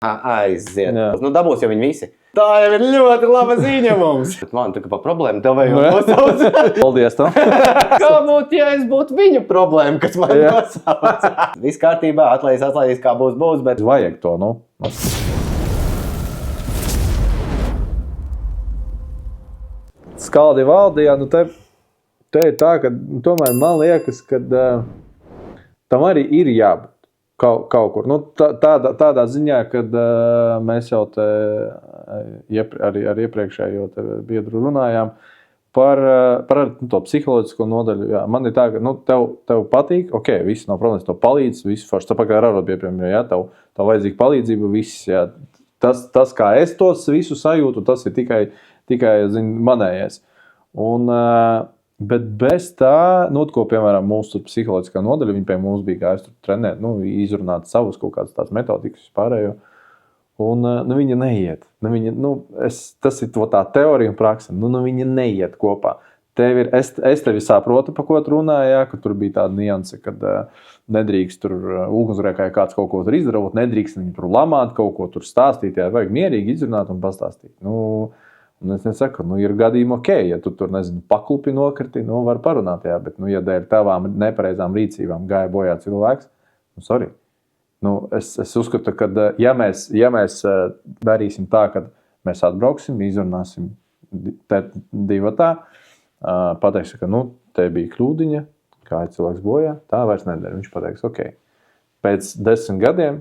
Aiziet. Nu, dabūs jau viņi visi. Tā jau ir ļoti laba ziņa mums. Man tā kā pa problēmu tev jau nosauc. Paldies tev. Kā būtu, ja es būtu viņu problēma, kas man nosauc? Viss kārtībā, atlaidīs, kā būs, bet... Vajag to, nu. Skaldi valdījā, nu te ir tā, ka tomēr man liekas, ka tam arī ir jābūt kaut kur. Nu, tādā ziņā, kad mēs jau te ar iepriekšējo biedru runājām par to psiholoģisko nodaļu. Jā, man ir tā, ka tev patīk, ok, viss nav problēmas, tev palīdz, viss forši. Tāpēc kā ar arotbiedriem, jā, tev vajadzīga palīdzība, viss, jā. Tas, kā es tos visu sajūtu, tas ir tikai manējais. Bet bez tā, ko, piemēram, mūsu psiholoģiskā nodaļa, viņi pie mums bija gājis tur trenēt, izrunāt savus kaut kādas tās metodikas vispārējo. Un viņa neiet. Tas ir tā teorija un praksa. Viņa neiet kopā. Es tevi saprotu, pa ko tu runāji, ka tur bija tāda nianse, kad nedrīkst tur ugunsgrēkā, ja kāds kaut ko tur izdarot, nedrīkst viņu tur lamāt, kaut ko tur stāstīt, jā, vajag mierīgi izrunāt un pastāstīt. Un es nesaku, ir gadījumi ok, ja tu tur, paklupi nokriti, var parunāt, jā, bet, ja dēļ tavām nepareizām rīcībām gāja bojā cilvēks, sorry. Es uzskatu, ka ja mēs darīsim tā, ka mēs atbrauksim, izrunāsim divatā, pateiksim, ka, te bija kļūdiņa, kāja cilvēks bojā, tā vairs nedara. Viņš pateiks, ok. Pēc 10 gadiem,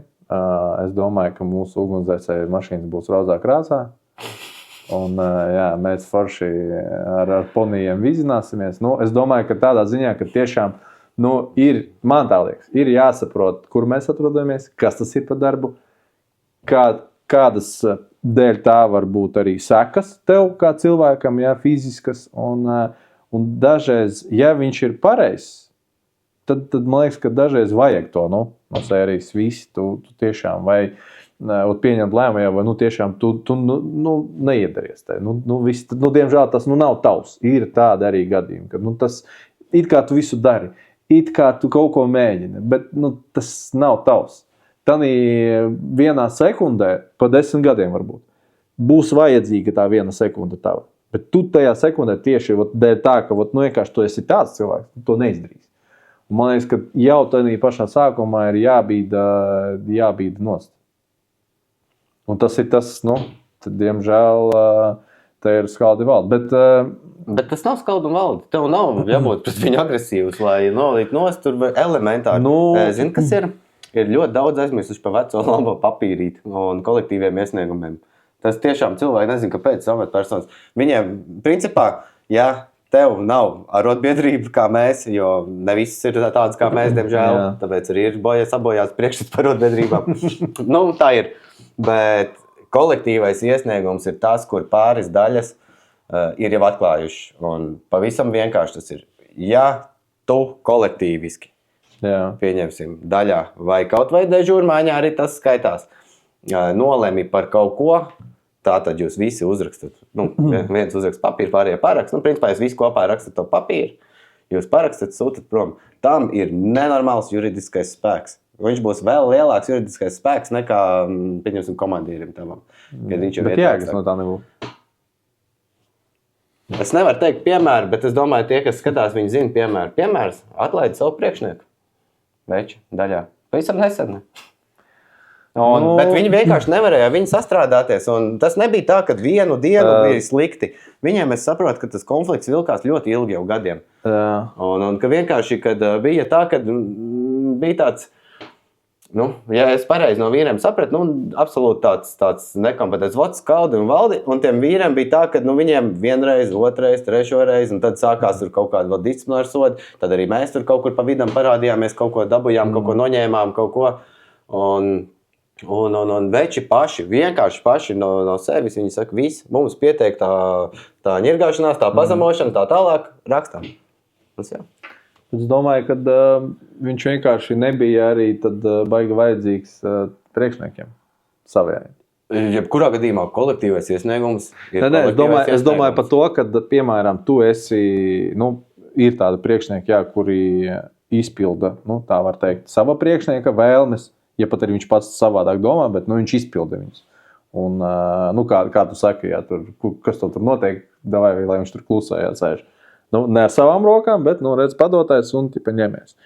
es domāju, ka mūsu ugunsdzēsēju mašīnas būs rozā krāsā, un jā, mēs forši ar ponijiem vizināsimies. Es domāju, ka tādā ziņā, ka tiešām man tā liekas, ir jāsaprot, kur mēs atrodamies, kas tas ir par darbu, kādas dēļ tā var būt arī sekas tev kā cilvēkam, jā, fiziskas, un dažreiz, ja viņš ir pareizs, tad man liekas, ka dažreiz vajag to, no sērijas visi, tu tiešām vai pieņemt lēmumu, vai tiešām tu neiedaries. Diemžēl tas nav tavs. Ir tādi arī gadījumi, ka tas it kā tu visu dari, it kā tu kaut ko mēģini, bet tas nav tavs. Tādī vienā sekundē, pa 10 gadiem varbūt, būs vajadzīga tā viena sekunde tava. Bet tu tajā sekundē tieši dēļ tā, ka vienkārši tu esi tāds cilvēks, tu to neizdarīsi. Man liekas, ka jau tādā pašā sākumā ir jābīda nost. Un tas ir tas, tad, diemžēl, te ir skaldi valdi. Bet tas nav skaldi un valdi. Tev nav jābūt pret viņu agresīvs, lai nolīt nost tur elementāri. Zini, kas ir? Ir ļoti daudz aizmirsuši par veco labo papīrīti un kolektīviem iesniegumiem. Tas tiešām cilvēki nezinu, kāpēc amatpersonas. Viņiem, principā, ja tev nav arotbiedrība kā mēs, jo ne visas ir tādas kā mēs, diemžēl, tāpēc arī ir sabojāts priekšstats par arotbiedrībām. Tā ir. Bet kolektīvais iesniegums ir tas, kur pāris daļas ir jau atklājuši. Un pavisam vienkārši tas ir. Ja tu kolektīviski, pieņemsim, daļā vai kaut vai dežūrmaiņā arī tas skaitās, nolemi par kaut ko, tātad jūs visi uzrakstat. Viens uzrakst papīru, pārējie parakst. Principā jūs visi kopā rakstat to papīru, jūs parakstat, sūtat prom. Tam ir nenormāls juridiskais spēks. Viņš būs vēl lielāks juridiskais spēks nekā, pieņemsim, komandierim tavam. Bet jēgas no tā nebūtu. Es nevaru teikt piemēru, bet es domāju, tie, kas skatās, viņi zina piemēru. Piemērs atlaida savu priekšnieku. Veči, daļā. Pavisam nesen. Bet viņi vienkārši nevarēja, viņi sastrādāties. Un tas nebija tā, ka vienu dienu bija slikti. Viņiem es saprotu, ka tas konflikts vilkās ļoti ilgi jau gadiem. Un ka vienkārši, kad bija tā, kad bija tāds, ja es pareizi no vīriem sapratu, absolūti tāds nekompetents vots, skaldi un valdi, un tiem vīriem bija tā, ka viņiem vienreiz, otrais, trešo reizi, un tad sākās tur kaut kāda disciplināra sodi, tad arī mēs tur kaut kur pa vidam parādījāmies, kaut ko dabujām, kaut ko noņēmām, kaut ko, un veči paši, vienkārši paši no sevis, viņi saka, viss, mums pietiek tā ņirgāšanās, tā pazemošana, tā tālāk, rakstām. Es domāju, ka viņš vienkārši nebija arī tad baigi vajadzīgs priekšniekiem savējiem. Jebkurā gadījumā kolektīvais iesniegums ir es domāju par to, ka, piemēram, tu esi, ir tādi priekšnieki, kuri izpilda, tā var teikt, sava priekšnieka vēlmes, ja pat arī viņš pats savādāk domā, bet viņš izpilda viņus. Un, kā tu saki, jā, kas tur notiek, davai, lai viņš tur klusē, sēž. Ne ar savām rokām, bet, redz, padotājs un ņemies.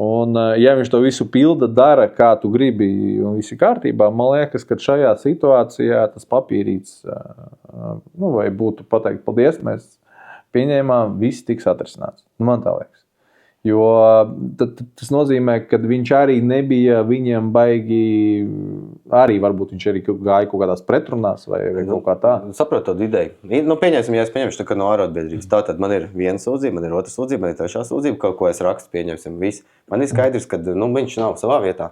Un, ja viņš to visu pilda, dara, kā tu gribi, un viss ir kārtībā, man liekas, ka šajā situācijā tas papīrīts, vai būtu pateikt, paldies, mēs pieņēmām, viss tiks atrisināts. Man tā liekas. Jo tas nozīmē, ka viņš arī nebija viņiem baigi, arī varbūt viņš arī gāja kaut kādās pretrunās vai kaut kā tā. Saprotu tādu ideju. Pieņemsim, ja es pieņemšu tā kā no ārotbiedrības. Tātad man ir viena sūdzība, man ir otra sūdzība, man ir trešā sūdzība, kaut ko es rakstu, pieņemsim visu. Man ir skaidrs, ka viņš nav savā vietā.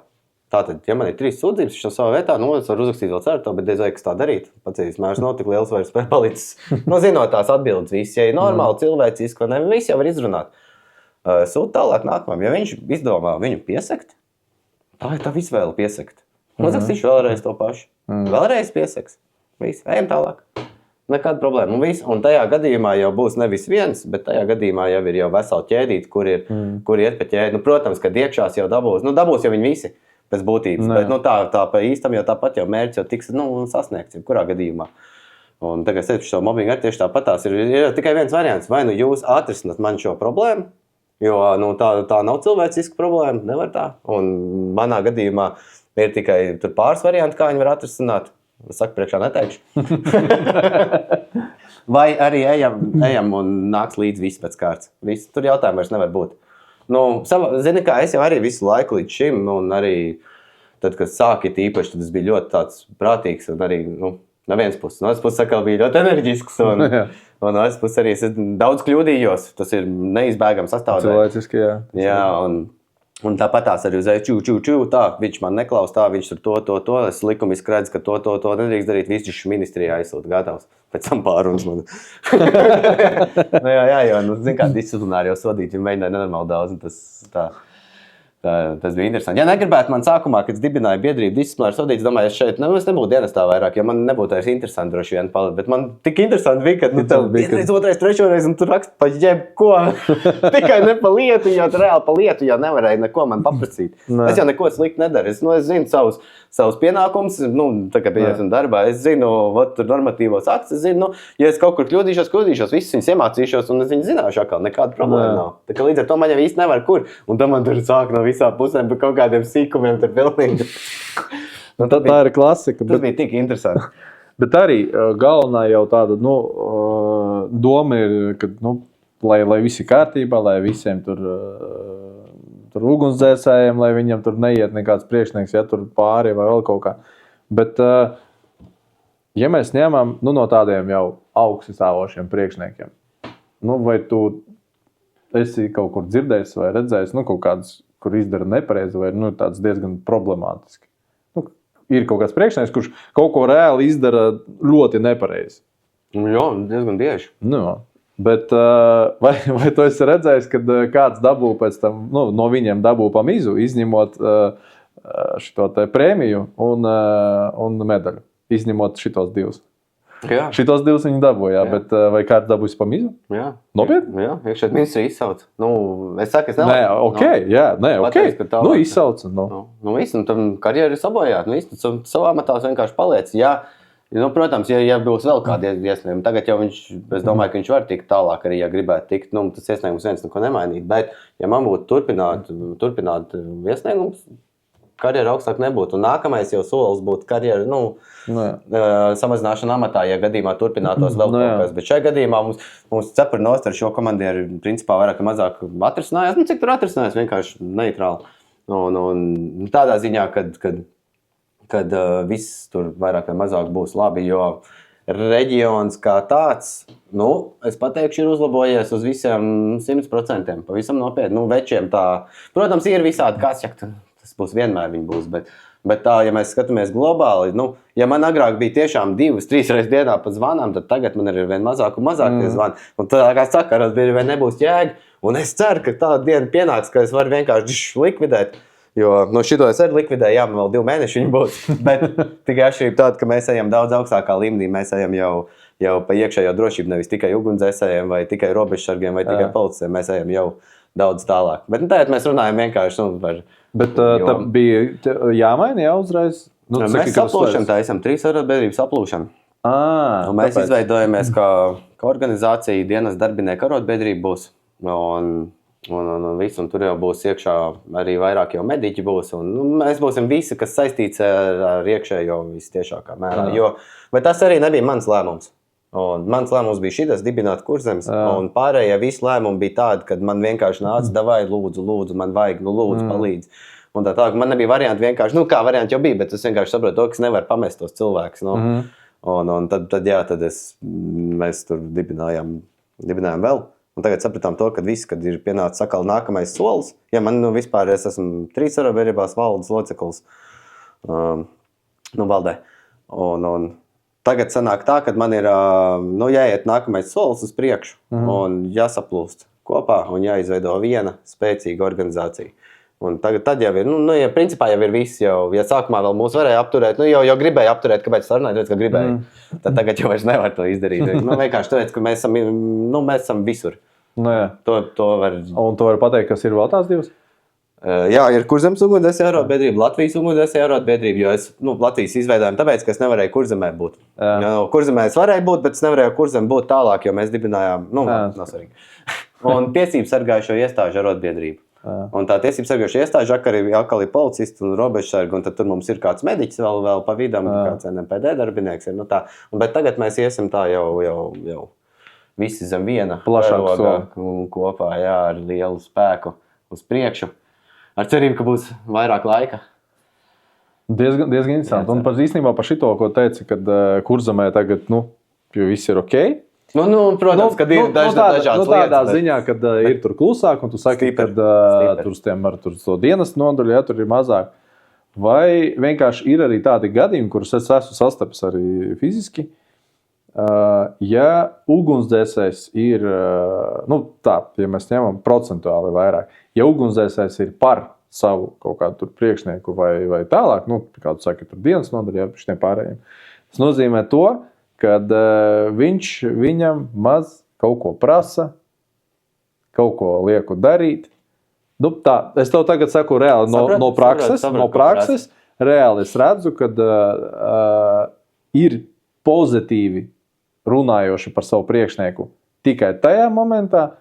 Tātad, ja man ir 3 sūdzības, viņš nav savā vietā, es varu uzrakstīt vēl ceru, bet diez vai kas tā darīt. Pacīs, mērs nav tik liels vairs palicis. Zinot tās atbildes viss, ja ir normāli cilvēciski, vai ne, visi jau var izrunāt. Sūt tālāk nākamajam. Ja viņš izdomā viņu piesakt, tā ir tā izvēle piesakt. Uzrakstīšu vēlreiz to pašu. Vēlreiz piesaks. Viss, ejam tālāk. Nekāda problēma. Un tajā gadījumā jau būs nevis viens, bet tajā gadījumā jau ir jau vesela ķēdīte, kur iet pa ķēdi. Protams, kad iekšās jau dabūs jau viņi visi pēc būtības. Bet tā pa īstam jau tāpat jau mērķis jau tiks sasniegts, kurā gadījumā. Un tagad es šo mobbingu arī tieši tāpatās. Ir tikai viens variants. Vai jūs atrisināt man šo problēmu, jo tā nav cilvēciska problēma, nevar tā. Un manā gadījumā ir tikai pāris varianti, kā viņi var atrisināt. Es saku, priekšā neteikšu. Vai arī ejam un nāks līdz viss pēc kārtas. Tur jautājumu vairs nevar būt. Zini kā, es jau arī visu laiku līdz šim, un arī tad, kad sāki īpaši, tad es biju ļoti tāds prātīgs, un arī, no vienas puses. No otras puses, sakal, bija ļoti enerģisks, un no otras puses arī es daudz kļūdījos. Tas ir neizbēgams sastāvdaļa. Cilvēciski, jā. Jā, un tāpatās arī uzreiz čū, tā, viņš man neklaus, tā, viņš tur to, es likumiski redzu, ka to nedrīkst darīt, viss viņš ministrijā aizsūt, gatavs. Pēc tam pārunas man. jā, jo, zin kā, disciplināri jau sodīt, ja mēģināja nenormāli daudz, un tas bija interesanti. Ja negribētu man sākumā, kad es dibināju biedrību disciplināri sodīt, es domāju, es šeit es nebūtu dienestā vairāk, jo man nebūtu arī interesanti droši vien palikt, bet man tik interesanti bija, ka vienreiz, otrais, trešoreiz, un tur rakst pa jebko, tikai ne pa lietu, jo reāli pa lietu, jo nevarēja neko man paprasīt. Es jau neko slikti nedaru, es zinu savus pienākumus, tā kā pieņemsim darbā, es zinu tur normatīvos aktus, es zinu, ja es kaut kur kļūdīšos, visus viņus iemācīšos, un es viņus zināšu atkal, nekāda problēma nav. Tā kā līdz ar to man jau īsti nevar kur, un tam man tur sāk no visām pusēm par kaut kādiem sīkumiem tur pilnīgi. Tā ir klasika. Tas bija tik interesanti. Bet arī galvenā jau tāda, doma ir, ka, lai visi kārtībā, lai visiem tur ugunsdzēsējiem, lai viņam tur neiet nekāds priekšnieks, ja tur pāri vai vēl kaut kā. Bet, ja mēs ņemam, no tādiem jau augsti stāvošiem priekšniekiem, vai tu esi kaut kur dzirdējis vai redzējis, kaut kāds, kur izdara nepareizi, vai tāds diezgan problemātiski. Ir kaut kāds priekšnieks, kurš kaut ko reāli izdara ļoti nepareizi. Jā, diezgan bieži. Bet vai tu esi redzējis, kad kāds dabū pēc tam, no viņiem dabū pa mizu, izņemot šito te prēmiju un medaļu, izņemot šitos divus? Jā. Šitos divus viņi dabūja, bet vai kāds dabūjis pa mizu? Jā. Nopietni? Jā, iekšēt ministri izsauc. Es saku, es nevaru. Izsauc. Viss, tam karjeru sabojāt. Savā matā vienkārši paliec. Jā. Protams, ja būs vēl kādi iesniegumi, tagad jau es domāju, ka viņš var tikt tālāk arī, ja gribētu tikt, tas iesniegums viens neko nemainīt, bet ja man būtu turpināt iesniegums, karjeru augstāk nebūtu, un nākamais jau solis būtu karjeru, samazināšana amatā, ja gadījumā turpinātos vēl kaut kas, bet šajā gadījumā mums cepuri nost ar šo komandieri principā vairāk vai mazāk atrisinājās, cik tur atrisinājās vienkārši neitrāli, un tādā ziņā, kad viss tur vairāk vai mazāk būs labi, jo reģions kā tāds, es pateikšu, ir uzlabojies uz visiem 100%, pavisam nopietni, večiem tā, protams, ir visādi kāds, tas būs vienmēr viņi būs, bet tā, ja mēs skatāmies globāli, ja man agrāk bija tiešām 2-3 reizes dienā pa zvanām, tad tagad man ir vien mazāk un mazāk tie zvani, un tā kā sakaros bieži vien nebūs jēga, un es ceru, ka tāda diena pienāks, ka es varu vienkārši likvidēt. Jo šito es arī likvidēju, man vēl 2 mēneši viņi būs, bet tikai atšķirība tāda, ka mēs ejam daudz augstākā līmenī, mēs ejam jau pa iekšējo drošību, nevis tikai ugunsdzēsējiem vai tikai robežsargiem vai tikai policiem, mēs ejam jau daudz tālāk. Bet tagad mēs runājam vienkārši par... Bet tā bija jāmaina jau uzreiz? Mēs saplūšam, tā esam 3 arotbiedrības saplūšam. Mēs izveidojamies kā organizācija, dienas darbinieku arotbiedrība būs. Un tur jau būs iekšā arī vairāk jau mediķi būs. Mēs būsim visi, kas saistīts ar iekšējo vistiešākā mērā. Bet tas arī nebija mans lēmums. Un mans lēmums bija šitas dibināt Kurzemes. Un pārējie visi lēmumi bija tādi, kad man vienkārši nāca, davai, lūdzu, man vajag, lūdzu, palīdz. Un tā tālāk, man nebija varianti vienkārši, kā varianti jau bija, bet es vienkārši saprotu to, ka es nevaru pamest tos cilvēkus. Un tad mēs tur dibinājām vēl. Un tagad sapratām to, ka kad ir pienācis sakal nākamais solis, ja man vispār es esmu 3 arotbiedrībās valdes loceklis valdē. Un tagad sanāk tā, ka man ir jāiet nākamais solis uz priekšu un jāsaplūst kopā un jāizveido viena spēcīga organizācija. Un tad jau ir, principā jau ir viss, ja sākumā vēl mūs varēja apturēt, jau gribēja apturēt, kāpēc sarunāja, ka gribēja. Tad tagad jau vairs nevar to izdarīt. Vienkārši tāpēc, ka mēs esam visur. To var... Un tu vari pateikt, kas ir vēl tās divas? Jā, ir Kurzemes ugunsdzēsēju arotbiedrība, Latvijas ugunsdzēsēju arotbiedrība, jo es Latvijas izveidojām tāpēc, ka es nevarēju Kurzemē būt. Kurzemē es varēju būt, bet es nevarēju Kurzemē būt tālāk, jo mēs dibinājām, un tiesību sargājušo iestāžu arotbiedrību. Un tā tiesību sargājušo iestāžu atkal ir policisti un robežsargi, un tad tur mums ir kāds mediķis vēl pa vidam, kāds NMPD darbinieks ir. Bet tagad mēs iesim tā jau visi zem viena plašāka kopā, ar lielu spēku uz priekšu. Ar cerību, ka būs vairāk laika. Diezgan interesanti. Un īstenībā par šito, ko teici, kad Kurzemē tagad, jo viss ir ok. Protams, kad ir dažādas lietas. Tādā ziņā, kad ir tur klusāk, un tu saki, kad tur to dienas nodaļu, tur ir mazāk. Vai vienkārši ir arī tādi gadījumi, kurus es esmu sastapis arī fiziski, ja ugunsdzēsējs ir, ja mēs ņemam procentuāli vairāk, ja ugunsdzēsējs ir par savu kaut kādu tur priekšnieku vai tālāk, kā tu saki, tur dienas nodaļā, šitiem pārējiem, tas nozīmē to, kad viņam maz kaut ko prasa, kaut ko lieku darīt. Es tev tagad saku reāli no prakses, reāli es redzu, kad ir pozitīvi runājoši par savu priekšnieku tikai tajā momentā,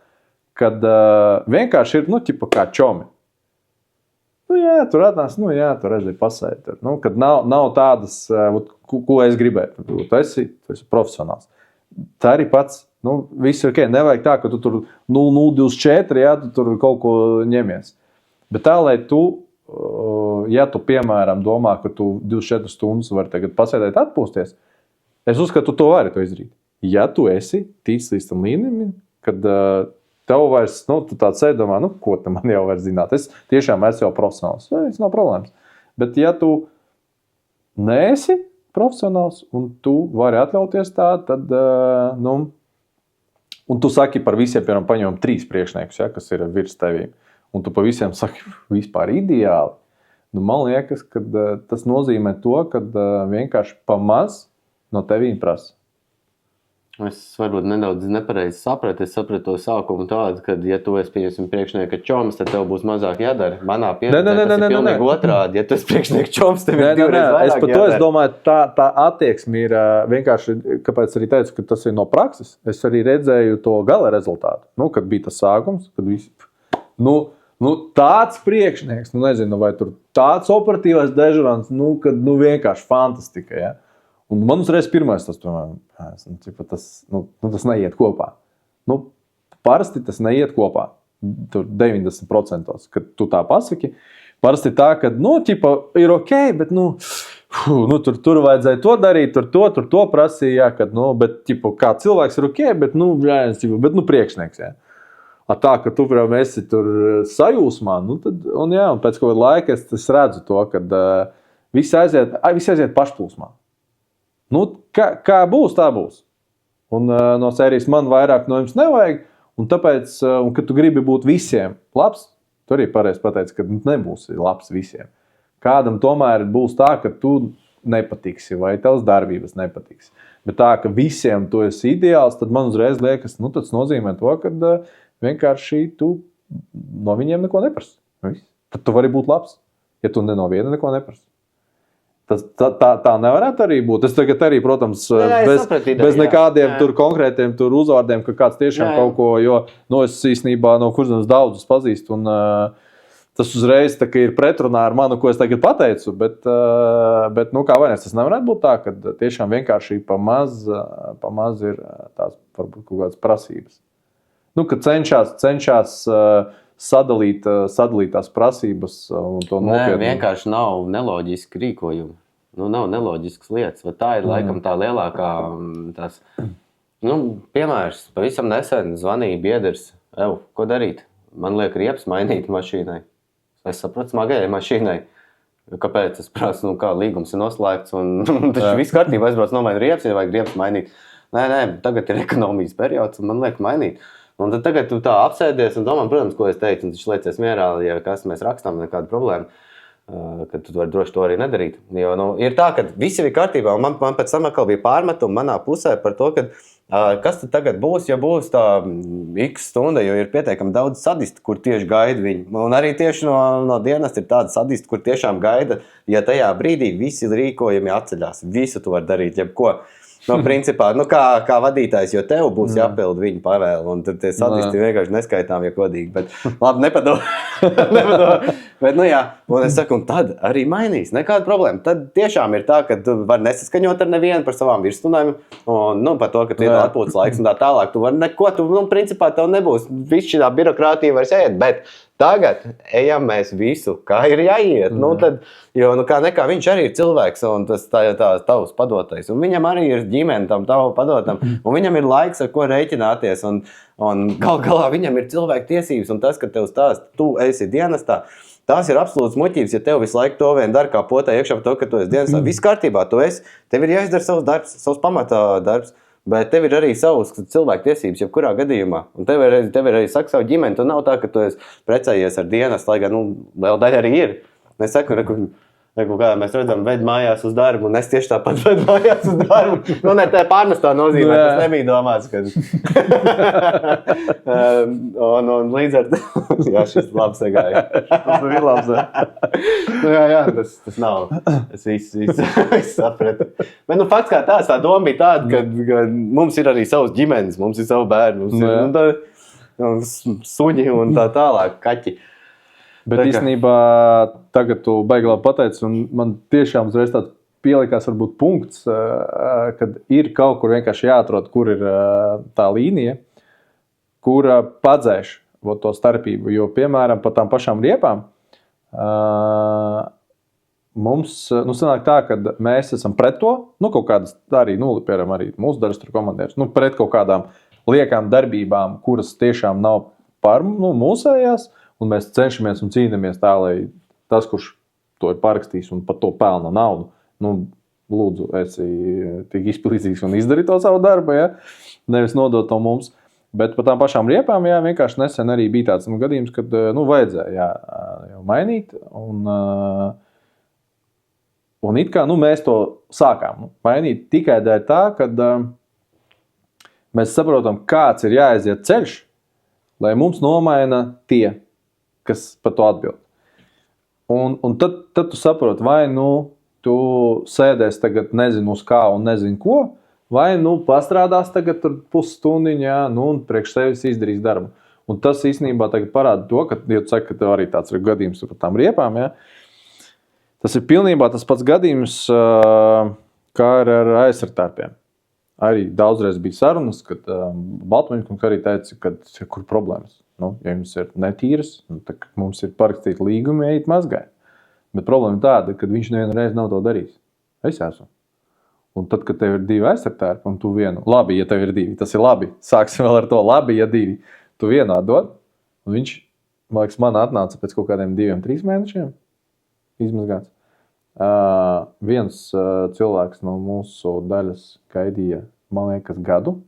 kad vienkārši ir, kā čomi. Tur atnāc, tur redzēja pasēt. Kad nav tādas, ko es gribētu. Tu esi profesionāls. Tā arī pats, viss ir ok. Nevajag tā, ka tu tur 0,024, tu tur kaut ko ņemies. Bet tā, lai tu, ja tu, piemēram, domā, ka tu 24 stundas vari tagad pasēdēt atpūsties, es uzskatu, tu to vari to izdarīt. Ja tu esi tic līdz tam līmenim, kad tev vairs, tu tāds sēd domā, ko te man jau var zināt. Es tiešām esmu jau profesionāls. Tas nav problēmas. Bet ja tu neesi profesionāls un tu vari atļauties tā, tad, un tu saki par visiem, piemēram, paņemam 3 priekšniekus, kas ir virs tevīm, un tu pa visiem saki vispār ideāli. Man liekas, ka tas nozīmē to, ka vienkārši pamaz no tevīm prasa. Es varbūt nedaudz nepareizi sapratu. Es sapratu to sākumu tādu, ka, ja tu esi pieņemsim priekšnieka čoms, tad tev būs mazāk jādara. Manā pieredzē tas ir pilnīgi otrādi. Ja tu esi priekšnieka čoms, tev ir divreiz vairāk jādara. Es par to es domāju, tā attieksme ir vienkārši, kāpēc arī teicu, ka tas ir no prakses. Es arī redzēju to gala rezultātu. Kad bija tas sākums, kad visi, tāds priekšnieks, nezinu, vai tur tāds operatīvais dežurants, kad vienkārši fantastika, ja. Un man uzreiz pirmais tas neiet kopā. Parasti tas neiet kopā. Tur 90%, kad tu tā pasaki. Parasti tā, ka, ir ok, bet, tur vajadzēja to darīt, tur to prasīja, bet, kā cilvēks ir ok, bet, priekšnieks, jā. Tā, ka tu, piemēram, esi tur sajūsmā, un pēc kaut kāda laika es redzu to, kad visi aiziet pašplūsmā. Kā būs, tā būs. Un no sērijas man vairāk no jums nevajag, un tāpēc, kad tu gribi būt visiem labs, tu arī pareizi pateici, ka nebūs labs visiem. Kādam tomēr būs tā, ka tu nepatiksi, vai tavs darbības nepatiks. Bet tā, ka visiem tu esi ideāls, tad man uzreiz liekas, tas nozīmē to, ka vienkārši tu no viņiem neko neprasa. Tad tu vari būt labs, ja tu no viena neko neprasa. Tā nevarētu arī būt. Es tagad arī, protams, bez nekādiem tur konkrētiem tur uzvārdiem, ka kāds tiešām kaut ko, jo es īstenībā no Kurzemes daudzus pazīstu, un tas uzreiz tā, ir pretrunā ar manu, ko es tagad pateicu, bet kā vainās, tas nevarētu būt tā, ka tiešām vienkārši pa maz ir tās, varbūt, kaut kādas prasības. Ka cenšas sadalīt tās prasības un to nopietni. Nē, vienkārši nav neloģiski rīkojumi. Nav neloģiskas lietas. Tā ir laikam tā lielākā tās. Piemērs, pavisam nesen zvanīja biedrs. Ko darīt? Man liek riepas mainīt mašīnai. Es sapratu smagajai mašīnai. Kāpēc es prasu, kā līgums ir noslēgts un taču viss kārtībā aizbrauc nomaina riepas, ja vajag riepas mainīt. Nē, tagad ir ekonomijas periods un man liek mainīt. Un tad tagad tu tā apsēdies un domā, protams, ko es teicu, un taču liecies mierā, ja kas mēs rakstām, nekāda problēma, ka tu vari droši to arī nedarīt. Jo, ir tā, ka visi ir kārtībā, un man pēc tam atkal bija pārmetumi manā pusē par to, ka kas tad tagad būs, ja būs tā x stunda, jo ir pietiekami daudz sadistu, kur tieši gaida viņu. Un arī tieši no dienas ir tāda sadistu, kur tiešām gaida, ja tajā brīdī visi rīkojumi atceļās, visu tu vari darīt, jebko. Principā, kā vadītājs, jo tev būs jāpild viņa pavēle, un tad tie sadisti vienkārši neskaitām, ja kodīgi, bet labi, nepadomā. Bet, un es saku, un tad arī mainīs, nekāda problēma. Tad tiešām ir tā, ka tu vari nesaskaņot ar nevienu par savām virsstundām, un par to, ka tu ir atpūtas laiks un tā tālāk, tu vari neko, principā tev nebūs, viss šī birokratīja vairs iet, bet tagad ejam mēs visu, kā ir jāiet. Tad, jo kā nekā viņš arī ir cilvēks un tas tā tavs padotais. Un viņam arī ir ģimene tam tavu padotam. Un viņam ir laiks, ar ko rēķināties. Un galā viņam ir cilvēku tiesības. Un tas, ka tev stāst, tu esi dienestā, tās ir absolūts muļķības, ja tev visu laiku to vien dar kā potē iekšā par to, ka tu esi dienestā. Viss kārtībā, tev ir jāizdara savs darbs, savs pamatā darbs. Bet tev ir arī savas cilvēku tiesības, jebkurā gadījumā. Un tev ir arī saka savu ģimeni. Tu nav tā, ka tu esi precējies ar dienas, lai gan, liela daļa arī ir. Es saku, kā mēs redzam, ved mājās uz darbu, un es tieši tāpat ved mājās uz darbu. Tā pārnestā nozīmē, tas nebija domāts, ka... un līdz ar... Jā, šis labs sagāja. Tas bija labs, jā, tas nav. Es visu sapratu. Bet, fakts kā tā doma bija tāda, ka mums ir arī savas ģimenes, mums ir savu bērnu, mums ir suņi un tā tālāk, kaķi. Bet īstenībā tagad tu baigi labi pateici, un man tiešām uzreiz tāds pielikās varbūt punkts, kad ir kaut kur vienkārši jāatrod, kur ir tā līnija, kur padzēš to starpību. Jo, piemēram, par tām pašām riepām mums sanāk tā, ka mēs esam pret to, kaut kādas arī, piemēram, arī mūsu dažas tur komandieris, pret kaut kādām liekām darbībām, kuras tiešām nav par mūsējās, un mēs cenšamies un cīnamies tā, lai tas, kurš to ir parakstījis un par to pelna naudu, lūdzu, esi tik izpilīdzīgs un izdari to savu darbu, ja? Nevis nodot to mums. Bet par tām pašām riepām, jā, vienkārši nesen arī bija tāds gadījums, kad, vajadzēja jau mainīt, un it kā, mēs to sākām mainīt tikai dēļ tā, kad mēs saprotam, kāds ir jāaiziet ceļš, lai mums nomaina tie, kas par to atbild. Un tad tu saproti, vai tu sēdēs tagad nezinu uz kā un nezinu ko, vai pastrādās tagad tur pusstundiņā, un priekš sevis izdarīs darbu. Un tas īstenībā tagad parāda to, ka, ja tu saki, ka tev arī tāds ir gadījums par tām riepām, ja, tas ir pilnībā tas pats gadījums, kā ar aizsartārpiem. Arī daudzreiz bija sarunas, kad Baltmaņkungs arī teica, ka kur problēmas. Ja jums ir netīras, tad mums ir parakstīti līgumi, ejiet mazgāt. Bet problēma ir tāda, ka viņš nevienu reizi nav to darījis. Es esmu. Un tad, kad tev ir 2 aizsargtāji, un tu vienu, labi, ja tev ir 2, tas ir labi. Sāksim vēl ar to, labi, ja 2. Tu vienu atdod, un viņš, man liekas, man atnāca pēc kaut kādiem 2-3 mēnešiem izmazgāts. Viens cilvēks no mūsu daļas gaidīja, man liekas, gadu.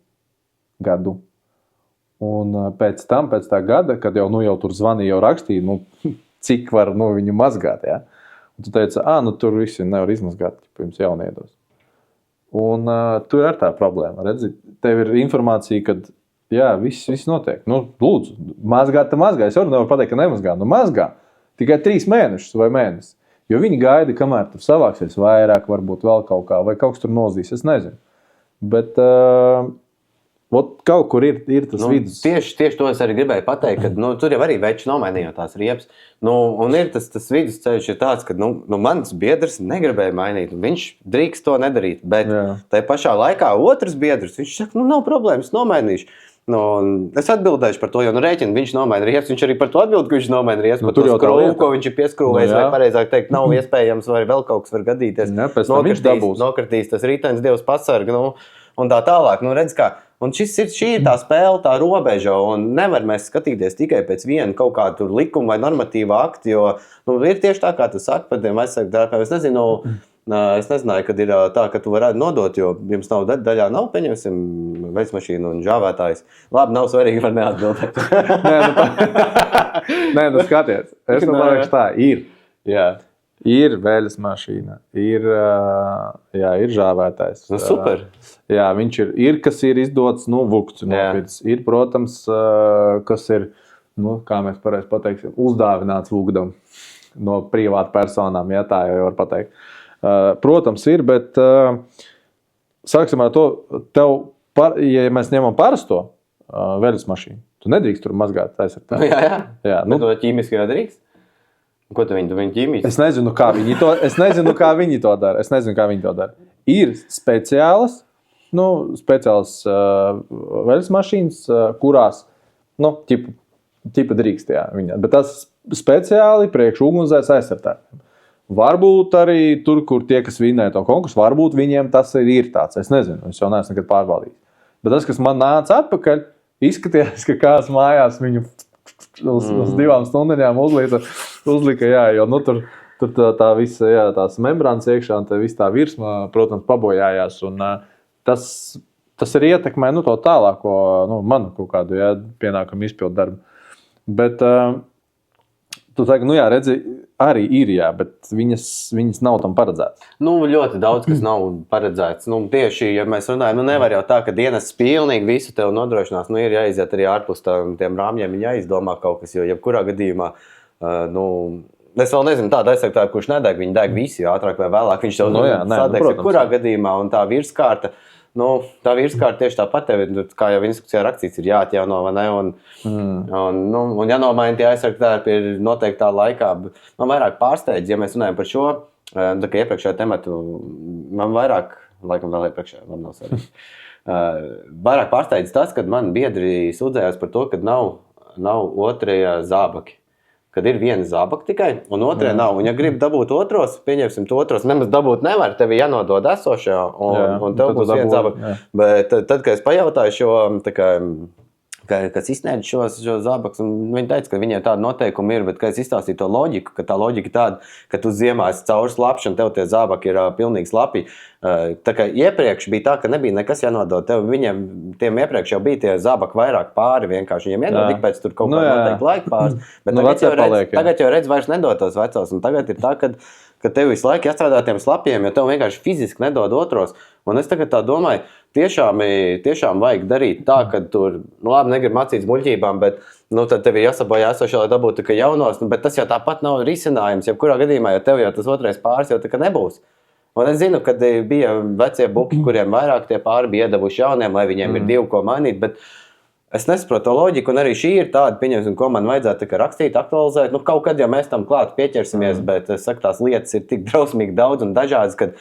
Un pēc tā gada, kad jau tur zvanīja, jau rakstīja, cik var viņu mazgāt, ja? Un tu teici, tur visi nevar izmazgāt, jums jauniedos. Un tur ir tā problēma, redzi, tev ir informācija, kad Jā, viss notiek. Nu, lūdzu, mazgāt. Es varu nevaru pateikt, ka nemazgā. Nu, mazgā tikai 3 mēnešus vai mēnesi. Jo viņi gaida, kamēr tur savāksies vairāk, varbūt vēl kaut kā, vai kaut kas tur nozīs. Es nezinu. Bet kaut kur ir tas vidus. Tieši to es arī gribēju pateikt, ka tur jau arī veči nomainīja tās riepas. Un ir tas vidusceļš ir tāds, ka mans biedrs negribēja mainīt. Viņš drīkst to nedarīt. Bet tajā pašā laikā otrs biedrs, viņš saka, nav problēmas, nomainīšu. Es atbildēšu par to, jo rēķinu viņš nomaina riepas. Viņš arī par to atbild, ka viņš nomaina riepas. Par to skrūvu, ko viņš ir pieskrūvējis, vai pareizāk teikt, nav iespējams, vai vēl kaut kas var gadīties. Nokritīs tas ritenis, Dievs pasarg, un tā tālāk. Redz kā. Un šī ir tā spēle, tā robeža, un nevar mēs skatīties tikai pēc viena kaut kāda likuma vai normatīva akta, jo ir tieši tā, kā tu saki par tiem aizsargdarbiem. Es nezināju, kad ir tā, ka tu varētu nodot, jo jums nav daļā, pieņemsim, veidsmašīnu un žāvētājs. Labi, nav svarīgi, var neatbildēt. Nē, skaties. Es domāju, tā ir. Jā. Ir veļas mašīna, ir žāvētājs. Super. Jā, viņš ir, kas ir izdots, vukts nopirts. Ir, protams, kas ir, kā mēs pareizi pateiksim, uzdāvināts vukdam no privāta personām, ja tā jau var pateikt. Protams, ir, bet sāksim ar to, ja mēs ņemam parasto veļas mašīnu, tu nedrīkst tur mazgāt aizsargāt. Jā. Bet to ķīmiski jau drīkst? Ko tu viņi ķīmiski? Es nezinu, kā viņi to dara. Ir speciālas veļas mašīnas, kurās, tipa drīkst, bet tas speciāli priekš ugunsdzēs aizsargāt. Varbūt arī tur, kur tie, kas vinēja to konkursu, varbūt viņiem tas ir tāds. Es nezinu, es jau neesmu nekad pārbaudījis. Bet tas, kas man nāca atpakaļ, izskatījās, ka kāds mājās viņu uz 2 stundiņām uzlika, jo tur tā visa, tās membrānas iekšā un tā visa tā virsma, protams, pabojājās. Un tas ir ietekmē, to tālāko, manu kaut kādu, pienākumu izpildu darbu. Bet tu saki, redzi, arī ir, bet viņas nav tam paredzētas. Ļoti daudz, kas nav paredzēts. Tieši, ja mēs runājam, nevar jau tā, ka dienas pilnīgi visu tev nodrošinās. Ir jāiziet arī ārpus tiem rāmjiem, jāizdomā kaut kas, jo jebkurā gadījumā, es vēl nezinu tādu aizsargtāju, kurš nedeg, viņi deg visi, ātrāk vai vēlāk. Viņš tev sadegs, jebkurā gadījumā, un tā virskārta, tieši tāpat tev, kā jau instrukcijā rakstīts, ir jāatjauno, vai ne? Un jānomaina tie aizsargtāji ir noteiktā laikā. Man vairāk pārsteidz, ja mēs runājam par šo, tā kā iepriekšējā tematu, man vairāk, laikam vēl iepriekšējā, man nav svarīgi. Vairāk pārsteidz tas, kad man biedri sūdzējās par to, kad nav otrie zābaki. Kad ir viena zābaka tikai, un otrie nav. Un ja gribi dabūt otros, pieņemsim to otros, nemaz dabūt nevar, tev jānodod esošajā, un tev būs viena zābaka. Bet tad, kad es pajautāju šo, kas izsniedz šos zābakus, un viņi teica, ka viņiem tāda noteikuma ir, bet, kad es izstāstīju to loģiku, ka tā loģika tāda, ka tu ziemā esi cauri slapši, un tev tie zābaki ir pilnīgi slapi. Tā kā iepriekš bija tā, ka nebija nekas jānodod. Tiem iepriekš jau bija tie zābaki vairāk pāri, vienkārši viņiem iedod tik pēc tur kaut kā noteikti laika pāris. Bet tagad jau redz vairs nedod tos vecos, un tagad ir tā, ka tev visu laiku jāstrādā tiem slapjiem, jo tev vienkārši fiziski nedod otros. Un es tagad tā domāju, tiešām vajag darīt tā, ka tur, labi, negrib mācīties muļķībām, bet tad tev ir jāsabojā esošā, lai dabūtu tikai jaunos, bet tas jau tāpat nav risinājums, jebkurā gadījumā, jo tev jau tas otrais pāris jau tā kā nebūs. Un es zinu, ka bija vecie buki, kuriem vairāk tie pāri bija iedavuši jauniem, lai viņiem ir 2 ko mainīt, bet es nesaprotu to loģiku, un arī šī ir tāda, pieņemsim, ko man vajadzētu rakstīt, aktualizēt. Kaut kad jau mēs tam klāt pieķersimies, bet es saku, tās lietas ir tik drausmīgi daudz un dažādas, ka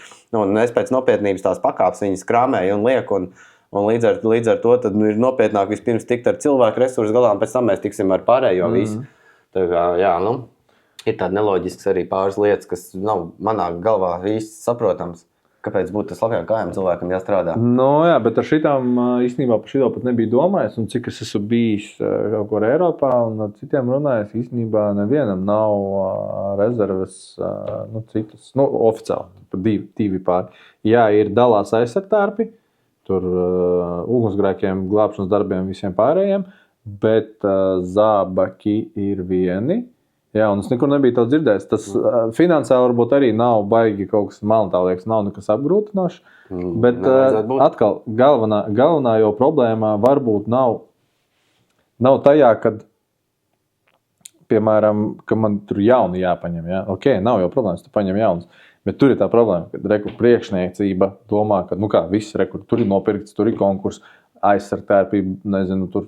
es pēc nopietnības tās pakāpes viņas krāmēju un lieku, un līdz ar to tad ir nopietnāk vispirms tikt ar cilvēku resursu galā, un pēc tam mēs tiksim ar pārējo visu. Tā kā, ir tāda neloģisks arī pāris lietas, kas nav manā galvā īsti saprotams. Kāpēc būtu tas labāk kājām cilvēkam jāstrādā? Jā, bet ar šitām īstenībā par šito pat nebija domājis, un cik es esmu bijis kaut kur Eiropā un ar citiem runājis, īstenībā nevienam nav rezerves, citas, oficiāli, 2 pāri. Jā, ir dalās aizsargtārpi, tur ugunsgrēkiem, glābšanas darbiem visiem pārējiem, bet zābaki ir vieni. Jā, un es nekur nebiju to dzirdējis. Tas finansiāli varbūt arī nav baigi kaut kas man tā liekas, nav nekas apgrūtinošs. Bet atkal galvenā jau problēma varbūt nav Nav tajā, kad, piemēram, ka man tur jauni jāpaņem. Ja? Ok, nav jau problēmas, tu paņem jaunus. Bet tur ir tā problēma, ka priekšniecība domā, ka, viss tur ir nopirkts, tur ir konkurss, aizsargtērpība, nezinu, tur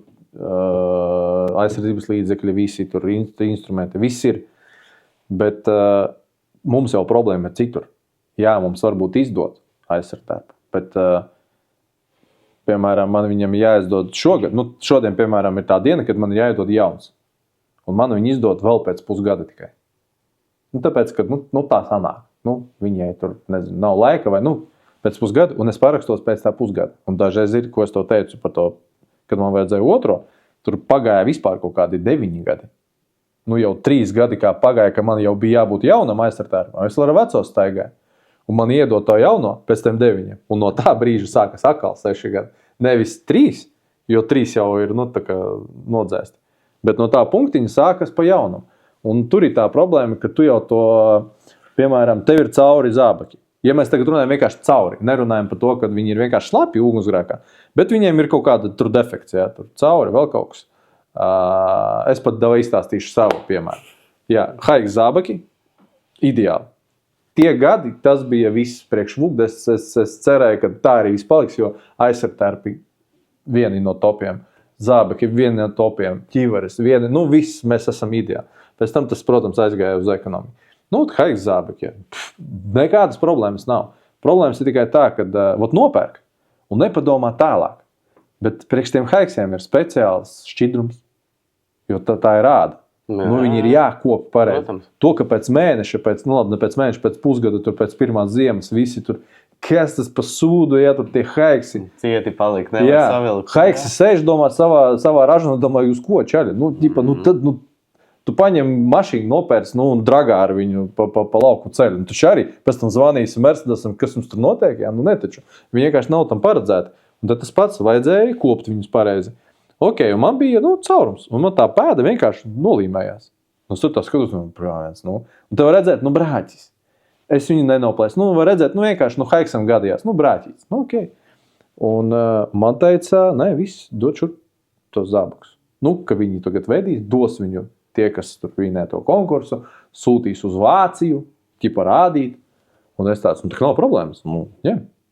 aizsardzības līdzekļi, visi tur instrumenti, viss ir. Bet mums jau problēma ir citur. Jā, mums varbūt izdot aizsargtērpu, bet, piemēram, man viņam jāizdod šogad. Šodien, piemēram, ir tā diena, kad man ir jāizdod jauns. Un man viņu izdod vēl pēc pusgada tikai. Tāpēc, ka tā sanāk. Viņai tur, nezinu, nav laika vai, pēc pusgada, un es parakstos pēc tā pusgada. Un dažreiz ir, ko es to teicu par to, kad man vajadzēja otro, tur pagāja vispār kaut kādi 9 gadi. Jau 3 gadi kā pagāja, ka man jau bija jābūt jaunam aizsargtērpam. Es vēl ar veco staigāju. Un man iedod to jauno pēc tiem 9. Un no tā brīža sākas atkal 6 gadi. Nevis 3, jo 3 jau ir, tā kā nodzēsti. Bet no tā punktiņa sākas pa jaunam. Un tur ir tā problēma, ka tu jau to... Piemēram, tev ir cauri zābaki. Ja mēs tagad runājam vienkārši cauri, nerunājam par to, ka viņi ir vienkārši slapi ugunsgrēkā, bet viņiem ir kaut kāda tur defekts, jā, tur cauri, vēl kaut kas. Es pat izstāstīšu savu piemēru. Jā, haiks zābaki, ideāli. Tie gadi, tas bija viss priekš vugdes. Es cerēju, ka tā arī viss paliks, jo aizsargtērpi vieni no topiem, zābaki vieni no topiem, ķiveres, viss mēs esam ideāli. Pēc tam tas, protams, aizgāja uz ekonomiku. Haiks zābaki, nekādas problēmas nav. Problēmas ir tikai tā, ka nopērk un nepadomā tālāk. Bet priekš tiem haiksiem ir speciāls šķidrums, jo tā ir rāda. Viņi ir jākop pareizi. To, ka pēc mēneša, pēc pusgada, tur pēc pirmās ziemas, visi tur, kas tas pa sūdu, ja tur tie haiksi. Cieti paliek, nevar savilkt. Haiksi sēž domā savā ražanā, domā, jūs ko čaļi? Tu paņem mašīnu, nopērc, un dragā ar viņu pa lauku ceļu. Taču arī pēc tam zvanīsi Mercedesam, kas mums tur notiek, jā, netaču. Viņi vienkārši nav tam paredzēti. Un tad tas pats vajadzēja kopt viņus pareizi. Ok, un man bija, caurums, un man tā pēda vienkārši nolīmējās. Tur tā skatos, brāļs, un te var redzēt, brāķis. Es viņu nenoplēsu, var redzēt, vienkārši, haiksam gadījās, brāķis, ok. Un man teica, nē, viss, dod šur tos zābakus. Ka viņi tagad vedīs, dos viņu. Tie, kas tur vinē to konkursu, sūtīs uz Vāciju, parādīt. Un es tāds, tā nav problēmas.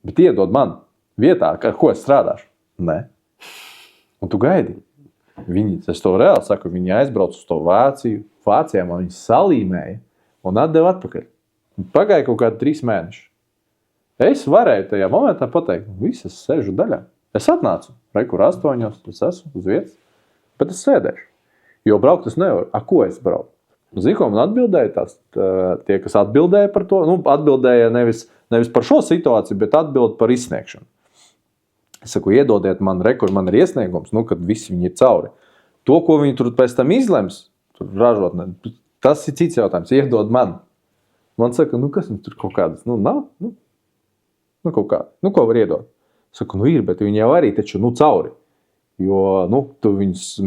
Bet iedod man vietā, ar ko es strādāšu. Nē. Un tu gaidi. Es to reāli saku, viņi aizbrauc uz to Vāciju. Vācijā man viņi salīmēja un atdeva atpakaļ. Pagāja kaut kādi 3 mēneši. Es varēju tajā momentā pateikt, visas sēžu daļā. Es atnācu, kur 8, es esmu uz vietas, bet es sēdēšu. Jo braukt es nevaru. Ko es braucu? Zinu, ko man atbildēja tie, kas atbildēja par to. Atbildēja nevis par šo situāciju, bet atbild par izsniegšanu. Es saku, iedodiet man man ir iesniegums, kad visi viņi ir cauri. To, ko viņi tur pēc tam izlems, tur ražotnē, tas ir cits jautājums. Iedod man. Man saka, kas mums tur kaut kādas, nav. Kaut kā, ko var iedot? Saku, ir, bet viņi jau arī taču, cauri. Jo, tu viņus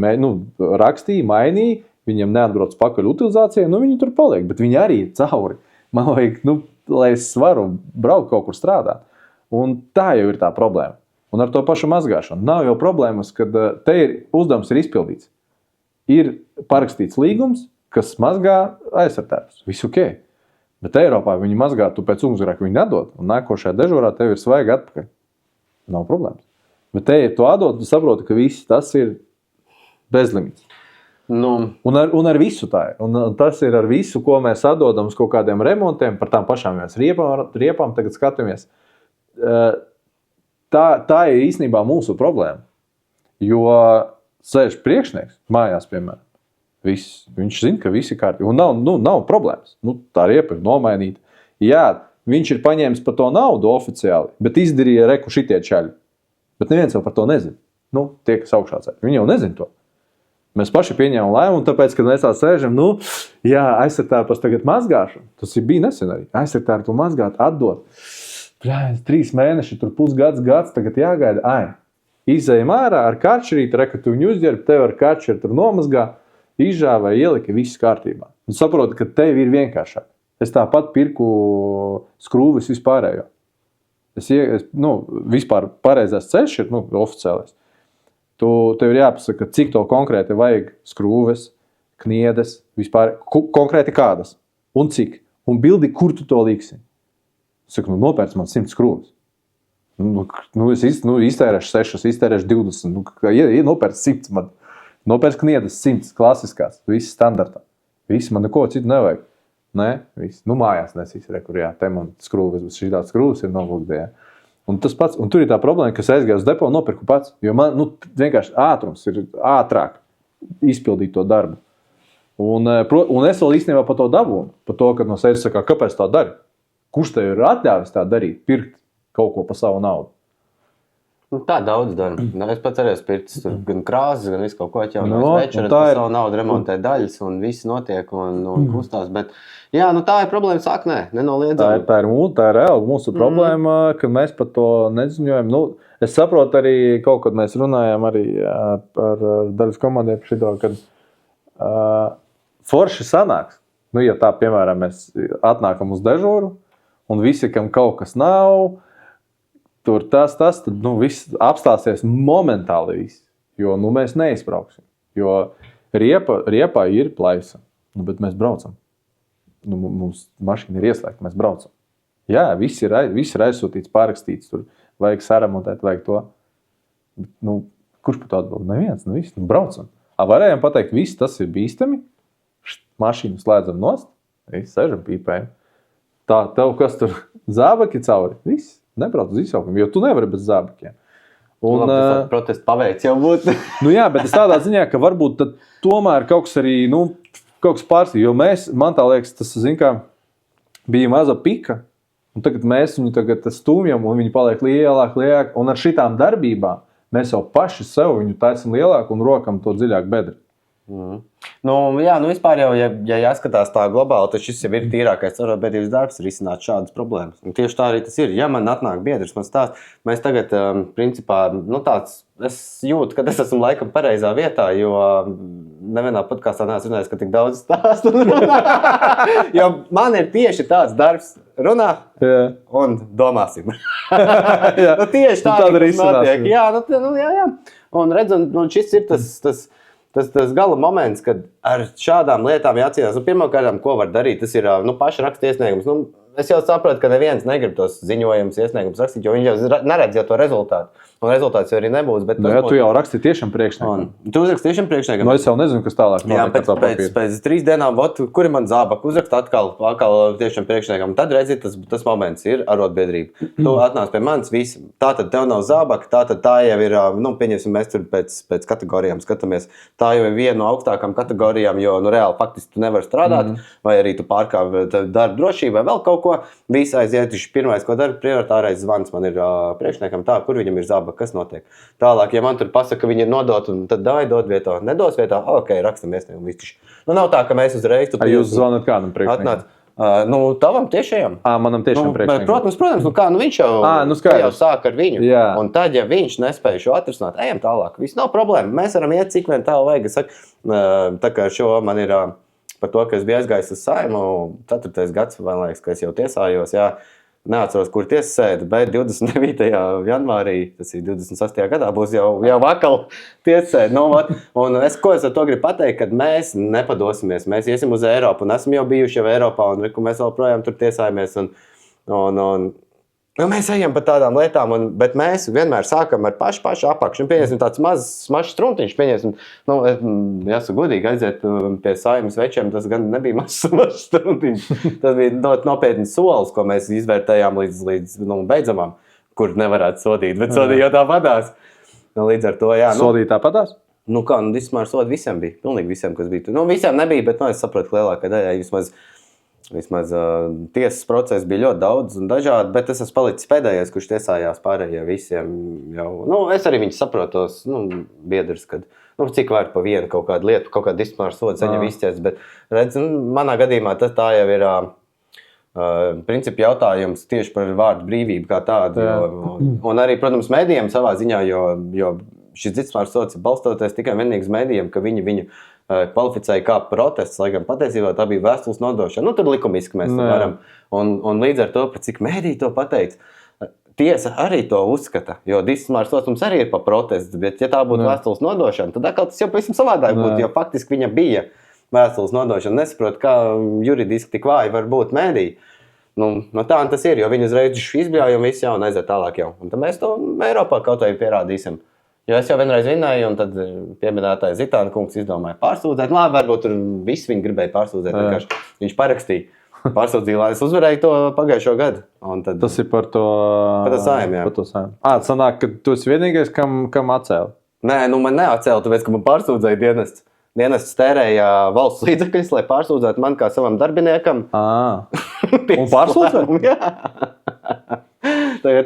rakstīja, mainīja, viņiem neatbrauc pakaļ utilizācijai, viņi tur paliek, bet viņi arī ir cauri. Man vajag, lai es varu braukt kaut kur strādāt. Un tā jau ir tā problēma. Un ar to pašu mazgāšanu. Nav jau problēmas, kad te uzdevums ir izpildīts. Ir parakstīts līgums, kas mazgā aizsargtērpus. Viss ok. Bet Eiropā viņi mazgā, tu pēc ugunsgrēka viņi nedod, un nākošajā dežūrā tev ir svaigi atpakaļ. Nav problēmas. Bet te, ja tu atdod, tu saproti, ka viss tas ir bezlimits. Un ar visu tā ir. Un tas ir ar visu, ko mēs atdodam uz kaut kādiem remontiem, par tām pašām riepām tagad skatāmies. Tā ir īstenībā mūsu problēma. Jo sēž priekšnieks mājās, piemēram. Viņš zina, ka viss ir kārtībā. Un nav problēmas. Tā riepa ir nomainīta. Jā, viņš ir paņēmis par to naudu oficiāli, bet izdarīja reku šitie čaļi. Bet neviens jau par to nezina. Tie, kas augšā ceļ. Viņi jau nezina to. Mēs paši pieņēmām lēmumu, tāpēc, kad mēs tā sēžam, aizsargtērpus tagad mazgāšanu. Tas bija nesen arī. Aizsargtērpu mazgāt, atdot. 3 mēneši, tur pusgads, tagad jāgaida. Izejam ārā ar karčerīti, ka tu viņu uzģerbi, tev ar karčeri tur nomazgā, izžāvē, ielika, viss kārtībā. Un saproti, ka tev ir vienkāršāk. Es tāpat pirku skrūvis vispārējo. Vispār pareizais ceļš ir oficiālais. Tev ir jāpasaka, cik to konkrēti vajag skrūves, kniedes, vispār konkrēti kādas. Un cik. Un bildi, kur tu to liksi. Es saku, nopērc man 100 skrūves. Es iztērēšu 6, iztērēšu 20. Nopērc 100 man. Nopērc kniedes 100, klasiskās. Viss standartā. Viss man neko citu nevajag. Nē, viss. Mājās nesīs rekur, jā. Te man skrūves, šī tāds skrūves ir novūgdē, jā. Un tas pats, un tur ir tā problēma, ka es aizgāju uz depo un nopirku pats, jo man, vienkārši ātrums ir ātrāk izpildīt to darbu. Un es vēl īstenībā par to dabūnu, par to, ka no sevis saka, kāpēc tā dari? Kurš tev ir atļāvis tā darīt, pirkt kaut ko pa savu naudu? Tā daudz dara. Es pats arī pirts gan krāzes, gan visu kaut ko atjaunās večeras, pa savu naudu remontē daļas un viss notiek un kustās, bet jā, tā ir problēma saknē, nenoliedzami. Tā ir reāli mūsu problēma, ka mēs par to neziņojam. Es saprotu arī, kaut kad mēs runājām arī par daļas komandiem par šito, kad forši sanāks. Ja tā, piemēram, mēs atnākam uz dežūru un visi, kam kaut kas nav, tur tas, tad viss apstāsies momentāli viss, jo mēs neizbrauksim. Jo riepā ir plaisa, bet mēs braucam. Mums mašīna ir ieslēgta, mēs braucam. Jā, viss ir aizsūtīts, pārakstīts, tur vajag saremontēt, vajag to. Bet, kurš par to atbild? Neviens, viss, braucam. Varējām pateikt, viss tas ir bīstami, mašīnu slēdzam nost, viss, sežam, pīpējam. Tā, tev kas tur zābaki cauri, viss. Nebrauc uz izsaukumu, jo tu nevari bez zābakiem. Tas protests paveic jau būtu. Jā, bet es tādā ziņā, ka varbūt tad tomēr kaut kas arī, kaut kas pārstīja, jo man tā liekas, tas, bija maza pika, un tagad mēs viņu stūmjam, un viņi paliek lielāk, un ar šitām darbībām mēs jau paši sev viņu taisam lielāku un rokam to dziļāk bedri. Vispār jau, ja jāskatās tā globāli, tad šis jau ir tīrākais arotbiedrības darbs risināt šādas problēmas. Un tieši tā arī tas ir. Ja man atnāk biedrs, man stāst, mēs tagad, principā, es jūtu, ka es esmu laikam pareizā vietā, jo nevienā podkāstā neesmu runājis, ka tik daudz stāstu. Jo man ir tieši tāds darbs runā un domāsim. Tieši tā arī notiek. Jā. Un redz, un šis ir tas gala moments, kad ar šādām lietām jācīnās. Pirmkārt, ko var darīt, tas ir paša raksta iesniegums. Es jau saprotu, ka neviens negrib tos ziņojumus, iesniegumus rakstīt, jo viņš jau neredz jau to rezultātu. Un rezultāts jau arī nebūs. Bet tu jau raksti tiešām priekšniekam. Tu uzraksti tiešām priekšniekam. Es jau nezinu, kas tālāk notiek. Jā, pēc 3 dienām, kur ir man zābaka, uzrakst atkal tiešām priekšniekam. Tad redzi, tas moments ir arotbiedrība. Tu atnāc pie manis, visi. Tātad tev nav zābaka, tātad tā jau ir, pieņemsim, mēs tur pēc kategorijām skatāmies. Tā jau ir viena no augstākām kategorijām, jo, reāli faktiski tu nevari strādāt, vai arī tu pārkāp darba drošību, vai vēl kaut ko. Visi aiziet, pirmais, ko dara, prioritārais zvans man ir priekšniekam, kur viņam ir zābaka. Kas notiek. Tālāk, ja man tur pasaka, ka viņi ir nodot, un tad dod vietā, nedos vietā, ok, rakstam iesniegumu. Nav tā, ka mēs uzreiz... Jūs zvanat kādam priekšniekam? Tavam tiešajam. Manam tiešām priekšniekam. Protams, viņš jau sāk ar viņu. Jā. Un tad, ja viņš nespēja šo atrisināt, ejam tālāk. Viss nav problēma. Mēs varam iet cik vien tālu vajag. Es saku, tā kā šo man ir par to, ka es biju aizgājis uz Saimu, 4. gads, man liekas, ka es jau tiesājos, jā. Neatceros, kur tiesa sēda, bet 29. janvārī, tas ir 28. gadā, būs jau vakal tiesa sēda. Un ko es ar to gribu pateikt, kad mēs nepadosimies, mēs iesim uz Eiropu, un esam jau bijuši jau Eiropā, un mēs vēl projām tur tiesājamies, un mēs ejam par tādām lietām, bet mēs vienmēr sākam ar pašu apakšu. Pieņemsim tāds mazs struntiņš, jāsaka godīgi, aiziet pie Saimas večiem, tas gan nebija mazs struntiņš. Tas bija nopietns solis, ko mēs izvērtējām līdz beidzamām, kur nevarētu sodīt, bet sodīja jau tāpatās. Līdz ar to, jā. Sodīja tāpatās? Vismaz sodi visiem bija, pilnīgi visiem, kas bija tur. Visiem nebija, bet es saprotu, ka lielākā daļā vismaz tiesas procesi bija ļoti daudz un dažādi, bet es esmu palicis pēdējais, kurš tiesājās pārējie visiem jau. Es arī viņus saprotos, biedrs, kad cik var pa vienu kaut kādu lietu, kaut kādu disciplināru sodu saņem izķēs, bet redz, manā gadījumā tā jau ir principi jautājums tieši par vārdu brīvību kā tādu. Un arī, protams, mēdījiem savā ziņā, jo šis disciplinārs sods ir balstoties tikai vienīgi uz mēdījiem, ka viņu kvalificēja kā protests, lai gan patiesībā tā bija vēstules nodošana. Tur likumiski mēs varam. Un līdz ar to, cik mēdī to pateica, tiesa arī to uzskata, jo disciplinārs sodums arī ir pa protestu, bet ja tā būtu vēstules nodošana, tad atkal tas jau pavisam savādāk būtu, jo faktiski viņa bija vēstules nodošana. Nesaprot, kā juridiski tik vāji var būt mēdī. Nu, tā tas ir, jo viņi uzreiz izbļauj un viss jau un aiziet tālāk jau. Un tad mēs to Eiropā kaut vai pierādīsim. Jo es jau vienreiz vinnēju, un tad pieminētājs Zitāna kungs izdomāja pārsūdzēt. Labi, varbūt tur viss viņi gribēja pārsūdzēt, vienkārši viņš parakstīja. Pārsūdzīja, lai es uzvarēju to pagājušo gadu. Tad, tas ir par to Saeimu, jā. Par to Saeimu. Sanāk, ka tu esi vienīgais, kam atcēla? Nē, man neatcēla, tāpēc, ka man pārsūdzēja dienests. Dienests tērēja valsts līdzekļus, lai pārsūdzētu man kā savam darbiniekam. Un pārsūdzēt? Jā.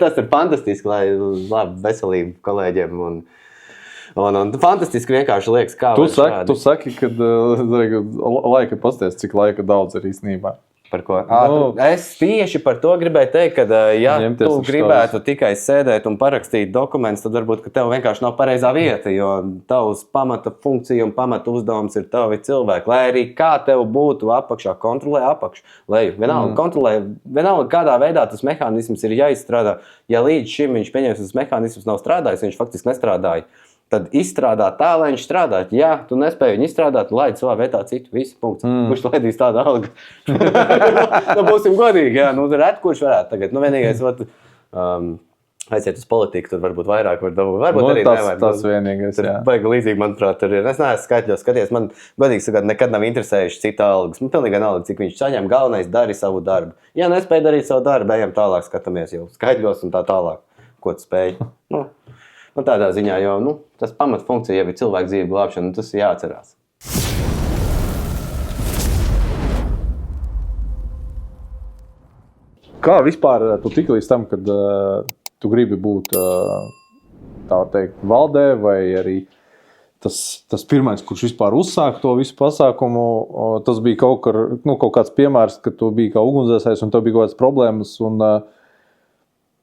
Tas ir fantastiski, lai labi veselību kolēģiem un fantastiski vienkārši liekas, kā tu saki, kad laika pasties, cik laika daudz ir īstenībā. Par ko? Es tieši par to gribēju teikt, ka ja tu gribētu tikai sēdēt un parakstīt dokumentus, tad varbūt, ka tev vienkārši nav pareizā vieta, jo tavs pamata funkcija un pamata uzdevums ir tavi cilvēki. Lai arī kā tev būtu apakšā, kontrolē apakšu. Vienalga kontrolē, vienalga kādā veidā tas mehānisms ir jāizstrādā. Ja līdz šim viņš pieņems, tas mehānisms nav strādājis, viņš faktiski nestrādāja. Tad izstrādā tā, lai viņš strādātu. Ja tu nespēji viņu izstrādāt, laid savā vietā citu, visu punktu. Kurš laidīs tādu algu? Būsim godīgi, jā. Ret, kurš varētu tagad. Vienīgais, aiziet uz politiku, tad varbūt vairāk var dabūt. Varbūt arī nevar. Tas vienīgais, jā. Baigi līdzīgi, manuprāt, tur ir. Es neesmu skaitļos skaties. Man, godīgi sakot, nekad nav interesējuši cita algas. Man pilnīgi vienalga, cik viņš saņem. Galvenais dari savu darbu. Ja nespēj darīt savu darbu, ejam tālāk, skatāmies jau skaitļos un tā tālāk. Ko tu spēj? Tādā ziņā, jo tas pamatfunkcija jau ir cilvēku dzīvu glābšana, un tas ir jāatcerās. Kā vispār tu tiki līdz tam, kad tu gribi būt, tā var teikt, valdē, vai arī tas pirmais, kurš vispār uzsāk to visu pasākumu, tas bija kaut kāds piemērs, ka tu biji kā ugunsdzēsējs un tev bija kaut kādas problēmas, un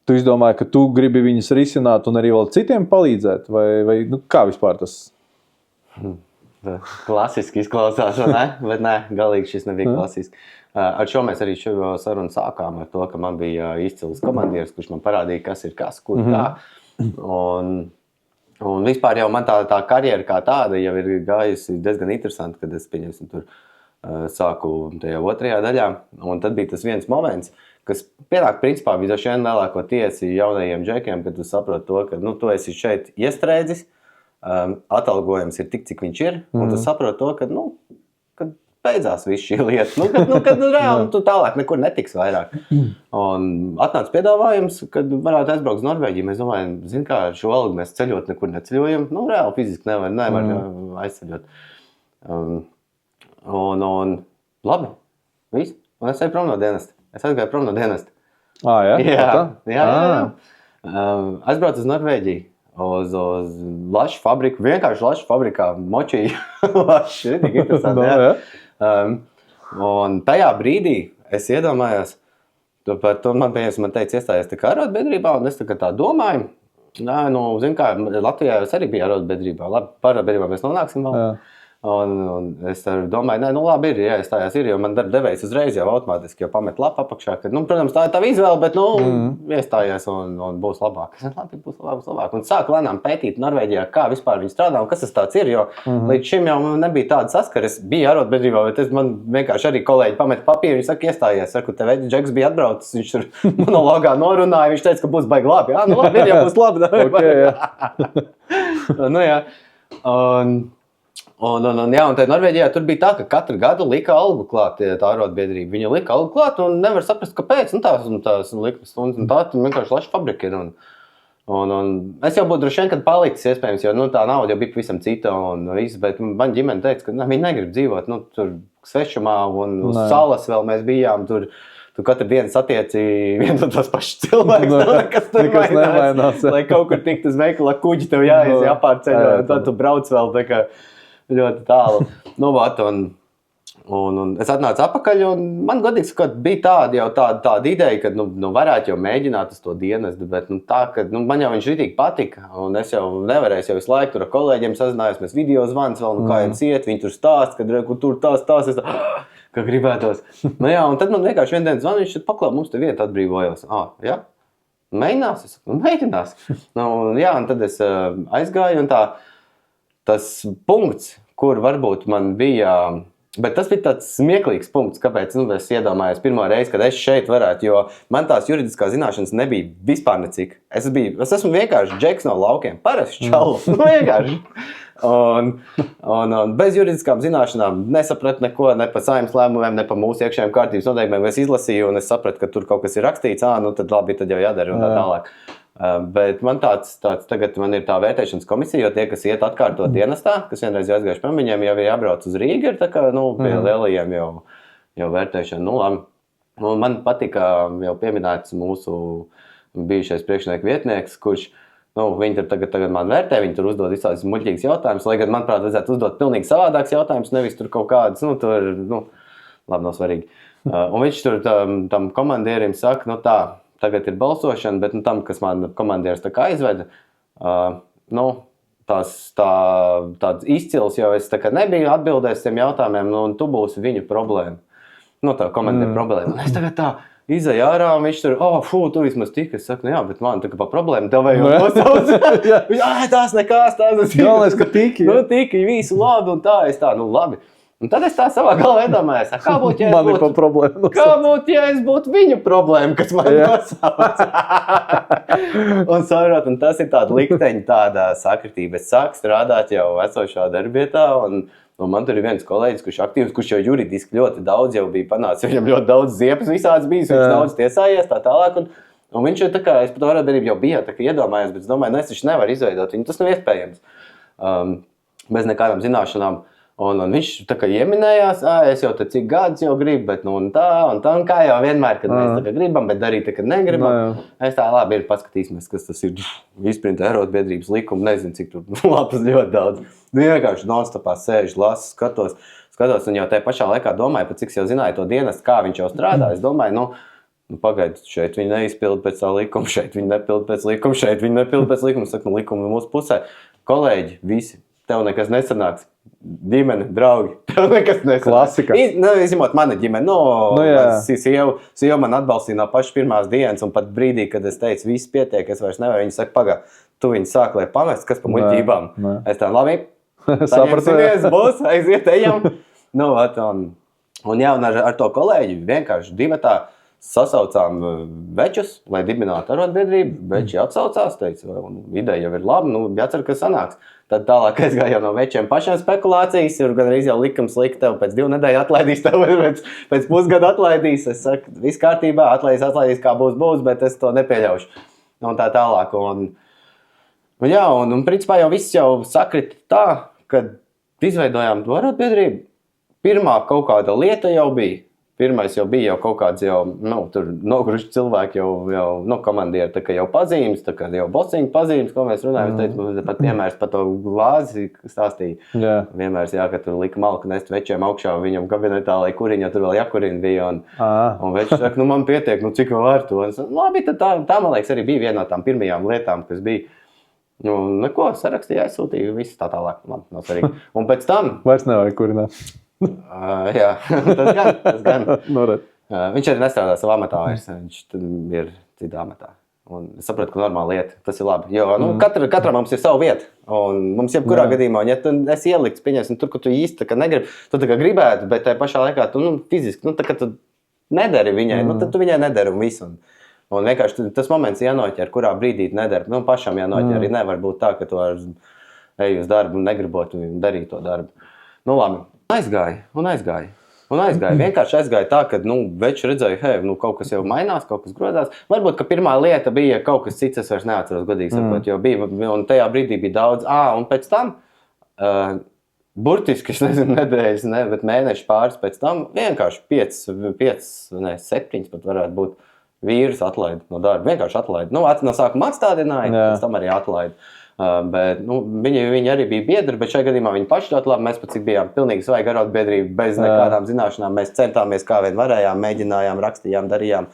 tu izdomāji, ka tu gribi viņus risināt un arī vēl citiem palīdzēt? Vai kā vispār tas? Klasiski izklausās, vai ne? Bet nē, galīgi šis nebija klasiski. Ar šo mēs arī šo sarunu sākām ar to, ka man bija izcils komandieris, kurš man parādīja, kas ir kas, kur kā. Un vispār jau man tā karjera kā tāda jau ir gājusi diezgan interesanti, kad es pieņemsim tur sāku tajā otrajā daļā. Un tad bija tas viens moments, kas pienāk principā vidēši vien lielākoties jaunajiem džekiem, kad tu saproti to, ka tu esi šeit iestrēdzis, atalgojums ir tik, cik viņš ir, un tu saproti to, kad beidzās viss šī lieta, kad reāli tu tālāk nekur netiks vairāk. Un atnāca piedāvājums, kad varētu aizbraukt uz Norvēģiju. Mēs domājam, kā ar šo algu mēs ceļot nekur neceļojam, reāli fiziski nevar aizceļot. Un labi, viss, un es eju prom no dienesta. Es aizgāju prom no dienesta. Jā. Aizbraucu uz Norvēģiju, uz lašu fabriku, vienkārši lašu fabrikā močīju. Laši, ir tik interesanti. Un tajā brīdī es iedomājos, par to man teica, iestājies tā kā arotbiedrībā, un es tā domāju, kā, Latvijā jau arī bija arotbiedrībā. Labi, par arotbiedrībā mēs nonāksim vēl. Un es domāju, labi ir, jāiestājās ir, jo man darba devējs uzreiz jau automātiski jau pamet lapu apakšā, ka, protams, tā ir tava izvēle, bet, iestājies un būs labāk. Labi, būs labāk. Un sāku lēnām pētīt Norvēģijā, kā vispār viņi strādā un kas tas tāds ir, jo līdz šim jau nebija tāda saskares. Bija arotbiedrībā, bet man vienkārši arī kolēģi pamet papīru, viņi saka, iestājies. Saku, tev Džeks bija atbraucis, viņš tur monologā norunāja, viņš teica, ka būs baigi labi. Labi, ir, ja būs labi. Un tā Norvēģijā tur bija tā, ka katru gadu lika algu klāt tā arotbiedrība. Viņa lika algu klāt un nevar saprast, kāpēc. Tās likmes stundas un tā vienkārši laša fabrika ir. Un es jau būtu droši vien, kad palicis iespējams, jo tā nauda jau bija pavisam cita un viss, bet man ģimene teica, ka viņi negrib dzīvot tur svešumā un uz salas vēl mēs bijām tur. Tu katru dienu satieci viens un tos pašus cilvēkus, nekas tur mainās. Lai kaut kur tikt uz veikala kuģi, tev jāies jāpārceļo, un tad tu brauc vēl tā kā ļoti tālu. Un es atnācu apakaļ, un man godīgi sakot, bija tāda ideja, ka varētu jau mēģināt uz to dienestu, bet tā, ka man jau viņš ritīgi patika, un es jau nevarēju jau visu laiku tur ar kolēģiem sazinājos, mēs video zvans vēl, kā jums iet, viņi tur stāst, kad tur tās, es kā gribētos. Un tad man vienkārši vien dienu zvan, viņš paklāp, mums te vieta atbrīvojās. Jā? Mēģinās, es saku, mēģinās. Jā, un tad es aizgāju, un tas punkts, kur varbūt man bija, bet tas bija tāds smieklīgs punkts, kāpēc es iedomājos pirmo reizi, kad es šeit varētu, jo man tās juridiskās zināšanas nebija vispār necik. Es esmu vienkārši džeks no laukiem, parasts čalis, vienkārši. Un bez juridiskām zināšanām nesapratu neko, ne par Saeimas lēmumiem, ne par mūsu iekšējiem kārtības noteikumiem. Es izlasīju, un es sapratu, ka tur kaut kas ir rakstīts, tad labi, tad jau jādara un tā tālāk. Bet man tagad man ir tā vērtēšanas komisija, jo tie, kas iet atkārtot dienestā, kas vienreiz aizgājuši prom, viņiem jau ir jābrauc uz Rīgu, ir tā kā, pie lielajiem jau vērtēšana. Labi. Man patika jau pieminēts mūsu bijušais priekšnieku vietnieks, kurš viņi tagad man vērtē, viņi tur uzdod visādus muļķīgus jautājumus, lai gan, manuprāt, vajadzētu uzdot pilnīgi savādāks jautājumus, nevis tur kaut kādas, labi, nav svarīgi. Un viņš tur tam komandierim saka, tagad ir balsošana, bet tam, kas man komandieris tā kā aizveda, tāds izcils, jo es tā kā nebiju atbildējis tiem jautājumiem, un tu būsi viņu problēma. Tā komandieru problēma. Un es tagad tā izēju ārā, un viņš tur, tu vismaz tika. Es saku, jā, bet man tā kā pa problēmu tev vajag nosauc. Tās nekās, tās. Galvenais, ka tiki. Tiki, visu labi, un tā, es tā, labi. Un tad es tā savā galvā iedomājos, kā būtu, ja es būtu viņu problēma, kas man nosauc. Un tas ir tāda likteņa, tāda sakritība. Es sāku strādāt jau esošā darbietā, un man tur ir viens kolēģis, kurš aktīvs, kurš jau juridiski ļoti daudz jau bija panācis. Viņam ļoti daudz ziepes visāds bijis, viņš daudz tiesājies, tā tālāk. Un viņš jau tā kā, es par to arotbiedrību jau biju iedomājies, bet es domāju, es taču nevaru izveidot viņu, tas nav iespējams. Bez nekādām zināšanām. Un viņš tā kā ieminējās, es jau te cik gadus jau gribu, bet un kā jau vienmēr, kad mēs tā kā gribam, bet darīt tā, kad negribam. Es tā labi paskatīsimies, kas tas ir izprinta arotbiedrības likuma, nezinu, cik tur lapas ļoti daudz. Vienkārši non-stopā sēžu, lasu, skatos un jau tajā pašā laikā domāju, pat cik jau zināju to dienestu, kā viņš jau strādā. Es domāju, pagaidu, šeit viņi neizpilda pēc tā likuma, šeit viņi nepilda pēc likuma, šeit viņi nepilda pēc likuma. Saku, likuma mūsu pusē. Kolēģi, visi, tev nekas nesanāks. Ģimene, draugi, tev nekas nesanāks. Klasika. Izņemot mana ģimene. Sieva man atbalstīja no pašas pirmās dienas, un pat brīdī, kad es teicu, viss pietiek, es vairs nevaru. Viņi saka, pagā, tu viņu sāk, lai pamest, kas pa muļķībām. Es tā, labi, saņemsimies, būs, aiziet, ejam. Un ar to kolēģi vienkārši divatā sasaucām večus, lai dibinātu arotbiedrību. Veči atsaucās, teica, ideja jau ir laba, jācer, ka sanāks. Tad tālāk aizgāja jau no večiem pašiem spekulācijas, ir gan arī jau likums likt tev pēc 2 nedēļu atlaidīs, tev pēc pusgada atlaidīs. Es saku, viss kārtībā, atlaidīs, kā būs, bet es to nepieļaušu. Un tā tālāk. Un principā jau viss jau sakrit tā, kad izveidojām to arotbiedrību. Pirmā kaut kāda lieta jau bija. Pirmais jau bija kaut kāds tur noguruši cilvēki jau komandieri, tā kā jau pazīmes, tā kā jau bociņu pazīmes, ko mēs runājam. Es teicu, pat piemērs par to glāzi stāstīja. Vienmērs, ka tur lika malku nest večiem augšā viņam kabinetā, lai kuriņa, tur vēl jakurina bija. Un veči saka, man pietiek, cik vēl var to. Labi, tad tā, man liekas, arī bija viena no tām pirmajām lietām, kas bija. Neko, sarakstīja, aizsūtīja, viss tā tālāk. Nav svarīgi. Un pēc tam... Vairs nevajag kurināt. Jā, tas gan. Viņš arī nestrādā savā amatā vairs, viņš ir citā amatā. Un es sapratu, ka normāla lieta, tas ir labi. Jo katram mums ir savu vietu. Un mums jebkurā gadījumā, ja tu esi ielikts, pieņemsim, tur, kur tu īsti negribi, tu tā kā gribētu, bet tajā pašā laikā tu fiziski, tā kā tu nedari viņai, tad tu viņai nedari un visu. Un vienkārši tas moments jānoķer, kurā brīdī nedari. Pašam jānoķer, arī nevar būt tā, ka tu ej uz darbu un negribot darīt to darbu. Labi. Aizgāja. Vienkārši aizgāja tā, ka veči redzēja, kaut kas jau mainās, kaut kas grozās. Varbūt, ka pirmā lieta bija kaut kas cits, es vairs neatceros godīgi sakot, jo bija, un tajā brīdī bija daudz. Un pēc tam, burtiski, es nezinu, nedēļas, bet mēneši pāris pēc tam, vienkārši 7 pat varētu būt vīrus atlaida no darba. Vienkārši atlaida. No sākuma atstādināja, pēc tam arī atlaida. Bet viņi arī bija biedri, bet šajā gadījumā viņi paši ļoti labi. Mēs pat cik bijām pilnīgi svaiga arotbiedrība bez nekādām zināšanām. Mēs centāmies kā vien varējām, mēģinājām, rakstījām, darījām.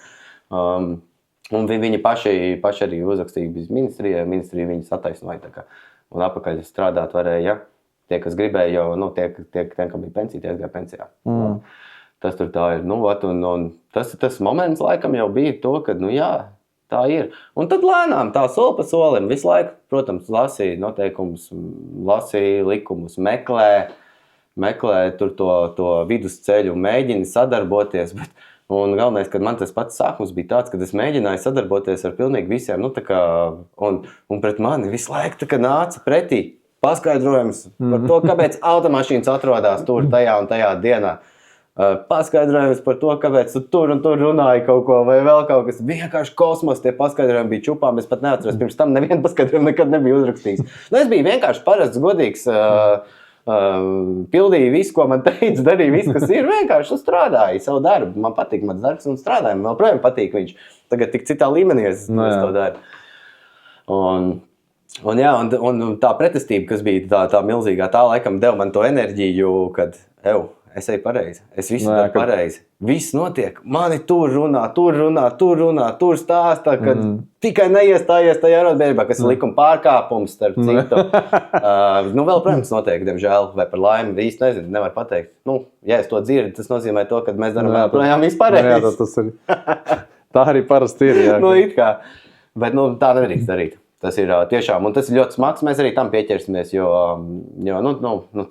Un viņi paši arī uzrakstīja bez ministrija viņus attaisnoja. Un apakaļ strādāt varēja, tie, kas gribēja, jo tie, kam bija pensija, tie aizgāja pensijā. Tas tur tā ir. Un tas moments laikam jau bija to, ka, Tā ir. Un tad lēnām tā soli pa solim visu laiku, protams, lasīja noteikumus, lasīja likumus, meklē tur to vidusceļu, mēģina sadarboties, un galvenais, kad man tas pats sākums bija tāds, kad es mēģināju sadarboties ar pilnīgi visiem, un pret mani visu laiku tā kā nāca pretī paskaidrojums par to, kāpēc automašīnas atrodas tur, tajā un tajā dienā. Paskaidrojums par to, kāpēc tu tur un tur runāji kaut ko, vai vēl kaut kas. Vienkārši kosmos tie paskaidrojumi bija čupām, es pat neatceros, pirms tam nevienu paskaidrojumu nekad nebija uzrakstījis. Es biju vienkārši parasts, godīgs, pildīju visu, ko man teica, darīju visu, kas ir, vienkārši strādāju savu darbu. Man patīk mans darbs un strādāju, man joprojām patīk viņš. Tagad tik citā līmenī es to daru. Un tā pretestība, kas bija tā milzīgā, tā laikam deva man to enerģiju, kad, es eju pareizi, es visu daru pareizi. Viss notiek, mani tur runā, tur stāstā, ka tikai neiestājies tajā arotbiedrībā, kas ir likuma pārkāpums starp citu. Vēl, protams, notiek, diemžēl, vai par laimi, īsti nezinu, nevar pateikt. Ja es to dzirdu, tas nozīmē to, ka mēs darām projām visu pareizi. Jā, tas ir. Tā arī parasti ir, jā. It kā. Bet, tā nevarīgs darīt. Tas ir tiešām, un tas ir ļoti smags, mēs arī tam pieķersimies, jo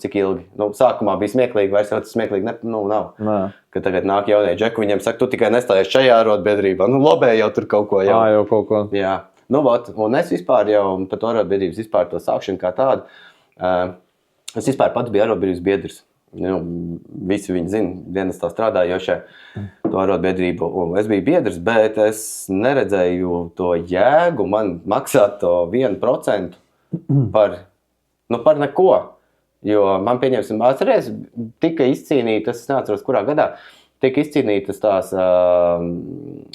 cik ilgi. Sākumā bija smieklīgi, vairs jau tas smieklīgi nav. Kad tagad nāk jaunie džeki, viņiem saka, tu tikai nestājies šajā arotbiedrībā, lobē jau tur kaut ko jau. Jau kaut ko. Jā, un es vispār jau par to arotbiedrības vispār to sākšanu kā tādu, es vispār pats biju arotbiedrības biedrs. Visi viņi zina, dienestā strādājošie to arotbiedrību. Es biju biedrs, bet es neredzēju to jēgu man maksāt to 1% par neko. Jo man pieņemsim, atceries, tika izcīnītas, es neatceros kurā gadā, tika izcīnītas tās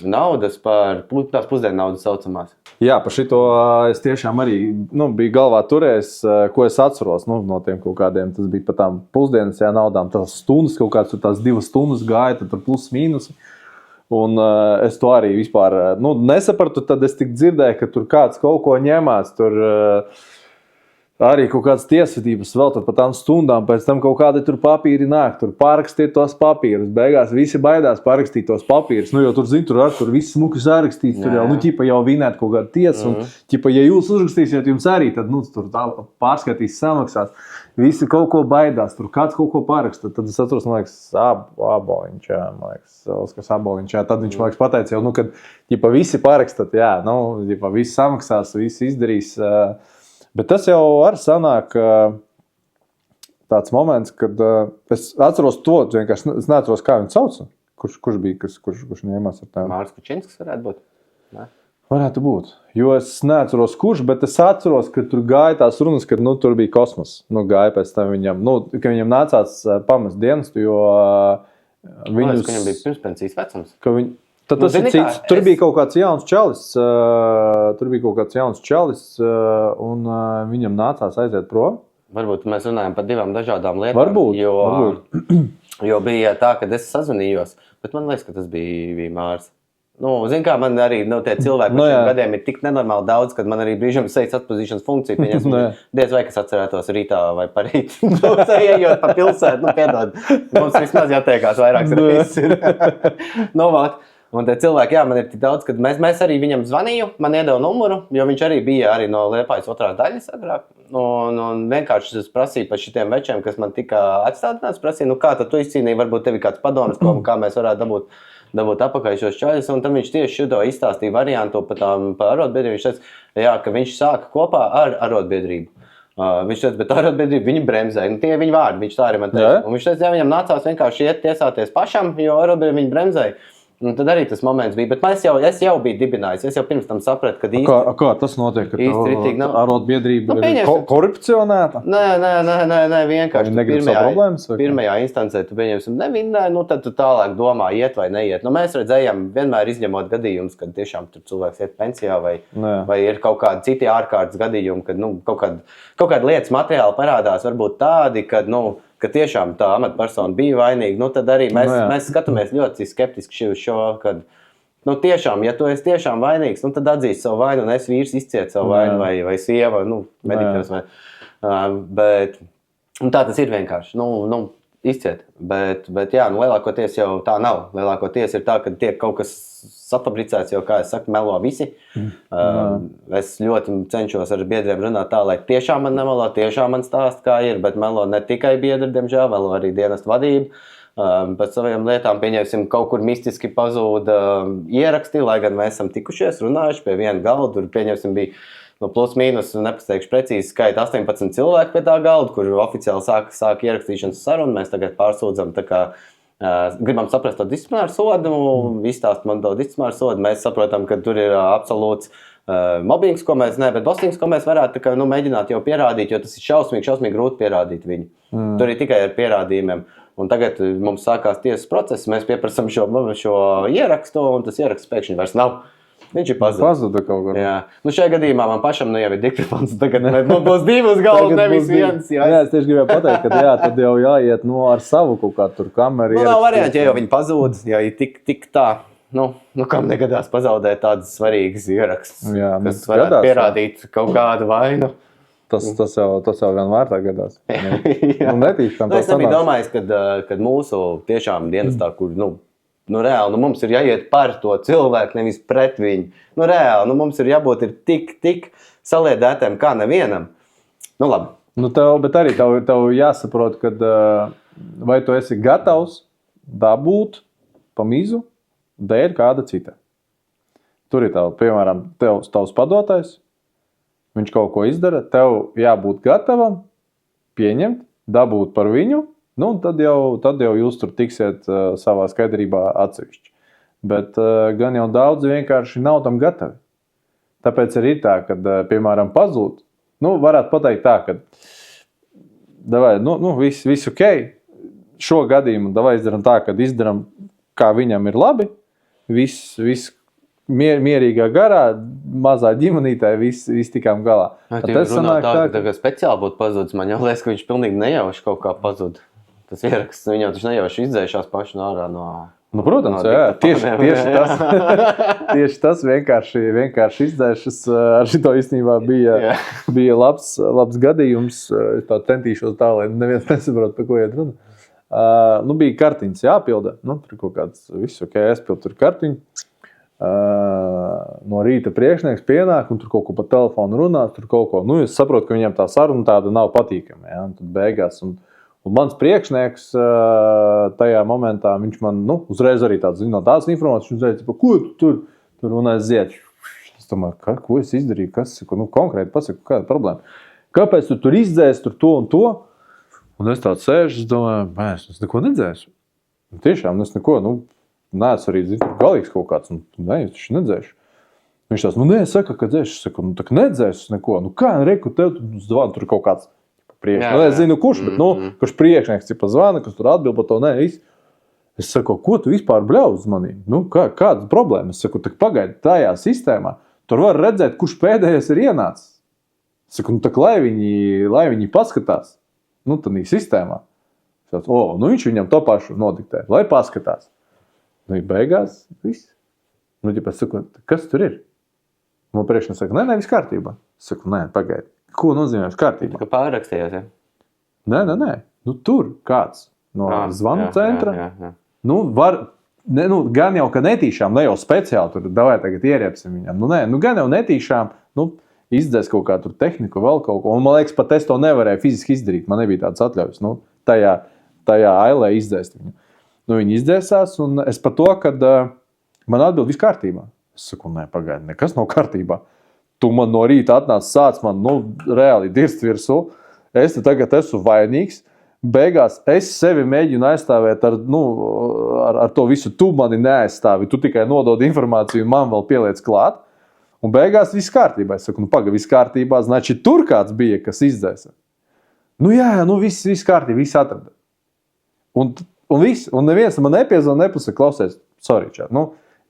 naudas par tās pusdienu naudas saucamās. Jā, par šito es tiešām arī biju galvā turējis, ko es atceros no tiem kaut kādiem. Tas bija par tām pusdienas naudām, tās stundas kaut kāds, tās 2 stundas gāja, tad tur plus mīnus. Un es to arī vispār nesapratu, tad es tik dzirdēju, ka tur kāds kaut ko ņemās, tur arī kaut kādas tiesvedības vēl tur par tām stundām, pēc tam kaut kādi tur papīri nāk, tur pārakstīt tos papīrus, beigās visi baidās pārakstīt tos papīrus, jo tur, tur viss smuki sārakstīts, tur jau vinēt kaut kādu tiesu, un, ja jūs uzrakstīsiet jums arī, tad, tur pārskatīs, samaksās, visi kaut ko baidās, tur kāds kaut ko pāraksta, tad es atceros, man liekas, Oskars Aboliņš, tad viņš, man liekas, pateica jau, kad, visi pārakstat, visi samaksās, visi izdarīs. Bet tas jau arī sanāk tāds moments, kad es atceros to, vienkārši es neatceros, kā viņu sauc. Kurš bija, kurš ņēmās ar tēm? Māris Kučinskis varētu būt? Ne? Varētu būt. Jo es neatceros kurš, bet es atceros, ka tur gāja tās runas, kad tur bija kosmos. Gāja pēc tam viņam, ka viņam nācās pamest dienestu, jo viņus... Viņam bija pirmspensijas vecums. Tad tas ir cits. Tur bija kaut kāds jauns čalis, un viņam nācās aiziet prom. Varbūt mēs runājam par 2 dažādām lietām. Varbūt. Jo bija tā, ka es sazvanījos, bet man liekas, ka tas bija Mārs. Zin kā, man arī tie cilvēki par šiem gadiem ir tik nenormāli daudz, kad man arī brīžam sejas atpazīšanas funkcija pieņems. Diez vai, kas atcerētos rītā vai parīt. Ejot pa pilsētu, piedod. Mums vismaz jātiekās vairākas reizes. Un tie cilvēki, man ir tik daudz, kad mēs arī viņam zvanīju, man iedeva numuru, jo viņš arī bija arī no Liepājas 2. daļas agrāk. Un vienkārši es prasīju par šitiem večiem, kas man tika atstādināts, prasīju, kā tad tu izcīnīji, varbūt tevi kāds padomas, kā mēs varētu dabūt apakaļ šos čaļus. Un tam viņš tieši šito izstāstīja variantu par arotbiedrību. Viņš teica, ka viņš sāka kopā ar arotbiedrību. Viņš teica, bet arotbiedrība viņi bremzēja. Tie ir viņa vārdi, viņš tā arī man teica. Un viņš teica, viņam nācās vienkārši iet tiesāties pašam, jo arotbiedrība viņi bremzēja. Un tad arī tas moments bija, bet es jau biju dibinājis, es jau pirms tam sapratu, kad īsti... Kā tas notiek, ka arotbiedrība ir korupcionēta? Nē, vienkārši. Pirmajā instancē tu pieņemsim nevinnēji, tad tu tālāk domā, iet vai neiet. Mēs redzējām, vienmēr izņemot gadījumus, kad tiešām tur cilvēks iet pensijā vai ir kaut kādi citi ārkārtas gadījumi, kad kaut kāda lietas materiāli parādās, varbūt tādi, ka tiešām tā amatpersona bija vainīga, tad arī mēs skatāmies ļoti skeptiski uz šo, kad tiešām, ja tu esi tiešām vainīgs, tad atzīst savu vainu, un es vīrs izciet savu vainu vai sieva, medikos vai. Bet tā tas ir vienkārši. izciet. Bet jā, lielākoties jau tā nav. Lielākoties ir tā, ka tiek kaut kas safabricēts, jau, kā es saku, melo visi. Es ļoti cenšos ar biedriem runāt tā, lai tiešām man nemelo, tiešām man stāst, kā ir, bet melo ne tikai biedri, diemžēl, melo arī dienestu vadība. Pēc saviem lietām, pieņemsim, kaut kur mistiski pazūda ieraksti, lai gan mēs esam tikušies, runājuši pie viena galda, tur, pieņemsim, bija plus mīnus, nepasteikšu precīzi skaita 18 cilvēku pie tā galda, kur oficiāli sāk ierakstīšanas sarunu. Mēs tagad pārsūdzam, tā kā gribam saprast to disciplināru sodu, izstāst man to disciplināru sodu. Mēs saprotam, ka tur ir absolūts mobbings, bet bostings, ko mēs varētu tā kā, mēģināt jau pierādīt, jo tas ir šausmīgi grūti pierādīt viņu. Tur ir tikai ar pierādījumiem. Un tagad mums sākās tiesas process, mēs pieprasam šo ierakstu, un tas ieraksts pēkšņi vairs nav. Viņš ir pazuda kaut kur. Jā. Šajā gadījumā man pašam jau ir diktafons. Tagad man būs divas galvas, nevis viens. Jā, es tieši gribēju pateikt, ka jā, tad jau jāiet ar savu kaut kā tur kameru. Nav varianti, ja jau viņi pazūd, ja ir tik tā. Kam negadās pazaudēt tādas svarīgas ierakstus, kas varētu pierādīt kaut kādu vainu. Tas jau vienmēr tā gadās. Netīšām es nebiju domājis, kad mūsu tiešām dienestā, kur, reāli, mums ir jāiet par to cilvēku, nevis pret viņu. Reāli, mums ir jābūt tik saliedētiem kā nevienam. Labi. Bet arī tev jāsaprot, kad vai tu esi gatavs dabūt pa mizu dēļ kāda cita. Tur ir piemēram, tavs padotais, viņš kaut ko izdara, tev jābūt gatavam pieņemt, dabūt par viņu, tad jau jūs tur tiksiet savā skaidrībā atsevišķi. Bet gan jau daudzi vienkārši nav tam gatavi. Tāpēc arī ir tā, kad, piemēram, pazūd. Varētu pateikt tā, ka viss ok. Šo gadījumu izdaram tā, ka izdaram, kā viņam ir labi. Viss mierīgā garā, mazā ģimenītē, viss tikām galā. Tas sanāk tā, ka speciāli būtu pazudis. Man jau liekas, ka viņš pilnīgi nejauši kaut kā pazud. Tas ieraksts, viņam taču nejauši izdzēšās paši ārā no... Protams, jā, tieši tas vienkārši izdzēšas. Ar šito īstenībā bija labs gadījums. Es tā centīšos tā, lai neviens nesaprot, par ko iet runa. Bija kartiņas jāpilda. Tur kaut kāds viss, ok, aizpild tur kartiņu. No rīta priekšnieks pienāk un tur kaut ko pa telefonu runā, tur kaut ko. Es saprotu, ka viņam tā saruna tāda nav patīkama. Ja? Un tad beigās... Un mans priekšnieks tajā momentā, viņš man, uzreiz arī tādas informācijas, viņš uzreiz, ko tu tur un aiziet. Es domāju, ko es izdarīju, konkrēti pasaku, kāda problēma. Kāpēc tu tur izdzēsi tur to un to? Un es tāds sēžu, es domāju, es neko nedzēšu. Tiešām, es neko, neesmu arī, tur galīgs kaut kāds, es taču nedzēšu. Viņš tāds, es saku, ka dzēšu, es saku, tak nedzēšu neko. Kā, reku, tev zvana tur kaut kāds. Es zinu, kurš, bet kurš priekšnieks zvana, kas tur atbild par to, Es saku, ko tu vispār bļauz manī? Kādas problēmas? Es saku, pagaidi, tajā sistēmā, tur var redzēt, kurš pēdējais ir ienācis. Es saku, lai viņi paskatās, tādā sistēmā. Es saku, viņš viņam to pašu nodiktē, lai paskatās. Beigās, viss. Es saku, kas tur ir? Man priekšnieks saka, viss kārtībā. Es saku, pagaidi. Ko nozīmē viss kārtībā? Ka pārrakstījās, ja? Nē. Tur kāds no zvanu centra. Jā. Gan jau, ka netīšām, ne jau speciāli tur, davai tagad ieriepsim viņam. Gan jau netīšām, izdzēs kaut kā tur tehniku, vēl kaut ko. Un man liekas, pat es to nevarēju fiziski izdarīt. Man nebija tāds atļaujas, tajā ailē izdzēst viņu. Viņi izdzēsās, un es par to, kad man atbild viss kārtībā. Es saku, pagaidi, nekas nav kārtībā. Tu man no rīta atnāc, sāc man, reāli dirst virsū. Es te tagad esmu vainīgs. Beigās es sevi mēģinu aizstāvēt ar to visu. Tu mani neaizstāvi, tu tikai nodod informāciju un man vēl pieliec klāt. Un beigās viss kārtībā. Es saku, pagaidi, viss kārtībā. Znači, tur kāds bija, kas izdzēsa. Viss kārtībā, viss atrada. Un viss, un neviens man nepiezvana, nepasaka, klausies, sorry, čāt.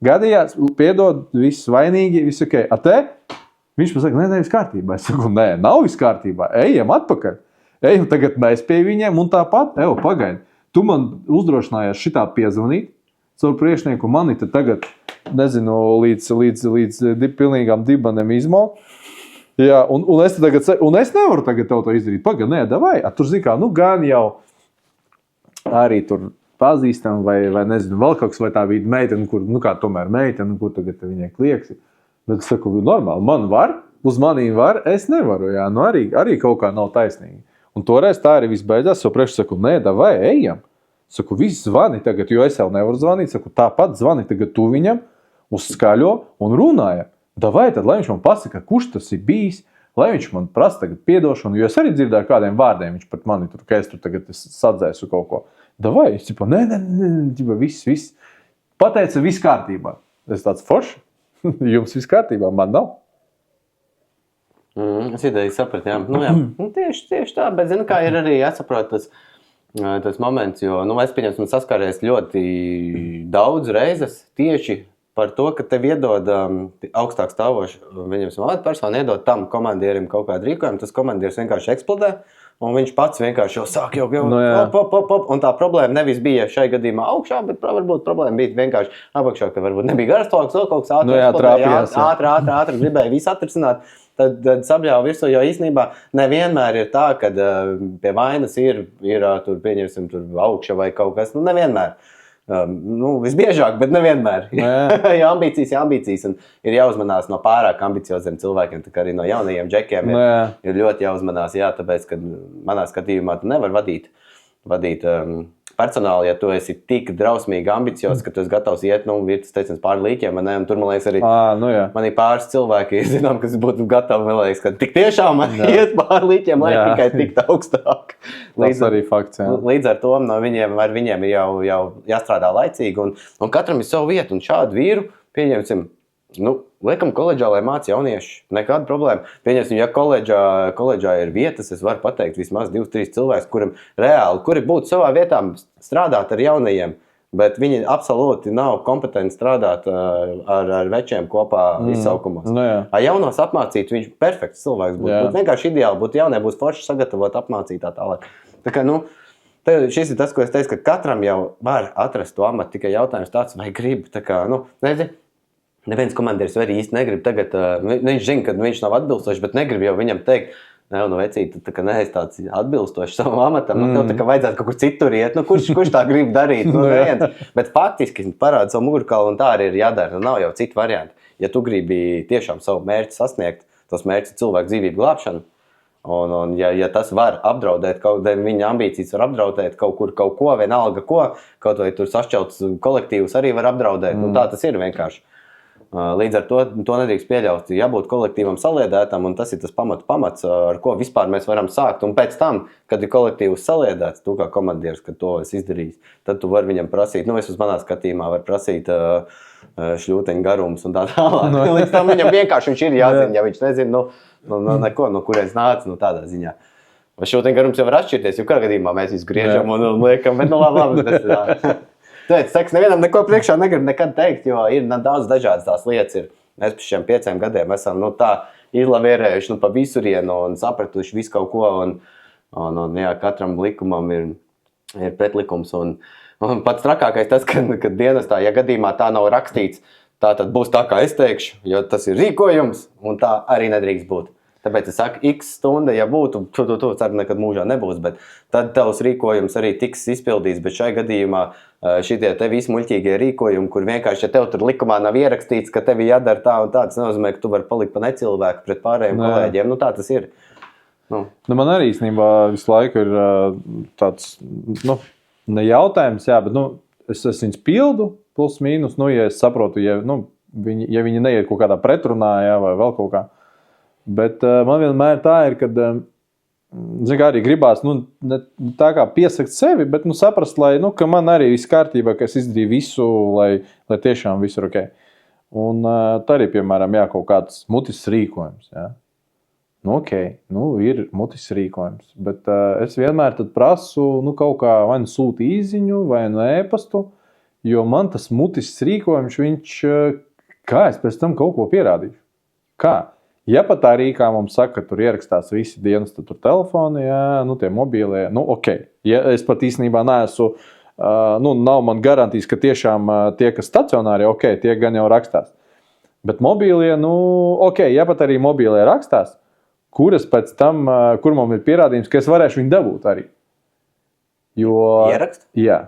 Gadījās, piedod, viss vainīgi, viss ok. A te? Viņš man saka, viss kārtībā. Es saku, nav viss kārtībā. Ejam atpakaļ. Ejam tagad mēs pie viņiem un tāpat. Pagaidi. Tu man uzdrošinājies šitā piezvanīt caur priekšnieku. Mani te tagad, nezinu, līdz pilnīgām dibaniem izmok. Jā, un es nevaru tagad tev to izdarīt. Pagaidi, davai. Tur zin kā, gan jau arī tur pazīstam, vai nezinu, vēl kaut kas, vai tā bija meitene, kur, kā tomēr meitene, kur tagad viņai klieksi. Bet es saku, normāli, man var, uz manīm var, es nevaru, jā, arī kaut kā nav taisnīgi. Un toreiz tā arī viss beidzās, jo priekš saku, nē, davai, ejam. Saku, viss zvani tagad, jo es jau nevaru zvanīt, saku, tāpat zvani tagad tu viņam, uzskaļo un runāja. Davai tad, lai viņš man pasaka, kurš tas ir bijis, lai viņš man prasa tagad piedošanu, jo es arī dzirdēju kādiem vārdiem, viņš pret mani tur, ka es tur tagad sadzēsu kaut ko. Davai, es tipa, nē, viss. Pateica, viss kārtībā. Es tāds forši, jums viss kārtībā, man nav. Es ideju sapratu, jā. Jā. Tieši tā, bet zinu, kā ir arī jāsaprot tas moments, jo, es pieņemsim saskāries ļoti daudz reizes tieši par to, ka tev iedod augstāk stāvoši, viņam persona iedod tam komandierim kaut kādu rīkojumu, tas komandieris vienkārši eksplodē, un viņš pats vienkārši jau sāk un tā problēma nevis bija šai gadījumā augšā, bet varbūt problēma bija vienkārši apakšā, ka varbūt nebija garastāvoklis, vēl kaut kas ātri gribēja visu atrisināt, tad sabļāva visu, jo īstenībā nevienmēr ir tā, kad pie vainas ir tur pieņemsim tur augša vai kaut kas, nevienmēr. Visbiežāk, bet nevienmēr. Jā, ambīcijas un ir jāuzmanās no pārāk ambicioziem cilvēkiem, tā kā arī no jaunajiem džekiem ir ļoti jāuzmanās, tāpēc, ka manā skatījumā tu nevar vadīt personāli, ja tu esi tik drausmīgi ambiciozs, ka tu esi gatavs iet, virtas teicins pāri līķiem, un tur, man liekas, arī man ir pāris cilvēki, zinām, kas būtu gatavi, man liekas, ka tik tiešām iet pāri līķiem, lai tikai tikt augstāk. Tas arī fakts, jā. Līdz ar to viņiem ir jau jāstrādā laicīgi, un katram ir savu vietu, un šādu vīru, pieņemsim, liekam koledžā, lai māca jaunieši, nekāda problēma. Pieņemsim, ja koledžā ir vietas, es varu pateikt vismaz 2-3 cilvēkus, kuri būtu savā vietā strādāt ar jaunajiem, bet viņi absolūti nav kompetenti strādāt ar večiem kopā izsaukumos. Ar jaunos apmācīt, viņš perfekts cilvēks būtu vienkārši ideāli, būtu jaunie, būs forši sagatavot apmācīt tā tālāk. Tā kā, šis ir tas, ko es teicu, ka katram jau var atrast to amatu, tikai jautājums tāds, vai grib, tā kā, neviens komandieris arī īsti negrib tagad, viņš zina, ka viņš nav atbilstošs, bet negrib jau viņam teikt, vecīt, tu tā kā neesi tāds atbilstošs savam amatam, tev tā kā vajadzētu kaut kur citur iet, kurš tā grib darīt, neviens. Bet faktiski parāda savu mugurkaulu un tā arī ir jādara, nav jau citu variantu. Ja tu gribi tiešām savu mērķi sasniegt, tas mērķis ir cilvēku dzīvību glābšanu, un ja tas var apdraudēt, viņa ambīcijas var apdraudēt kaut kur, kaut ko, vienalga ko, kaut vai tur sašķelts kolektīvus arī var apdraudēt, tā tas ir vienkārši. Līdz ar to nedrīkst pieļaut, jābūt kolektīvam saliedētam, un tas ir tas pamats, ar ko vispār mēs varam sākt. Un pēc tam, kad ir kolektīvs saliedēts, tu kā komandieris, kad to esi izdarījis, tad tu vari viņam prasīt, vismaz manā skatījumā var prasīt šļūteņu garums un tā tālāk. Līdz tam viņam vienkārši viņš ir jāzina, ja viņš nezina, neko, no kurienes nāca, tādā ziņā. Šļūteņu garums jau var atšķirties, jo kā gadījumā mēs visu griežam un liekam, bet labi, tas ir. Tāpēc, nevienam neko priekšā negrib nekad teikt, jo ir daudz dažādas tās lietas. Mēs pēc šiem 5 gadiem esam tā izlavierējuši pa visurienu un sapratuši visu kaut ko. Un katram likumam ir pretlikums. Un pats trakākais tas, ka dienestā, ja gadījumā tā nav rakstīts, tā tad būs tā, kā es teikšu, jo tas ir rīkojums un tā arī nedrīkst būt. Tāpēc es saku, x stunda, ja būtu, tu ceru nekad mūžā nebūs, bet tad tavs rīkojums arī tiks izpildīts, bet šai gadījumā šitie te visi muļķīgie rīkojumi, kur vienkārši, ja tev tur likumā nav ierakstīts, ka tev jādara tā un tā, tas nenozīmē, ka tu vari palikt pa necilvēku pret pārējiem kolēģiem, tā tas ir. Man arī īstenībā visu laiku ir tāds, ne jautājums, bet es viņus pildu, plus mīnus, ja es saprotu, ja viņi neiet kaut kādā pretrunā, vai vēl kaut kā. Bet man vienmēr tā ir, kad arī gribās tā kā piesakt sevi, bet saprast, ka man arī viss kārtībā, ka es izdarīju visu, lai tiešām viss ir ok. Un tā arī, piemēram, kaut kāds mutisks rīkojums. Ja? Ir mutisks rīkojums, bet es vienmēr tad prasu kaut kā vai sūtu īziņu vai ēpastu, jo man tas mutisks rīkojums, kā es pēc tam kaut ko pierādīšu? Kā? Ja pat tā rīkā mums saka, ka tur ierakstās visi dienas, tad tur telefoni, tie mobīlie, ok. Ja es pat īstenībā neesmu, nav man garantijas, ka tiešām tie, kas stacionāri, ok, tie gan jau rakstās. Bet mobīlie, ok, ja pat arī mobīlie rakstās, kuras pēc tam, kur man ir pierādījums, ka es varēšu viņu dabūt arī. Ierakst? Jā.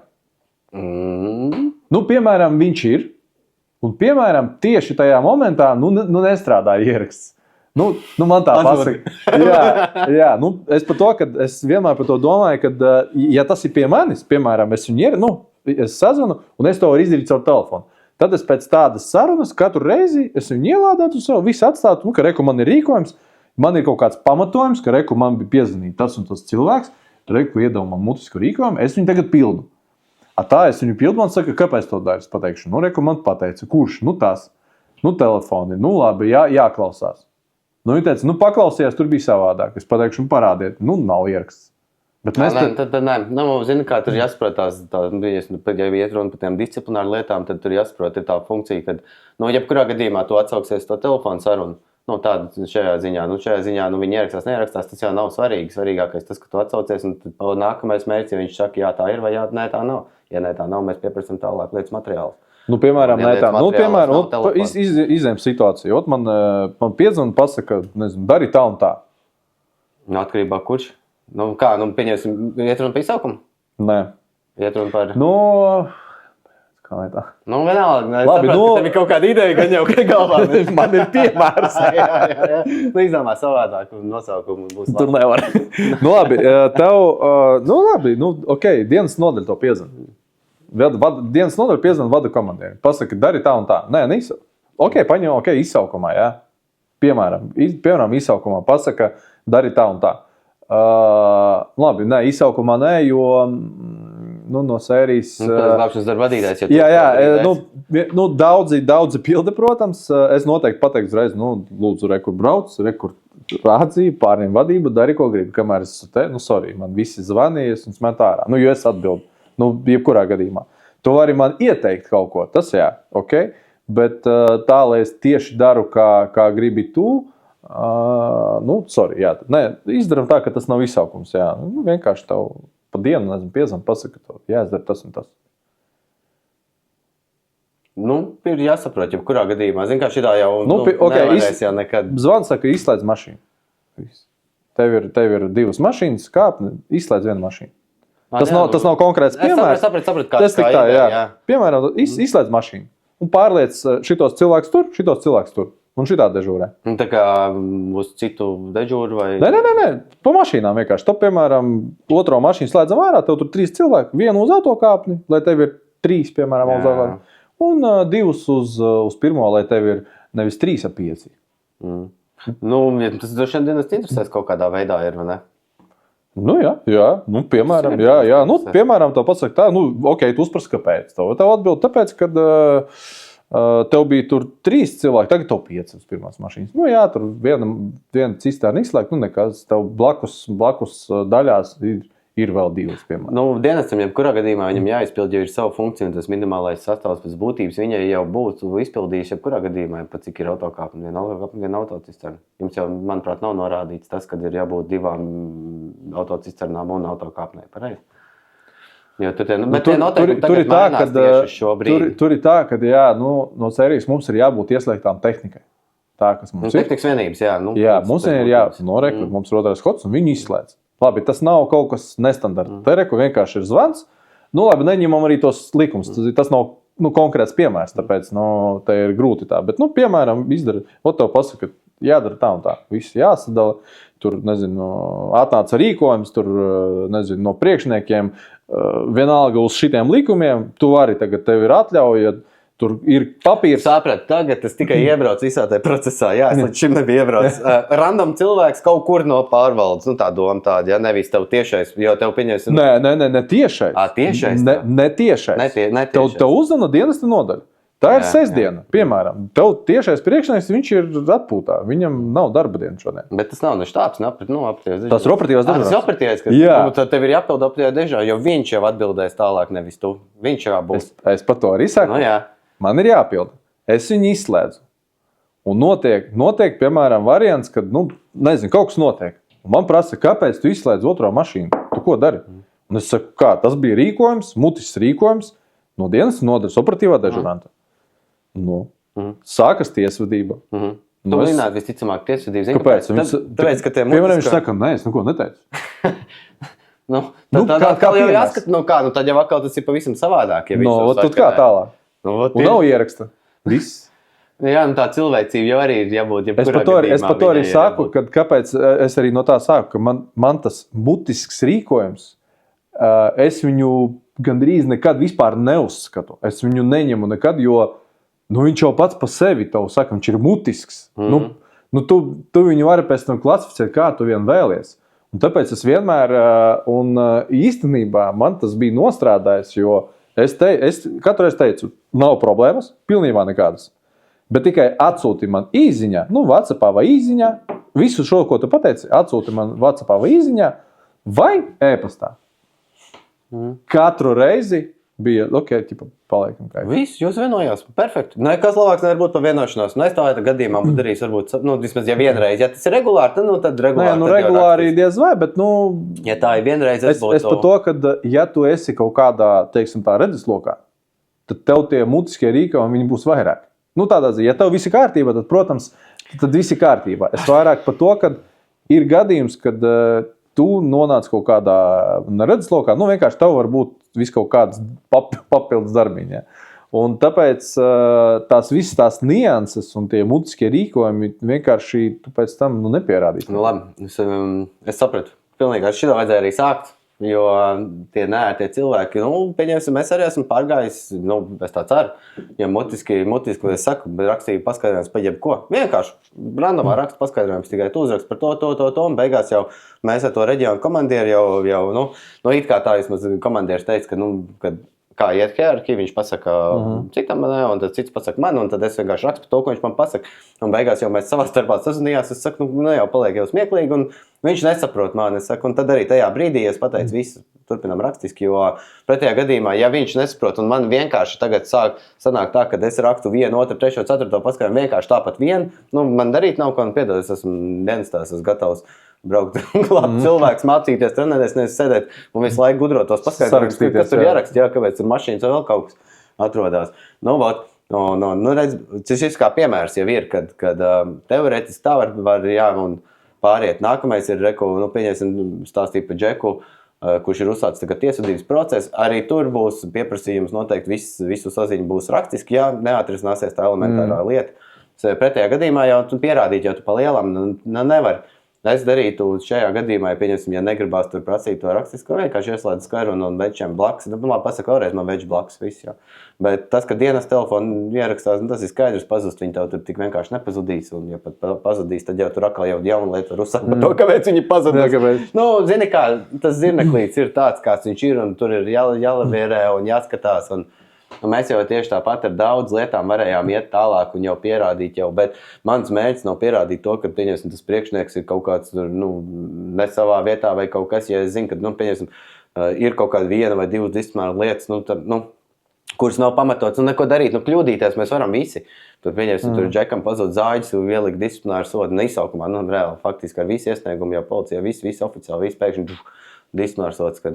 Nu, piemēram, viņš ir. Un, piemēram, tieši tajā momentā nestrādā ieraksts. Nu, man tā pasaka. Jā, es par to, kad es vienmēr par to domāju, ka, ja tas ir pie manis, piemēram, es sazvanu, un es to varu izdarīt caur telefonu. Tad es pēc tādas sarunas katru reizi es viņu ielādētu un savu visu atstātu, ka reku man ir rīkojums, man ir kaut kāds pamatojums, ka reku man bija piezvanīt tas un tas cilvēks, reku iedeva man mutisku rīkojumu, es viņu tagad pildu. Tā es viņu pildu, man saka, kāpēc to dari? Es pateikšu, reku man pateica, kurš, tās, telefoni, labi, jāklausās. Viņi teica, paklausījās, tur bija savādāk. Es pateikšu, parādiet, nav ieraksts. Bet mēs zini, kā tur jāsaprot ja iet runa par tām disciplināru lietām, tad tur jāsaprot ir tā funkcija, ka, jebkurā gadījumā tu atsauksies to telefonu sarunu. Tāda šajā ziņā, viņi ierakstās, neierakstās, tas jau nav svarīgi. Svarīgākais tas, ka tu atsaucies, un tad nākamais mērķis, ja viņš saka, jā, tā ir vai jā, nē, tā nav. Ja nē, tā nav, mēs pieprasam tālāk lietas materiālus. Piemēram, izņem situāciju. Man piedzvana pasaka, dari tā un tā. Atkarībā kurš? Pieņemsim, iet runa par izsaukumu? Nē. Iet runa par... Kā lai tā? Vienalga. Labi, tev ir kaut kāda ideja, gan jau galvā. Man ir piemērs. jā. Izdomā savādāk un nosaukumu būs labi. Tur nevar. Labi, ok, dienas nodaļa to piezvana. Dienas nodaļa piezvana vada komandierim. Pasaka, dari tā un tā. Nē, paņem, izsaukumā, jā. Piemēram, izsaukumā pasaka, dari tā un tā. Labi, nē, izsaukumā nē, jo no sērijas... Tas glābšanas darba vadītājs. Jā, daudzi pilda, protams. Es noteikti pateiktu uzreiz, lūdzu, rekur brauc, rekur rādzīja, pārņem vadību, dari, ko gribi. Kamēr es te, man visi zvanījies un smet ārā. Jo es atbildu. Jebkurā gadījumā. Tu vari man ieteikt kaut ko, tas jā, ok? Bet tā, lai es tieši daru, kā gribi tu, izdaram tā, ka tas nav izsaukums, jā. Vienkārši tev pa dienu, piezvan, pasaka, jāizdara tas un tas. Ir jāsaprot, jebkurā gadījumā. Zin, kā šitā jau nevarēs jau nekad. Zvans saka, izslēdz mašīnu. Tev ir divas mašīnas, kāpni, izslēdz vienu mašīnu. Tas nav konkrēts piemērs. Es sapratu, kāds kā jā. Piemēram, izslēdz mašīnu un pārliec šitos cilvēkus tur un šitā dežūrē. Tā kā uz citu dežūru vai? Nē, pa mašīnām vienkārši. Tu, piemēram, otro mašīnu slēdzam ārā, tev tur 3 cilvēki, vienu uz autokāpni, lai tev ir 3, piemēram, uz autokāpni, un 2 uz pirmo, lai tev ir nevis 3, a 5. Tas droši vien dienas interesēs kaut kādā veidā ir, vai ne? Jā. Piemēram, jā. Piemēram, tev pasaka tā, ok, tu uzprasi, kāpēc. Tev atbild, tāpēc, kad tev bija tur 3 cilvēki, tagad tev 5 uz pirmās mašīnas. Tur viena cisterna izslēgt, nekas, tev blakus daļās ir vēl 2, piemēram. Dienestam, jebkurā gadījumā viņam jāizpild jau ir savu funkciju, un tas minimālais sastāvs pēc būtības viņai jau būtu izpildījis jebkurā gadījumā, pat cik ir autokāpni, viena autocisterna. Jums jau, manuprāt, nav norādīts tas, kad ir jābūt 2 autocisternām un autokāpnei, pareizi? Jo tur noteikumi tagad mainās tieši uz šo brīdi. Tur ir tā, ka no sērijas mums ir jābūt ieslēgtām tehnikai. Tā, kas mums ir. Tehnikas vienības, jā. Jā, mums ir jānorekord, mums rodās hots un viņi izslēdz. Labi, tas nav kaut kas nestandarta. Te reku vienkārši ir zvans. Labi, neņemam arī tos likumus. Tas nav konkrēts piemērs, tāpēc te ir grūti tā. Bet, piemēram, izdara, tev pasaka, jādara tā un tā. Viss jāsadala. Tur, atnāca rīkojums, tur, no priekšniekiem. Vienalga uz šitiem likumiem. Tu vari tagad, tev ir atļauja. Tur ir papīrs. Sapratu, tagad es tikai iebraucu visā tajā procesā. Jā, es līdz šim nebiju iebraucis. Random cilvēks kaut kur no pārvaldes. Tā doma tāda, ja nevis tev tiešais, jo tev pieņēsim... Nē, tiešais. Tiešais? Ne tiešais. Tev uzdana dienesta nodaļa. Tā ir sestdiena, piemēram. Tev tiešais priekšnieks, viņš ir atpūtā. Viņam nav darba diena šodien. Bet tas nav ne štāps, operatīvais tas ir operatīvās dežurā. Tas ir operatīvais, ka tad tev ir jāpild operatīvā dežurā, jo viņš jau atbildēs tālāk, nevis tu. Viņš jau būs. Es par to arī saku. Man ir jāpilda. Es viņu izslēdzu. Un notiek piemēram, variants, kad, kaut kas notiek. Un man prasa, kāpēc tu izslēdz otro mašīnu? Tu ko dari? Un es saku, tas bija rīkojums, mutisks rīkojums no dienas nodaļas operatīvā dežuranta. Sākas tiesvedība. Tu zināt, visticamāk, tiesvedība. Kāpēc? Tāpēc, ka piemēram, viņš saka, nē, es neko neteicu. Tad jau jāskat, tad jau atkal tas ir pavisam savādāk. Ja tad kā tālāk? Nav ieraksta. Viss. Jā, tā cilvēcība jau arī ir jābūt. Es par to arī saku, kāpēc es arī no tā sāku, ka man tas mutisks rīkojums, es viņu gandrīz nekad vispār neuzskatu. Es viņu neņemu nekad, jo viņš jau pats pa sevi tev saka, viņš ir mutisks. Tu viņu vari pēc tam klasificēt, kā tu vien vēlies. Un tāpēc es vienmēr, un īstenībā man tas bija nostrādājis, jo es katru reizi teicu, nav problēmas, pilnībā nekādas. Bet tikai atsūti man īziņā, WhatsAppā vai īziņā, visu šo, ko tu pateici, atsūti man WhatsAppā vai īziņā, vai e-pastā. Katru reizi bija, paliekam kā. Viss, jūs vienojās, perfekti. Nekas labāks nevar būt par vienošanos. Es tā gadījumā būtu darījis, varbūt, vismaz ja vienreiz. Ja tas ir regulāri, tad regulāri. Regulāri diez vai, bet, ja tā ir vienreiz, es par to, ka, ja tu esi kaut kādā, teiksim tā, redzeslokā, tad tev tie mutiskie rīkojumi, viņi būs vairāk. Tādā ziņā, ja tev viss ir kārtībā, tad, protams, tad viss ir kārtībā. Es vairāk par to, ka ir gadījums, kad tu nonāc kaut kādā redzeslokā, vienkārši tev var būt viss kaut kāds papildus darbiņi. Ja. Un tāpēc tās visas tās nianses un tie mutiskie rīkojumi vienkārši tu pēc tam nepierādīsi. Labi, es sapratu. Pilnīgi ar šito vajadzēja arī sākt. Jo tie neērtie cilvēki, pieņemsim, es arī esmu pārgājis, es tā ceru, ja mutiski, es saku, rakstīju paskaidrojums par jebko. Vienkārši randomā rakstu paskaidrojums, tikai tu uzrakst par to, un beigās jau mēs ar to reģionu komandieru jau it kā tā vismaz komandieris teica, kad kā iet hierarhija, viņš pasaka citam, un tad cits pasaka man, un tad es vienkārši rakstu par to, ko viņš man pasaka. Un beigās jau mēs savā starpā sazinījās, es saku, jau paliek jau smieklīgi, un viņš nesaprot mani, es saku, un tad arī tajā brīdī es pateicu visu, turpinām rakstiski, jo pretējā gadījumā, ja viņš nesaprot, un man vienkārši tagad sanāk tā, kad es rakstu 1, 2, 3, 4 paskaidrojumu vienkārši tāpat man darīt nav ko, un piedod, es esmu dienestās, esmu gatavs braukt cilvēks, mācīties, trenēties, nevis sēdēt un visu laiku gudrot tos paskaidrojumus, kas tur jāraksta, kāpēc tur mašīnas vai vēl kaut kas atrodās. Redz, šis kā piemērs jau ir, kad teorētiski tā var un pāriet. Nākamais ir, pieņemsim, stāstīt par Džeku, kurš ir uzsācis tagad tiesvedības procesu. Arī tur būs pieprasījums noteikti visu saziņu būs rakstiski, ja neatrisināsies tā elementārā lieta. Pretējā gadījumā jau tu pierādīt, jo tu pa lielam nevar. Es darītu šajā gadījumā, ja pieņemsim, ja negribās tur prasīt to rakstisku, vienkārši ieslēdz skaru un večiem blakus. Pasaka, vēlreiz man več blakus, viss jau. Bet tas, ka dienas telefonu ierakstās, tas ir skaidrs, pazust, viņi tev tur tik vienkārši nepazudīs. Un ja pat pazudīs, tad jau tur atkal jau jauna lieta var uzsākt par to, kāpēc viņi pazudīs. Zini kā, tas zirneklīts ir tāds, kāds viņš ir, un tur ir jālavierē un jāskatās. Un mēs jau tieši tāpat ar daudz lietām varējām iet tālāk un jau pierādīt bet mans mērķis nav pierādīt to, ka, pieņemsim, tas priekšnieks ir kaut kāds, ne savā vietā vai kaut kas, ja es zinu, ka, pieņemsim, ir kaut kāda 1 vai 2 disciplināra lietas, kuras nav pamatots, neko darīt, kļūdīties mēs varam visi. Tur, pieņemsim, tur Džekam pazūd zāģis un ielikt disciplināru sodu neizsaukumā, reāli, faktiski ar visu iesniegumu jau policijā, visu oficiāli, visu pēkšņi, disciplinārs sods, kad,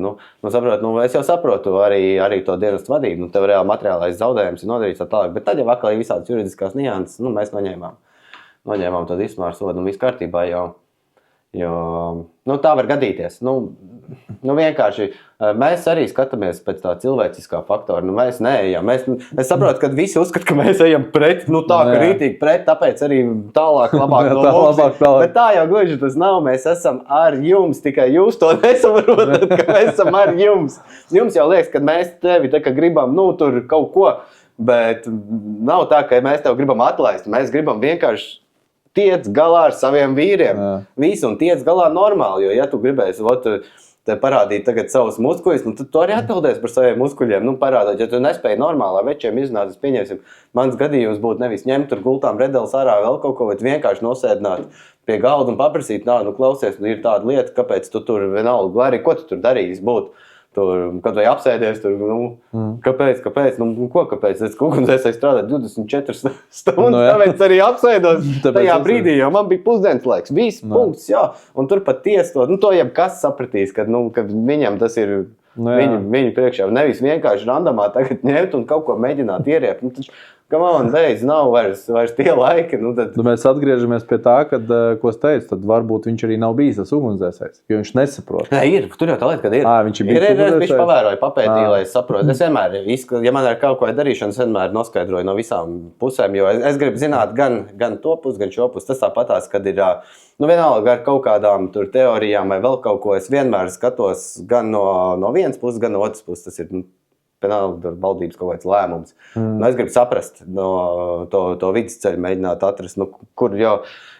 saprot, es jau saprotu arī to dienestu vadību, tev reāli materiālais zaudējums ir nodarīts tā tālāk, bet tad jau atkal ir visādas juridiskās nianses, mēs noņēmām to disciplināru sodu un viss kārtībā jau, tā var gadīties, vienkārši mēs arī skatāmies pēc tā cilvēciskā faktora, mēs neejam, es saprotu, ka visi uzskata, ka mēs ejam pret, tā, ka rītīgi pret, tāpēc arī tālāk labāk no mums, bet tā jau gluži tas nav, mēs esam ar jums, tikai jūs to nesaprotat, ka mēs esam ar jums. Jums jau liekas, ka mēs tevi tā kā gribam, tur kaut ko, bet nav tā, ka mēs tev gribam atlaist, mēs gribam vienkārši tiec galā ar saviem vīriem, visu, un tiec galā normāli, jo ja tu gribēsi, te parādīt tagad savus muskuļus, tad tu arī atbildēsi par saviem muskuļiem, parādot, ja tu nespēji normāli ar večiem izrunāt, pieņemsim, mans gadījums būtu nevis ņemt tur gultām redeles ārā vēl kaut ko, bet vienkārši nosēdināt pie galda un paprasīt, klausies, ir tāda lieta, kāpēc tu tur vienalga, arī ko tu tur darīsi būt. Tur, kad vai apsēdies, tur, kāpēc, kāpēc? Es kukudzēsēju strādāt 24 stundas, tāpēc arī apsēdos tajā brīdī, jo man bija pusdienas laiks, viss punkts, jā, un tur pat ties to, to jebkas sapratīs, kad viņam tas ir Viņu priekšā. Nevis vienkārši randomā tagad ņemt un kaut ko mēģināt ieriept. Nu, taču, beidz, nav vairs tie laiki. Mēs atgriežamies pie tā, kad, ko es teicu, tad varbūt viņš arī nav bijis tas ugunsdzēsējs, jo viņš nesaprot. Nē, ir. Tur jau tā lieta, kad ir. Viņš ir bijis ugunsdzēsējs. Viņš pavēroja, papētīja, lai es saprotu. Es vienmēr, ja man ir kaut ko darīšana, es vienmēr noskaidroju no visām pusēm, jo es gribu zināt gan to pusi, gan šo pusi. Tas tāpatās, kad ir, vienalga ar kaut kādām tur teorijām vai vēl kaut ko, es vienmēr skatos gan no vienas puses, gan no otras puses. Tas ir, penāli valdības kaut kāds lēmums. Es gribu saprast to vidusceļu, mēģināt atrast, kur jau,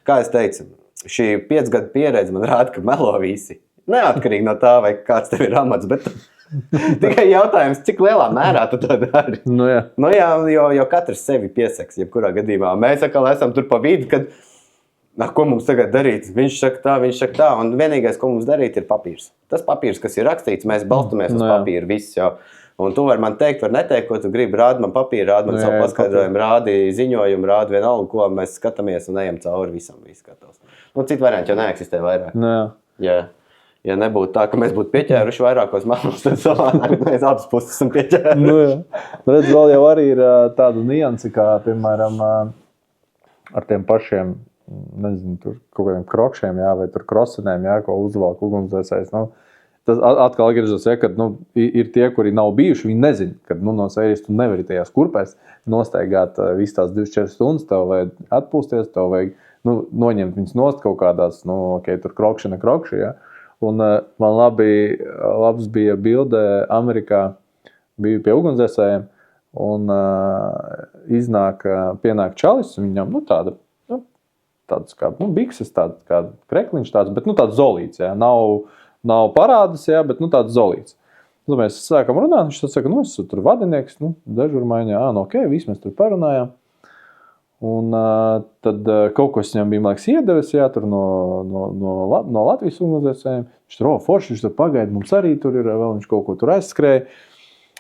kā es teicu, šī 5 gadu pieredze man rāda, ka melo visi. Neatkarīgi no tā, vai kāds tev ir amats, bet tikai jautājums, cik lielā mērā tu to dari. Jo katrs sevi piesaks, jebkurā gadījumā. Mēs atkal esam tur pa vidu, kad, ko mums tagad darīt? Viņš saka tā, un vienīgais, ko mums darīt, ir papīrs. Tas papīrs, kas ir rakstīts, mēs balstamies uz papīru, viss jau. Un tu vari man teikt, var neteikt, ko tu gribi, rādi man papīru, rādi man savu paskaidrojumu, rādi ziņojumu, rādi vienalga, ko mēs skatāmies un ejam cauri visam, viss skatās. Citu variantu jau neeksistē vairāk. Ja nebūtu tā, ka mēs būtu pieķēruši vairākos melnos, tad savādāk mēs abas puses esam pieķēruši. Redz, vēl jau arī ir tāda niansi, kā, piemēram, ar tiem pašiem, nezinu, tur kaut kādiem krokšiem, vai tur krosenēm, ko uzvalk ugunsdzēsējs, Tas atkal atgriežas, kad ir tie, kuri nav bijuši, viņi nezina, ka no sērijas tu nevari tajās kurpēs nostaigāt visas tās 24 stundas, tev vajag atpūsties, tev vajag noņemt viņus nost kaut kādās, tur krokši, ja. Un man labs bija bilde Amerikā, biju pie ugunsdzēsējiem, un pienāk čalis, viņam, tāds kā, bikses, tāds kā krekliņš tāds, bet, tāds zolīts, ja, Nav parādas, bet tāds zolīts. Mēs sākam runāt, viņš saka, es esmu tur vadinieks, dežurmaiņā, viss mēs tur parunājām. Un tad kaut ko es viņam bija, liekas, iedevis, tur no Latvijas ugunsdzēsējiem. Viņš tur, forši, viņš tur pagaida, mums arī tur ir, vēl viņš kaut ko tur aizskrēja.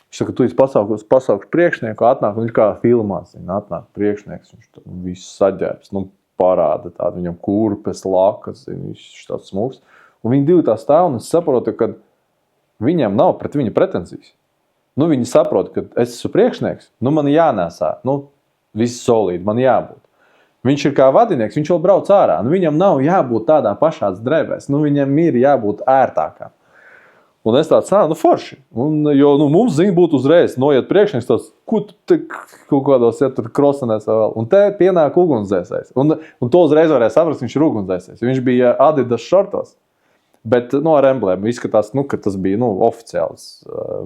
Viņš saka, tu esi pasaukšu priekšnieku, atnāk, un viņš kā filmās, atnāk priekšnieks, viņš tur visu saģērbs, parāda tādu, viņam kurpes, lakas, viņš tāds smūgs. Un viņi divi tā stāv, un es saprotu, ka viņam nav pret viņu pretenzijas. Viņi saprot, ka es esmu priekšnieks, man jānēsā, viss solīdi, man jābūt. Viņš ir kā vadinieks, viņš vēl brauc ārā, viņam nav jābūt tādā pašās drēbēs, viņam ir jābūt ērtākām. Un es tāds, forši. Jo mums būtu uzreiz noiet priekšnieks tāds, ko tu te kaut kādos tur krosenēs vēl. Un te pienāk ugunsdzēsējs. Un to uzreiz varēja saprast, viņš ir ugunsdzēsējs. Viņš bija Adidas šortos. Bet ar emblēmu izskatās, ka tas bija oficiāls.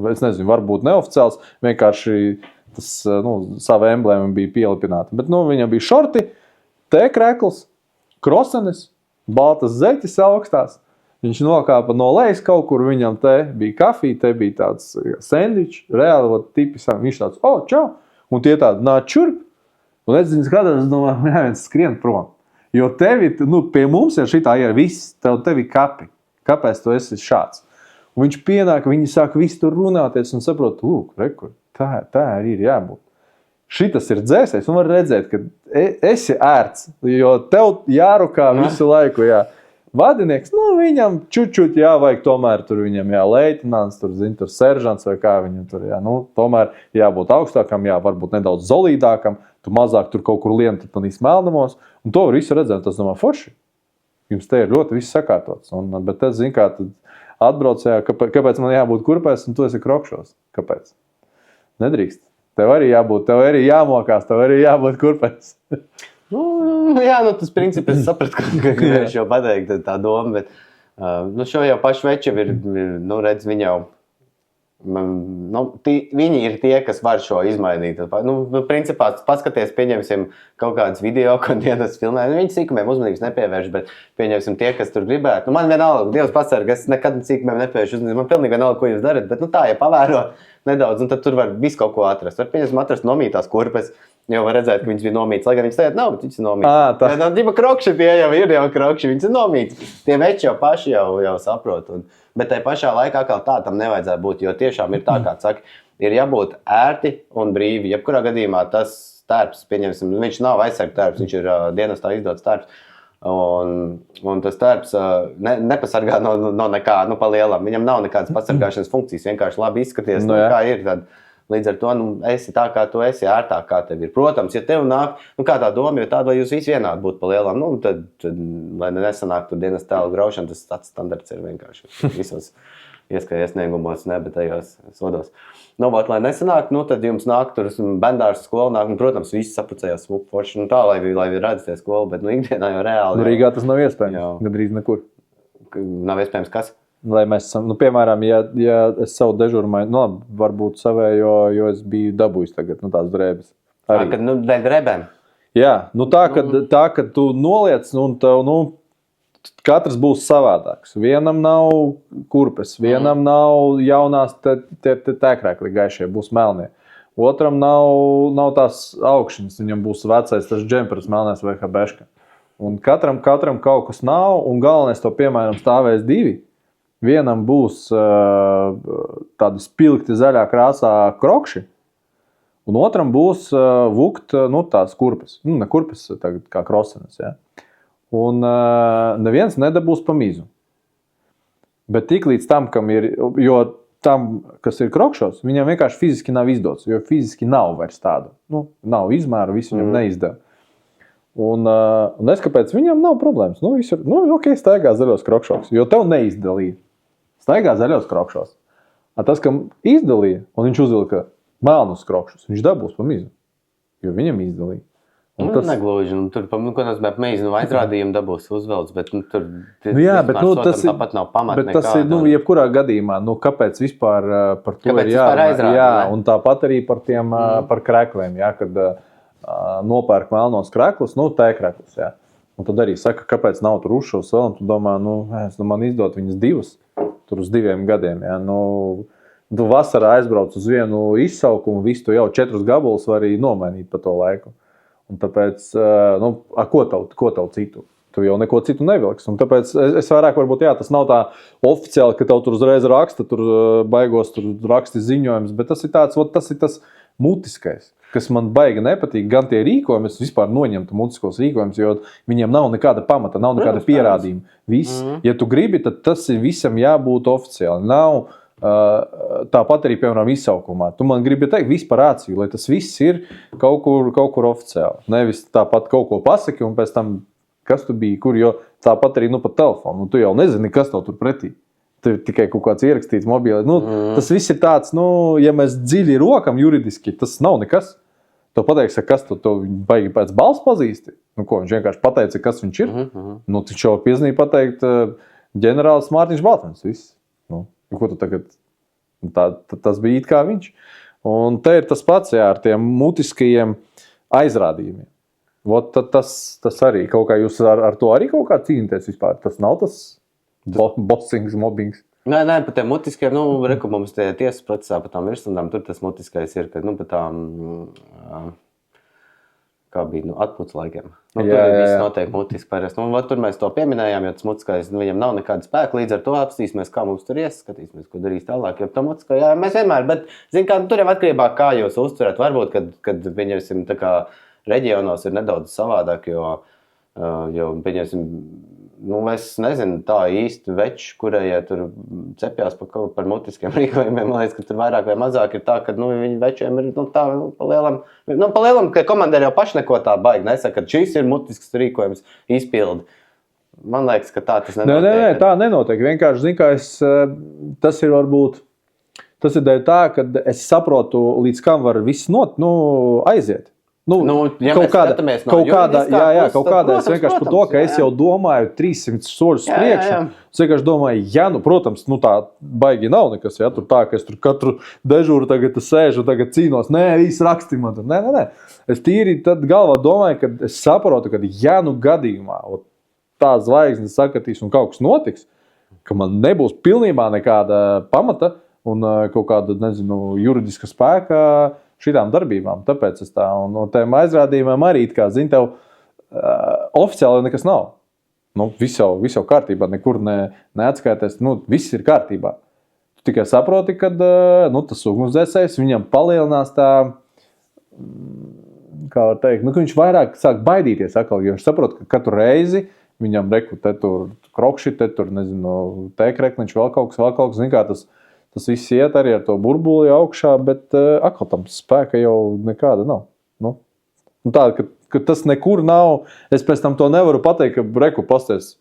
Es nezinu, varbūt neoficiāls, vienkārši tas sava emblēma bija pielipināta. Bet viņam bija šorti, T-krekls, krosenis, baltas zeķis augstās. Viņš nokāpa no lejas kaut kur, viņam te bija kafija, te bija tāds sandvičs, reāli tipisam, viņš tāds, čau, un tie tādi nāc čurp. Un es zinu, skatās, viens skrien prom. Jo tevi, pie mums ir šitā ir viss, tevi kapi. Kāpēc tu esi šāds? Un viņš pienāk, viņi sāk visu tur runāties un saprot, rekur, tā ir jābūt. Šitas ir dzēsējs un var redzēt, ka esi ērts, jo tev jārukā visu laiku, jā. Vadinieks, viņam čučut jāvajag tomēr tur viņam, leitnants, tur seržants vai kā viņam tur, tomēr jābūt augstākam, varbūt nedaudz zolīdākam, tu mazāk tur kaut kur lien, tur panīs melnamos, un to var visu redzēt, tas domā forši. Jums te ir ļoti viss sakārtots. Bet es zinu, kā tad atbraucējā, kāpēc man jābūt kurpēs, un tu esi krokšos. Kāpēc? Nedrīkst. Tev arī jābūt, tev arī jāmokās, tev arī jābūt kurpēs. Tas principi es sapratu, ka viņš jau pateikt tā doma, bet šo jau paši veči ir, redz, viņi jau, viņi ir tie, kas var šo izmainīt. Principā, paskaties, pieņemsim kaut kādas video, ko dienas filmē. Viņi sīkumiem uzmanības nepievērš, bet pieņemsim tie, kas tur gribētu. Man vienalga, Dievs pasarg, es nekad sīkumiem nepievēršu uzmanības. Man pilnīgi vienalga, ko jūs darat, bet tā, ja pavēro nedaudz, un tad tur var visu kaut ko atrast. Var pieņemsim atrast nomītās kurpes, jo var redzēt, ka viņas bija nomītas. Lai gan viņas tajā nav, bet viņas ir nomītas. Ģipa krokši tie jau ir krokši, viņas ir nomītas. Tie veči jau paši jau saprot. Bet tai pašā laikā kā tā tam nevajadzētu būt, jo tiešām ir tā, kā saka, ir jābūt ērti un brīvi. Jebkurā gadījumā tas tērps, pieņemsim, viņš nav aizsarga tērps, viņš ir dienestā izdots tērps. Un tas tērps nepasargā no nekā, pa lielam. Viņam nav nekādas pasargāšanas funkcijas, vienkārši labi izskaties, kā ir. Tad, līdz ar to esi tā, kā tu esi, ērtāk, kā tev ir. Protams, ja tev nāk, kā tā doma, jo tāda, lai jūs visi vienādi būtu pa lielam, tad lai nesanāk tur dienas tēlu graušana, tas standarts ir vienkārši visos iesniegumos, ne, bet tajos sodos. Lai nesanāk, tad jums nāk tur bendārs skola, nāk, protams, visi sapucējās smuku forši, tā, lai redz tie skolu, bet ikdienā jau reāli. Rīgā tas nav iespējams, gandrīz nekur. Nav iespējams kas? Lai mēs esam, piemēram, ja es savu dežūru mainu, varbūt savējo, jo es biju dabūjis tagad, tās drēbes. Kad, dēļ drēbēm? Jā, tā, ka tu noliec, un tev, katrs būs savādāks. Vienam nav kurpes, vienam nav jaunās tēkrēkli gaišie, būs melnie. Otram nav tās augšanas, viņam būs vecais tas džempers melnēs vai habeška. Un katram kaut kas nav, un galvenais to, piemēram, stāvēs divi. Vienam būs tādi spilgti zaļā krāsā krokši, un otram būs vukt, tās kurpes. Ne kurpes, tagad kā krosenes, ja. Un neviens nedabūs pa mizu. Bet tik līdz tam, kam ir, jo tam, kas ir krokšos, viņam vienkārši fiziski nav izdots, jo fiziski nav vairs tādu. Nav izmēru, visu viņam neizdeva. Un es kāpēc viņam nav problēmas. Visur, ok, staigā zaļos krokšos, jo tev neizdalīja. Staigā zaļos krokšos. Tas, kam izdalīja, un viņš uzvilka melnus krokšus, viņš dabūs pa mizu, jo viņam izdalīja. Tas negluži, tur, ko nozīmē meizi, aizrādījumu dabūs uzvelts, bet tur tas tāpat nav pamata nekāda. Bet tas ir, jebkurā gadījumā, kāpēc vispār par to ir jārunā, jā, un tāpat arī par tiem, par krekliem, jā, kad nopērk melnos kreklus, tēkreklus, jā. Un tad arī saka, kāpēc nav tur uzšos vēl, un tu domā, man izdot viņas divas, tur uz 2 gadiem, jā, tu vasarā aizbrauc uz vienu izsaukumu, visu tu jau 4 gabalus var arī nomainīt pa to laiku. Un tāpēc, ko tev citu? Tu jau neko citu nevilks. Un tāpēc es vairāk varbūt, jā, tas nav tā oficiāli, ka tev tur uzreiz raksta, tur baigos, tur raksti ziņojums, bet tas ir tas mutiskais, kas man baigi nepatīk. Gan tie rīkojumi, es vispār noņemtu mutiskos rīkojumus, jo viņiem nav nekāda pamata, nav nekāda pierādījuma. Viss, ja tu gribi, tad tas ir visam jābūt oficiāli. Nav tāpat arī, piemēram, izsaukumā. Tu man gribi teikt vispārāciju, lai tas viss ir kaut kur oficiāli. Nevis tāpat kaut ko pasaki un pēc tam, kas tu biji, kur, jo tāpat arī pa telefonu. Tu jau nezini, kas tev tur pretī. Tur tikai kaut kāds ierakstīts mobīlē. Tas viss ir tāds, ja mēs dziļi rokam juridiski, tas nav nekas. Tu pateiksi, kas tu baigi pēc balss pazīsti. Ko, viņš vienkārši pateica, kas viņš ir. Viņš jau piezīmī pateikt ģenerālis Mārtiņš Baltmans. Viss. Ko tu tagad? Tas bija it kā viņš. Un te ir tas pats, jā, ar tiem mutiskajiem aizrādījumiem. Tas arī kaut kā jūs ar to arī kaut kā cīnīties vispār. Tas nav tas bossings, mobbings. Nē, pa tiem mutiskiem, reku mums tie tiesas procesā pa tām virsstundām, tur tas mutiskais ir, ka, pa tām, kā bija, atpūtas laikiem. Tur viss notiek mutiski parasti. Tur mēs to pieminējām, jo tas mutiskais, viņam nav nekāda spēka, līdz ar to apstīsimies, kā mums tur skatīsimies, ko darīs tālāk. Jo tā mutiskā, jā, mēs vienmēr, bet, tur jau atkarībā, kā jūs uztverat, varbūt, kad viņiem tā kā reģionos ir nedaudz savādāk, jo viņiem, es nezinu tā īsti veči, kurai, ja tur cepjās par mutiskiem rīkojumiem, man liekas, ka tur vairāk vai mazāk ir tā, ka, viņi večiem ir, tā, pa lielam, ka komandēri jau paši neko tā baigi nesaka, ka šis ir mutisks rīkojums izpildi. Man liekas, ka tā tas nenotiek. Nē, tā nenotiek. Vienkārši, zin, kā tas ir varbūt, tas ir dēļ tā, ka es saprotu, līdz kam var viss aiziet. Ja kaut kāda, puses, es vienkārši par to, ka es jau domāju 300 soļus priekšu. Es vienkārši domāju, protams, tā baigi nav nekas, tur tā, ka es tur katru dežūru tagad sēžu, tagad cīnos, viss raksti man tur. Nē. Es tīri tad galvā domāju, ka es saprotu, ka gadījumā tā zvaigzne sakatīs un kaut kas notiks, ka man nebūs pilnībā nekāda pamata un kaut kāda, juridiska spēka šitām darbībām, tāpēc es tā, un tiem aizrādījumiem arī, tev oficiāli nekas nav. Viss jau kārtībā, nekur neatskaities, viss ir kārtībā. Tu tikai saproti, ka tas ugunsdzēsējs, viņam palielinās tā, kā var teikt, ka viņš vairāk sāk baidīties atkal, jo viņš saprot, ka katru reizi viņam te tur krokši, te tur, nezinu, tēkrekniņš, vēl kaut kas, zin kā tas viss iet arī ar to burbuli augšā, bet atkal tam spēka jau nekāda nav. Nu, tāda, ka tas nekur nav, es pēc tam to nevaru pateikt, ka reku pasties,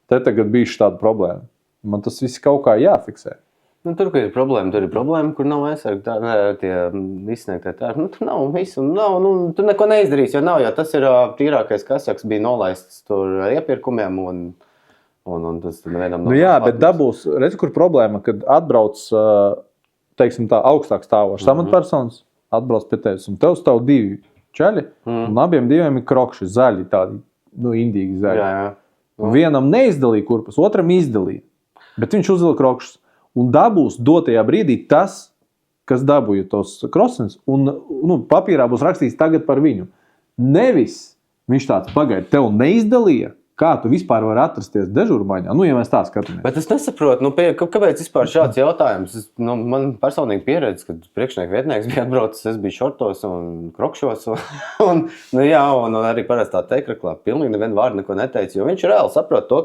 te tagad bijuši tāda problēma. Man tas viss kaut kā jāfiksē. Nu, tur ir problēma, kur nav aizsargi tie izsniegtie tērpi. Nu, tur nav visu, tur neko neizdarīs, jo nav, jo tas ir tīrākais, kas bija nolaists tur iepirkumiem un tas nevienam nav. Nu jā, bet dabūs, redzi, kur problēma, kad atbrauc, teiksim tā, augstāk stāvošs amatpersonas, atbrauc pie tevis, un tev stāv 2 čaļi, un abiem diviem ir krokši, zaļi tādi, indīgi zaļi. Jā. Un vienam neizdalīja kurpes, otram izdalīja, bet viņš uzvilka krokšus. Un dabūs dotajā brīdī tas, kas dabūja tos krosens, un papīrā būs rakstīts tagad par viņu. Nevis viņš tāds pagaid, tev neizdalīja, kā tu vispār vari atrasties dežurmaņā. Ja mēs tā skatāmies. Bet es nesaprotu, kāpēc vispār šāds jautājums. Man personīgi pieredze, kad priekšnieku vietnieks bija atbraucis, es biju šortos un krokšos. Un arī parastā teikraklā pilnīgi nevienu vārdu neko neteica, jo viņš reāli saprot to,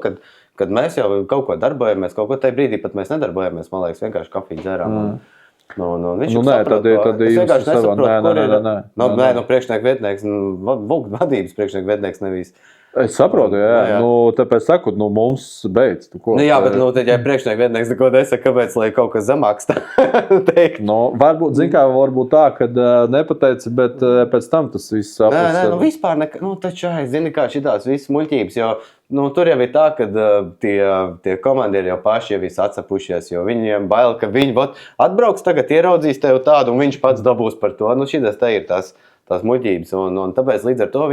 kad mēs jau kaut ko darbojamies, kaut ko tajā brīdī pat mēs nedarbojamies, man liekas, vienkārši kafiju dzērām. Viņš tad es vienkārši nesaprotu, nē, priekšnieku vietnieks, vadības priekšnieku vietnieks nevis. Es saprotu, jā. Tāpēc saku, mums beidz. Jā, bet tad, ja priekšnieku vietnieks neko nesaka, kāpēc, lai kaut kas zemāks teikt? Varbūt, varbūt tā, kad nepateici, bet pēc tam tas viss saprast. Nē, vispār taču, zini, kā šitās visas muļķības, jo tur jau ir tā, ka tie komandieri jau paši jau visi atsapušies, jo viņiem bail, ka viņi atbrauks tagad, ieraudzīs tev tādu, un viņš pats dabūs par to. Šitas te ir tās muļķības, un tāpēc līdz ar to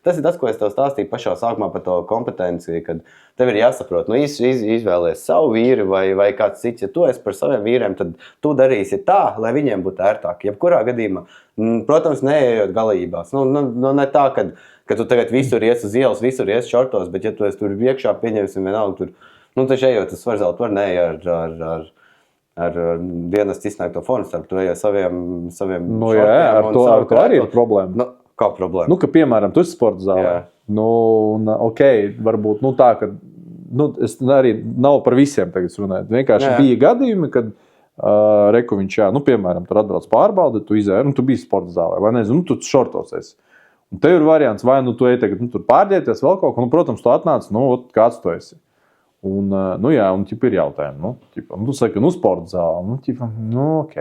tas ir tas, ko es tev stāstīju pašā sākumā par to kompetenciju, kad tev ir jāsaprot, izvēlies savu vīri vai kāds cits, ja tu esi par saviem vīriem, tad tu darīsi tā, lai viņiem būtu ērtāk. Jebkurā gadījumā, protams, neejot galībās. Ne tā, ka tu tagad visur ies uz ielas, visur ies šortos, bet ja tu esi tur iekšā, pieņemsim vienalga tur, taču ejot uz Svarzeltu var neej ar dienas izsniegto formu starp, tu ej ar saviem šortiem. Ar to arī ir problēma. Kā problēma? Ka, piemēram, tu esi sporta zālē. Varbūt tā, ka es arī nav par visiem tagad runājot. Vienkārši bija gadījumi, kad viņš, piemēram, tur atbrauc pārbaudi, tu izēri, un tu biji sporta zālē, vai nezinu, tu šortos esi. Un te ir variants, vai tu ej tagad, tur pārdieties vēl kaut ko, protams, tu atnāc, kāds tu esi. Un ir jautājumi. Tu saki, sporta zāle. Ok.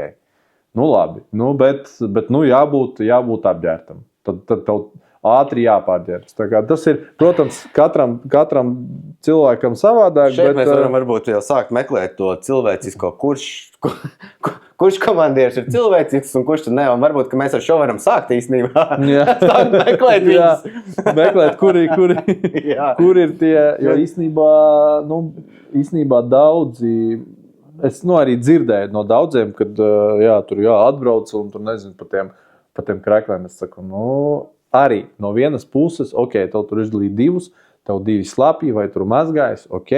Labi. Bet jābūt apģērbtam. Tad tev ātri jāpārģērbs. Tas ir, protams, katram cilvēkam savādāk. Šeit mēs varam varbūt jau sākt meklēt to cilvēcisko, kurš komandieris ir cilvēcisks un kurš tad ne. Un varbūt, ka mēs ar šo varam sākt īstenībā. Sākt meklēt viņus. Meklēt, kur ir tie, jo īstenībā daudzi, es arī dzirdēju no daudziem, kad tur atbrauc un tur nezinu pa tiem krēklēm. Es saku, arī no vienas puses, ok, tev tur izdalīja 2, tev 2 slapji vai tur mazgājas, ok.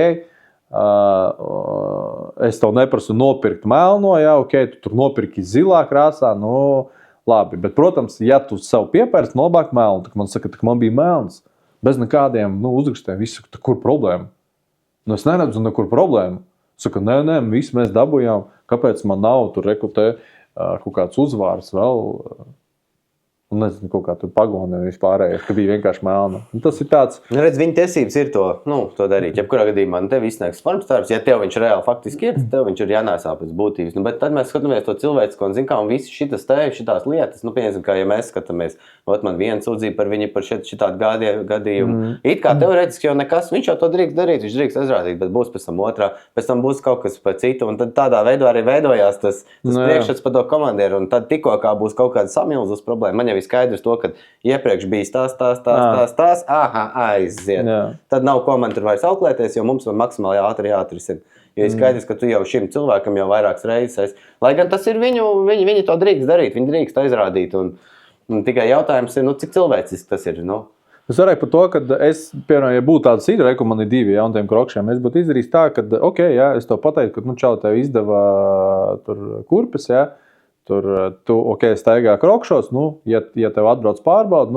Es tev neprasu nopirkt melno, ok, tu tur nopirki zilā krāsā, labi. Bet, protams, ja tu sev piepērst, labāk melnu, tad man saka, man bija melns, bez nekādiem uzrakstiem, visu, kur problēma? Es neredzu nekur problēmu. Saka, nē, visu mēs dabujām, kāpēc man nav tur rekrutē kaut kāds uzvārs vēl, un nezinu, kaut kā tur pagoni vispārējais, ka bija vienkārši melna. Tas ir tāds... Redz, viņa tiesības ir to darīt. Jebkurā gadījumā tev izsniegs formstarps, ja tev viņš reāli faktiski ir, tev viņš ir jānēsā pēc būtības. Bet tad mēs skatāmies to cilvēcisko un un visi šitās lietas, pieņemsim, kā ja mēs skatāmies, man viena sūdzība par viņu par šitādu gadījumu. It kā teorētiski jau nekas, viņš jau to drīkst darīt, viņš drīkst aizrādīt, bet būs pēc tam otrā, pēc tam būs kaut kas par citu, un tad tādā veidā arī veidojās tas priekšstats par to komandieru, un tad tikko kā būs kaut kāda samilzus problēma. Man jau ir skaidrs to, ka iepriekš bija tās, aiziet. Jā. Tad nav ko man tur vairs auklēties, jo mums maksimāli ātri jāatrisina. Jo ir skaidrs, ka tu jau šim cilvēkam jau vairākas reizes. Lai gan tas ir viņi to drīkst darīt, viņi drīkst aizrādīt. Un tikai jautājums ir, cik cilvēciski tas ir. Es varēju par to, ka es, piemēram, ja būtu tāda sīra, ka man ir 2 jauniem krokšiem, es būtu izdarījis tā, ka, ok, jā, es tev pateiktu, ka, čau, tev izdeva tur kurpes, jā, tur tu, ok, staigā krokšos, ja tev atbrauc pārbaud,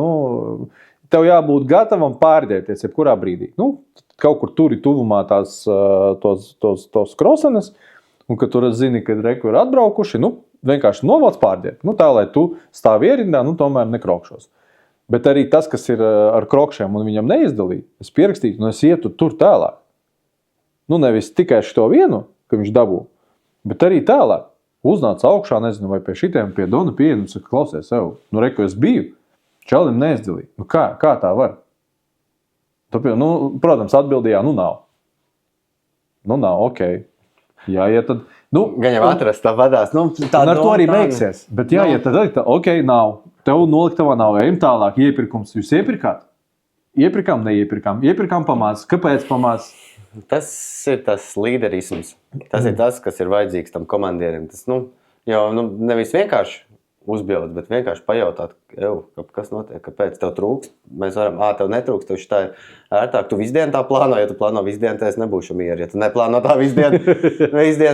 tev jābūt gatavam pārģērbties jebkurā brīdī. Kaut kur turi tuvumā tos krosenes, un kad tu zini, kad reku ir atbraukuši, vienkārši novalc pārģērbt. Tā, lai tu stāvi ierindā, tomēr nekrokšos. Bet arī tas, kas ir ar krokšiem un viņam neizdalīja, es pierakstītu, un es ietu tur tālāk. Nevis tikai šito vienu, ka viņš dabū, bet arī tālāk. Uznāca augšā, nezinu, vai pie šitiem, pie Dona pieeja, saka, klausies sev, reku es biju, čalim neizdalīja. Kā tā var? Protams, atbildījā, nav. Nav, ok. Jāiet tad. Gan jau atrast tā vadās. Ar to arī beigsies. Bet jāiet tad arī tā, ok, nav. Tev noliktavā nav, ejam tālāk. Iepirkums. Jūs iepirkāt? Iepirkām, neiepirkām. Iepirkām pamāc. Kāpēc pamāc? Tas ir tas līderisms. Tas ir tas, kas ir vajadzīgs tam komandierim. Tas, jau nevis vienkārši uzbildes, bet vienkārši pajautāt, kas notiek, kāpēc tev trūkst. Mēs varam, tev netrūkst, tev šitā ir ērtāk. Tu visu dienu tā plāno, ja tu plāno visu dienu, tad es nebūšu mieru. Ja tu neplāno tā visu dienu,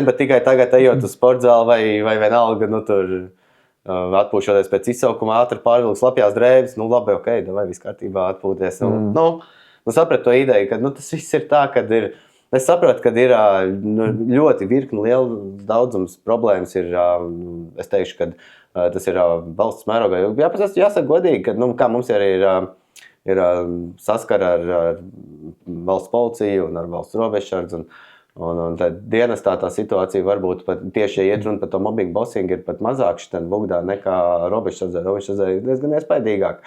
bet tikai tagad ejot uz sportzāli vai vienalga, tur atpūšoties pēc izsaukuma, ātri pārvilks lapjās drēbes, labi, ok, vai viss kārtībā atpūties. Saprat to ideju, ka tas viss ir tā, kad ir. Es saprotu, ka ir ļoti virkni liela daudzums problēmas. Es teikšu, ka tas ir valsts mērogā. Jāsaka godīgi, ka kā mums arī ir saskara ar valsts policiju un ar valsts robežsardzi. Un tad dienestā tā situācija varbūt pat tieši, ja iet runa par to mobbingu bossing, ir pat mazāk šitien bugdā nekā robežsardzē. Robežsardzē ir diezgan iespaidīgāk,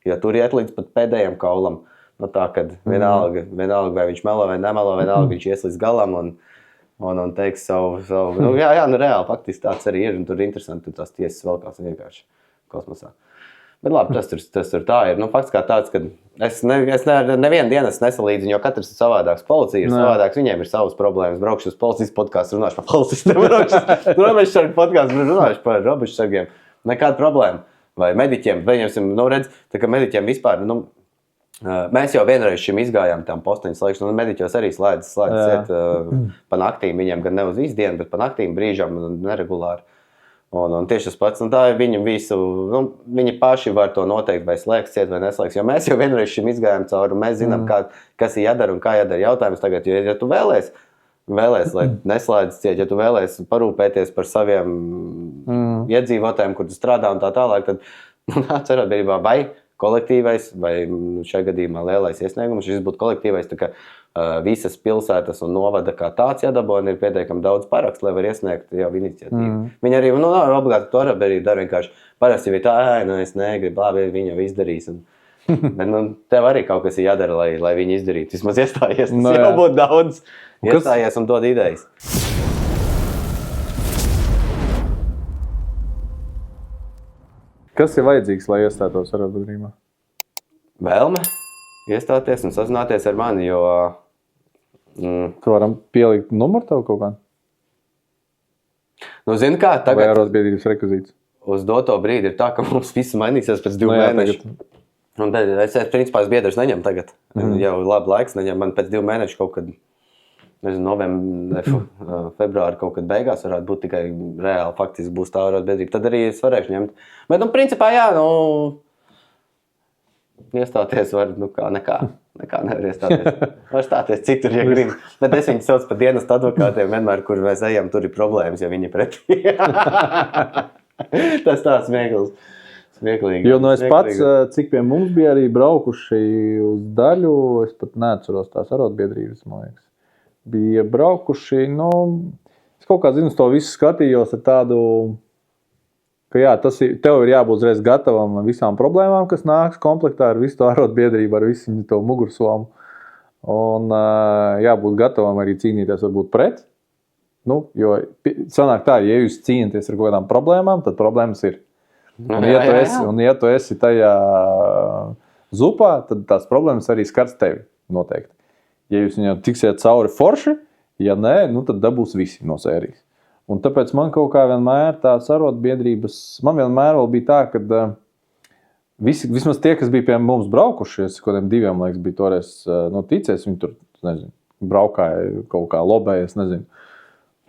jo tur iet līdz pat pēdējiem kaulam. Tā, kad vienalga, vai viņš melo vai nemelo, vienalga viņš ies līdz galam un teiks savu reāli, faktiski tāds arī ir, un tur ir interesanti, tur tās tiesas velkās vienkārši kosmosā. Bet labi, tas tur tā ir. Fakts kā tāds, ka es nevienu dienu nesalīdzinu, jo katrs ir savādāks. Policija ir savādāks, viņiem ir savas problēmas. Braukšu uz policijas podkāstu, runāšu par policistiem, robežsargu podkāstu, runāšu par robežsargiem. Nekāda problēma. Vai mediķiem, redz, tā kā mediķiem vispār, mēs jau vienreiz šim izgājām tām posteņu slēgšanu, un mediķos arī slēdz iet pa naktīm, viņiem gan ne uz visu dienu, bet pa naktīm brīžām neregulāri. Un tieši tas pats, tā ir viņu visu, viņi paši var to noteikt, vai slēgs ciet vai neslēgs, jo mēs jau vienreiz šim izgājām cauri, un mēs zinām, kas ir jādara un kā jādara jautājums tagad, jo ja tu vēlies, lai neslēdz ciet, ja tu vēlies parūpēties par saviem iedzīvotājiem, kur tu strādā un tā tālāk, tad cerotbiedrībā vai kolektīvais, vai šajā gadījumā lielais iesniegums, šis būtu kolektīvais, tā kā visas pilsētas un novada kā tāds jādabū, un ir pietiekami daudz parakstu, lai var iesniegt jau iniciatīvu. Viņi arī, obligāti to arī dara vienkārši. Parasti bija tā, es negribu, labi, viņi jau izdarīs. Bet tev arī kaut kas ir jādara, lai viņi izdarītu. Vismaz iestājies, tas jau būtu daudz. Iestājies un dod idejas. Kas ir vajadzīgs, lai iestātos arotbiedrībā? Vēlme iestāties un sazināties ar mani, jo... Tu varam pielikt numuru tev kaut kā? Zini kā, tagad... Vai arotbiedrības rekvizīts? Uz doto brīdi ir tā, ka mums viss mainīsies pēc 2 mēnešu. Un tad es principā biedrus neņem tagad. Jau labi laiks neņem. Man pēc 2 mēnešu kaut kad, februāri kaut kad beigās varētu būt tikai reāli faktiski būs tā arotbiedrība. Tad arī es varēšu ņemt. Bet, principā, iestāties var, nekā nevar iestāties. Var stāties citur, ja grib. Bet es viņus sauc par dienestu advokātiem vienmēr, kur mēs ejam, tur ir problēmas, ja viņi pretī. Tas tāds smieklīgi. Jo es pats, cik pie mums bija arī braukuši uz daļu, es pat neatceros tās arotbiedrības, man liekas. Bija braukuši, es kaut kā zinu, to visu skatījos ar tādu, ka tev ir jābūt uzreiz gatavam visām problēmām, kas nāks komplektā ar visu to arotbiedrību, ar visu viņu to mugursomu. Un jābūt gatavam arī cīnīties varbūt pret. Jo sanāk tā, ja jūs cīnāties ar kaut kādām problēmām, tad problēmas ir. Un ja tu esi tajā zupā, tad tās problēmas arī skars tevi noteikti. Ja jūs viņam tiksiet cauri forši, ja nē, tad dabūs visi no sērijas. Un tāpēc man kaut kā vienmēr tās arotbiedrības, man vienmēr vēl bija tā, ka vismaz tie, kas bija pie mums braukuši, es kaut kādiem 2, liekas, bija toreiz ticēs, viņi tur, braukāja kaut kā lobēja, nezinu.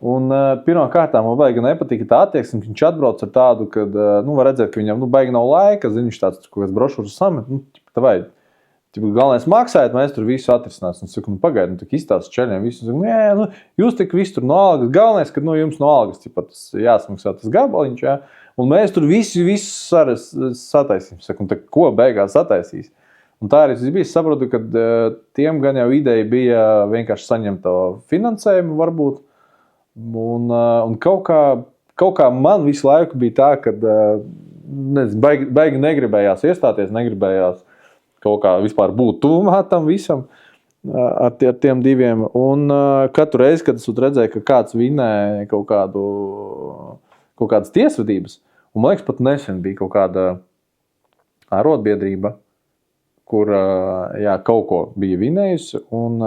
Un pirmā kārtā man baigi nepatika tā attieksme, viņš atbrauc ar tādu, kad, var redzēt, ka viņam baigi nav laika, viņš tāds kaut kāds brošūras samet, tā vajag. galvenais maksājat, mēs tur visu atrisināsim. Es saku, pagaidu, tik izstāst čeļiem. Visu saku, nē, jūs tik visu tur no algas. Galvenais, ka jums no algas tas jāsmaksā tas gabaliņš, jā. Un mēs tur visu sataisīsim. Saku, ko beigās sataisīs? Un tā arī tas bija. Es saprotu, ka tiem gan jau ideja bija vienkārši saņemt to finansējumu varbūt. Un kaut kā man visu laiku bija tā, ka baigi negribējās iestāties, negribējās kaut kā vispār būt tuvumā tam visam ar tiem diviem. Un katru reizi, kad es redzēju, ka kāds vinē kaut kādas tiesvedības, un man liekas, pat nesen bija kaut kāda arotbiedrība, kur kaut ko bija vinējusi, un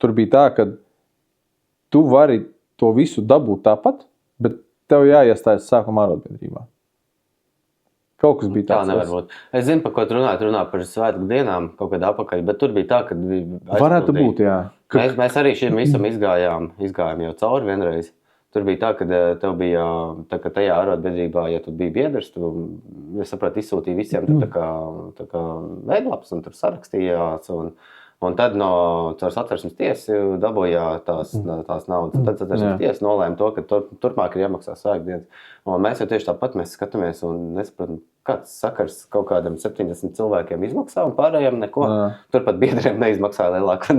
tur bija tā, ka tu vari to visu dabūt tāpat, bet tev jāiestājas sākuma arotbiedrībā. Kaut kas bija tāds. Tā nevar būt. Es zinu, par ko tu runā par svētku dienām kaut kādā apakaļ, bet tur bija tā, ka varētu būt, jā. Mēs arī šim visam izgājām jau cauri vienreiz. Tur bija tā, ka tev bija, tā kā tajā arotbiedrībā, ja tu biji biedrs, tu, es sapratu, izsūtīji visiem tā kā veidlaps un tur sarakstījās un tad caur Satversmes tiesu dabūjā tās naudas. Tad Satversmes tiesa nolēma to, ka turpmāk ir jāmaksā svētdienas. Un mēs jau tieši tāpat mēs skatāmies un nesapratam, kāds sakars kaut kādam 70 cilvēkiem izmaksā un pārējiem neko. Turpat biedriem neizmaksāja lielāko.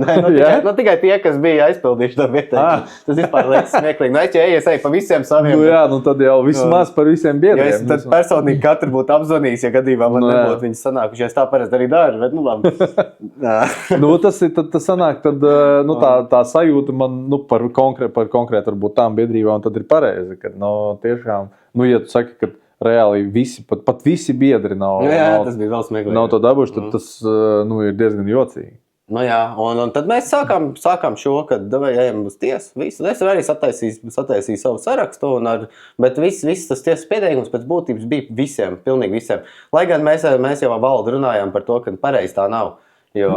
Tikai tie, kas bija aizpildījuši to ieteikumu. Tas vispār liekas smieklīgi. Es eju pa visiem saviem. Tad jau vismaz par visiem biedriem. Jo es tad personīgi katru būtu apzvanījis, ja gadījumā man nebūtu viņas sanākuši. Es tā parasti arī daru, bet labi. Tas sanāk, tad tā sajūta man par konkrētu varbūt tām biedrībām tad ir pareizi, kad tiešām, ja tu saki, ka reāli pat visi biedri nav tas bija vēl smieklīgi. Nav to dabūši, tad tas ir diezgan jocīgi. Un tad mēs sākām šo, kad ejam uz tiesu. Es arī sataisīju savu sarakstu, bet viss tas tiesas pieteikums pēc būtības bija visiem, pilnīgi visiem. Lai gan mēs jau valdu runājām par to, ka pareizi tā nav. Jo,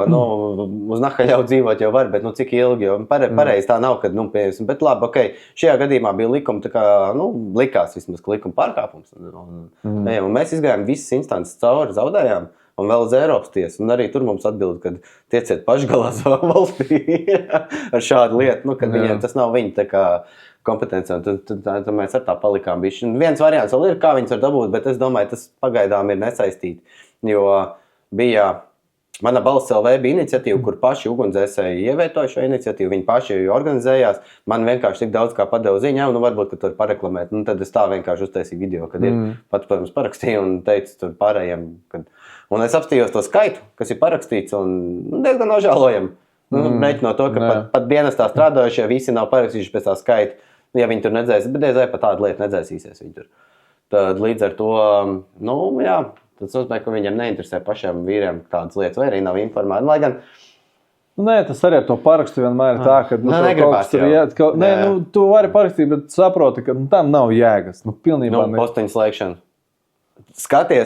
uz Nahaļau dzīvot jau var, bet cik ilgi, jo pareizi tā nav, kad, bet labi, okei, šajā gadījumā bija likuma, tā kā, likās vismaz, ka likuma pārkāpums. Un mēs izgājām visas instances cauri, zaudējām, un vēl uz Eiropas tiesu, un arī tur mums atbild, kad tieciet pašgalā savā valstī ar šādu lietu, kad viņiem tas nav viņa tā kā kompetence, un tad mēs ar tā palikām bišķi. Viens variants vēl ir, kā viņus var dabūt, bet es domāju, tas pagaidām ir nesaistīti, jo bija Mana Balss LV bija iniciatīva, kur paši ugunsdzēsēji ievietoja šo iniciatīvu, viņi paši organizējās. Man vienkārši tik daudz kā padeva ziņā, varbūt, ka tur pareklamēt. Tad es tā vienkārši uztaisīju video, kad ir pats, protams, parakstīju un teicu tur pārējiem. Un es apstījos to skaitu, kas ir parakstīts, un diezgan nožēlojami. Reiķi no to, ka pat dienestā strādājušie visi nav parakstījuši pēc tā skaita. Ja viņi tur nedzēs, bet diezai pat tādu lietu nedzēsīsies viņi tur. Tad līdz ar to, tas nozīmē, ka viņiem neinteresē pašiem vīriem tādas lietas, vai arī nav informēti. Lai gan... Nē, tas arī ar to parakstu vienmēr ir tā, ka... negribās jau. Tu vari parakstīt, bet saproti, ka tam nav jēgas. Pilnībā posteņu slēgšana.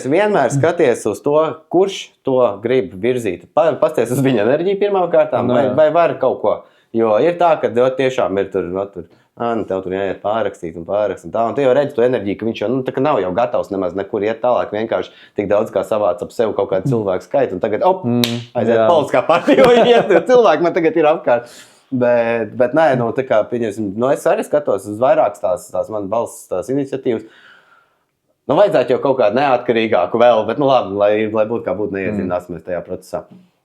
Vienmēr skaties uz to, kurš to grib virzīt. Pasties uz viņa enerģiju pirmām kārtām, vai var kaut ko. Jo ir tā, ka tiešām ir tur... tev tur jāiet pārrakstīt un tā. Un tu jau redzi to enerģiju, ka viņš jau tā kā nav jau gatavs nemaz nekur iet tālāk. Vienkārši tik daudz kā savāc ap sevi kaut kādu cilvēku skaitu. Un tagad, aiziet politiskā partija, jo iet cilvēki man tagad ir apkārt. Bet nē, tā kā, es arī skatos uz vairākas tās man Balss tās iniciatīvas. Vajadzētu jau kaut kādu neatkarīgāku vēl, bet labi, lai būtu kā būtu neiedzināsimies tajā procesā.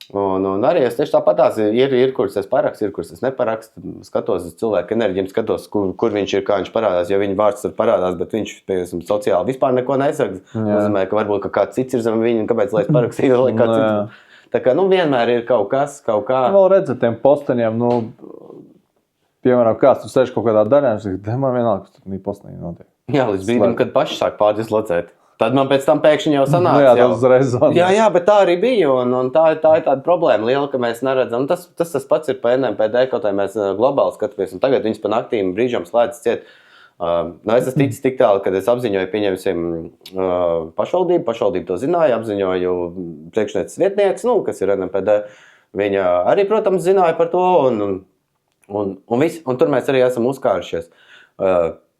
Un arī es tieši tāpatās ir kuras es parakstu, ir kuras es neparakstu. Skatos uz cilvēku enerģiju, skatos, kur viņš ir, kā viņš parādās. Jo viņa vārds tur parādās, bet viņš, piemēram, sociāli vispār neko nesaka. Nozīmē, ka varbūt kāds cits ir zem viņa, un kāpēc lai es parakstītu, lai kāds cits. Tā kā, vienmēr ir kaut kas, kaut kā. Vēl redzat tiem posteņiem, piemēram, kāds tu sēž kaut kādā daļā, un saka, man vienalga, kas tur posteņi notiek. Jā, līdz brīdim, kad paši sāk pārdislocēt. Tad man pēc tam pēkšņi jau sanāca. Jā, tas uzreiz zvanīt. Jā, bet tā arī bija, un tā ir tāda problēma liela, ka mēs neredzam. Tas pats ir pa NMPD, kaut kā mēs globāli skatāmies, un tagad viņas pa naktīm brīžam slēdz ciet. Es esmu ticis tik tālu, kad es apziņoju, pieņemsim pašvaldību to zināja, apziņoju priekšnieces vietnieces, kas ir NMPD. Viņa arī, protams, zināja par to, un tur mēs arī esam uzkārušies.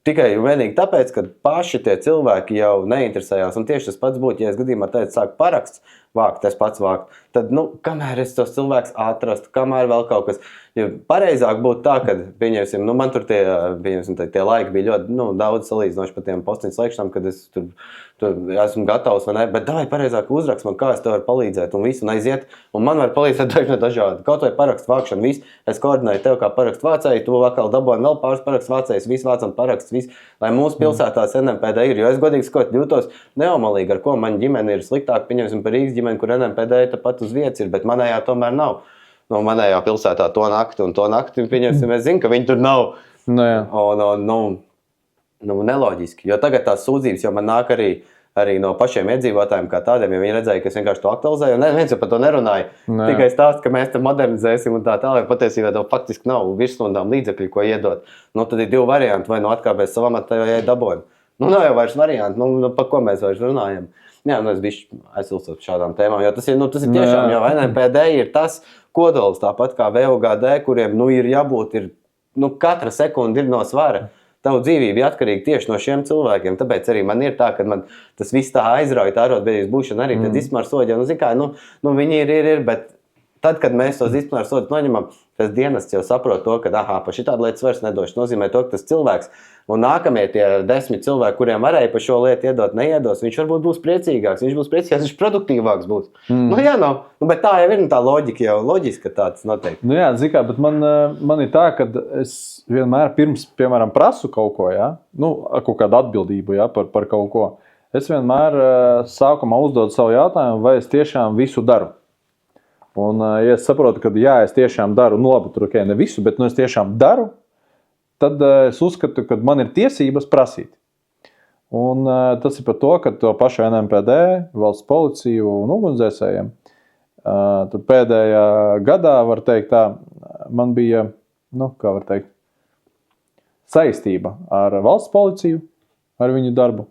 Tikai vienīgi tāpēc, ka paši tie cilvēki jau neinteresējās. Un tieši tas pats būtu, ja es gadījumā teicu, sāku paraksts vākt, es pats vākt. Tad, kamēr es tos cilvēkus atrastu, kamēr vēl kaut kas. Jo pareizāk būtu tā, ka, pieņemsim, man tur tie laiki bija ļoti daudz salīdzinoši par tiem postiņu slēgšanām, kad es tur esmu gatavs, vai ne? Bet davai pareizāk uzrakst man, kā es tev varu palīdzēt, un visu, un aiziet. Un man var palīdzēt dažādi. Kaut vai parakstu vākšanu, visu. Es koordinēju tev kā parakstu vācēju, tu atkal dabūji vēl pāris parakstu vācējus, visu vācam parakstu, visu. Lai mūsu pilsētās NMPD ir, jo es godīgi sakot jūtos neomalīgi, ar ko man ģimene ir sliktāk, pieņemsim par Rīgas ģimeni, kur NMPD tāpat uz vietas ir, bet manējā tomēr nav. Manējā pilsētā to nakti, pieņemsim, es zinu, ka viņi tur nav. Neloģiski, jo tagad tās sūdzības jau man nāk arī no pašiem iedzīvotājiem kā tādiem, jo viņi redzēja, ka es vienkārši to aktualizēju, un neviens jau par to nerunāja. Tikai stāst, ka mēs te modernizēsim un tā tālāk, patiesībā tev faktiski nav virsstundām līdzekļu, ko iedot. Tad ir 2 varianti, vai atkāpēs savam amatā, vai dabojam. Nav jau vairs varianti, par ko mēs vairs runājam. Jā, es bišķi aizsilstot šādām tēmām, jo tas ir tiešām jau NMPD ir tas kodols, tāpat kā VOGD, kuriem ir jābūt, katra sekundi ir no svara. Tavu dzīvība ir atkarīga tieši no šiem cilvēkiem, tāpēc arī man ir tā, ka man tas viss tā aizrauja, tā arotbiedrības būšana arī, tad izmēr soģi, viņi ir, bet tad, kad mēs tos disciplināru sodus noņemam, tas dienests jau saprot to, ka par šitādu lietu vairs nedošu. Nozīmē to, ka tas cilvēks un nākamie tie 10 cilvēki, kuriem varēja par šo lietu iedot, neiedos, viņš varbūt būs priecīgāks, viņš produktīvāks būs. Bet tā jau ir tā loģika, jau loģiski, ka tāds noteikti. Jā, zikā, bet man ir tā, ka es vienmēr pirms, piemēram, prasu kaut ko, kaut kādu atbildību, par kaut ko. Es vienmēr sākumā uzdodu savu jautājumu, vai es tiešām visu daru. Un, ja es saprotu, ka es tiešām daru, labi, tur ne visu, bet es tiešām daru, tad es uzskatu, ka man ir tiesības prasīt. Un tas ir par to, ka to pašu NMPD, valsts policiju un ugunsdzēsējiem, tur pēdējā gadā, var teikt tā, man bija, saistība ar valsts policiju, ar viņu darbu.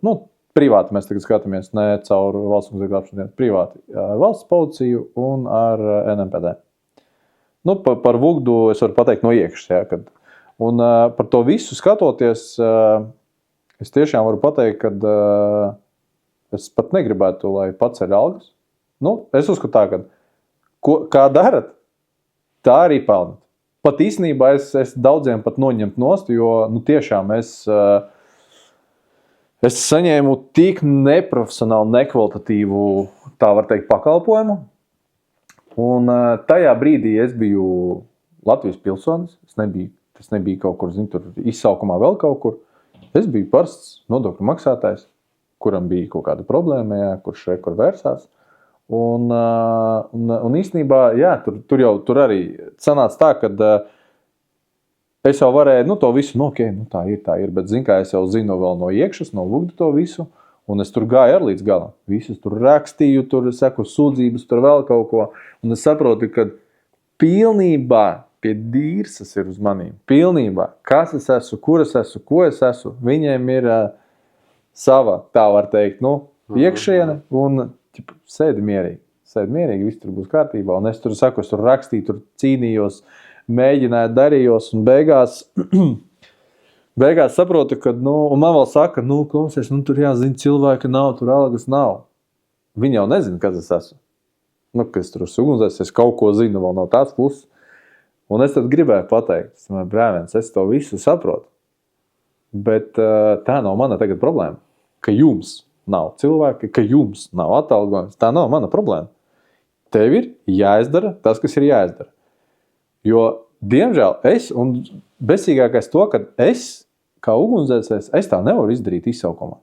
Privāti mēs tagad skatāmies, ne caur valsts ugunsdzēsēju, privāti ar valsts policiju un ar NMPD. Par Vugdu es varu pateikt no iekšas, kad. Un par to visu skatoties, es tiešām varu pateikt, ka es pat negribētu, lai paceļ algas. Es uzskatu tā, ka kā darat, tā arī pelnat. Pat īstenībā es daudziem pat noņemt nost, jo tiešām es saņēmu tik neprofesionālu, nekvalitatīvu, tā var teikt, pakalpojumu. Un tajā brīdī es biju Latvijas pilsonis, tas nebija kaut kur, tur izsaukumā vēl kaut kur. Es biju parasts nodokļu maksātājs, kuram bija kaut kāda problēma, kurš kur vērsās. Un īstenībā, tur arī sanāca tā, ka es jau varēju, to visu, tā ir, bet kā es jau zinu vēl no iekšas, no Vugda to visu, un es tur gāju ar līdz galam. Visus tur rakstīju, tur seku sūdzības, tur vēl kaut ko, un es saprotu, ka pilnībā pie dīrsas ir uz manīm. Pilnībā. Kas es esmu, kur es esmu, ko es esmu. Viņiem ir sava, tā var teikt, iekšiene un sēdi mierīgi. Sēdi mierīgi, viss tur būs kārtībā. Un es tur saku, es tur rakstīju, tur cīnījos, mēģināju, darījos un beigās saprotu, ka, un man vēl saka, klausies, tur jāzina cilvēki nav, tur algas nav. Viņi jau nezina, kas es esmu. Ka es tur ugunsdzēsējs, es kaut ko zinu, vēl nav tāds pluss. Un es tad gribēju pateikt, brāvēns, es to visu saprotu. Bet tā nav mana tagad problēma, ka jums nav cilvēki, ka jums nav atalgojums. Tā nav mana problēma. Tev ir jāizdara tas, kas ir jāizdara. Jo, diemžēl, un besīgākais to, ka es, kā ugunsdzēsējs, es tā nevaru izdarīt izsaukumā.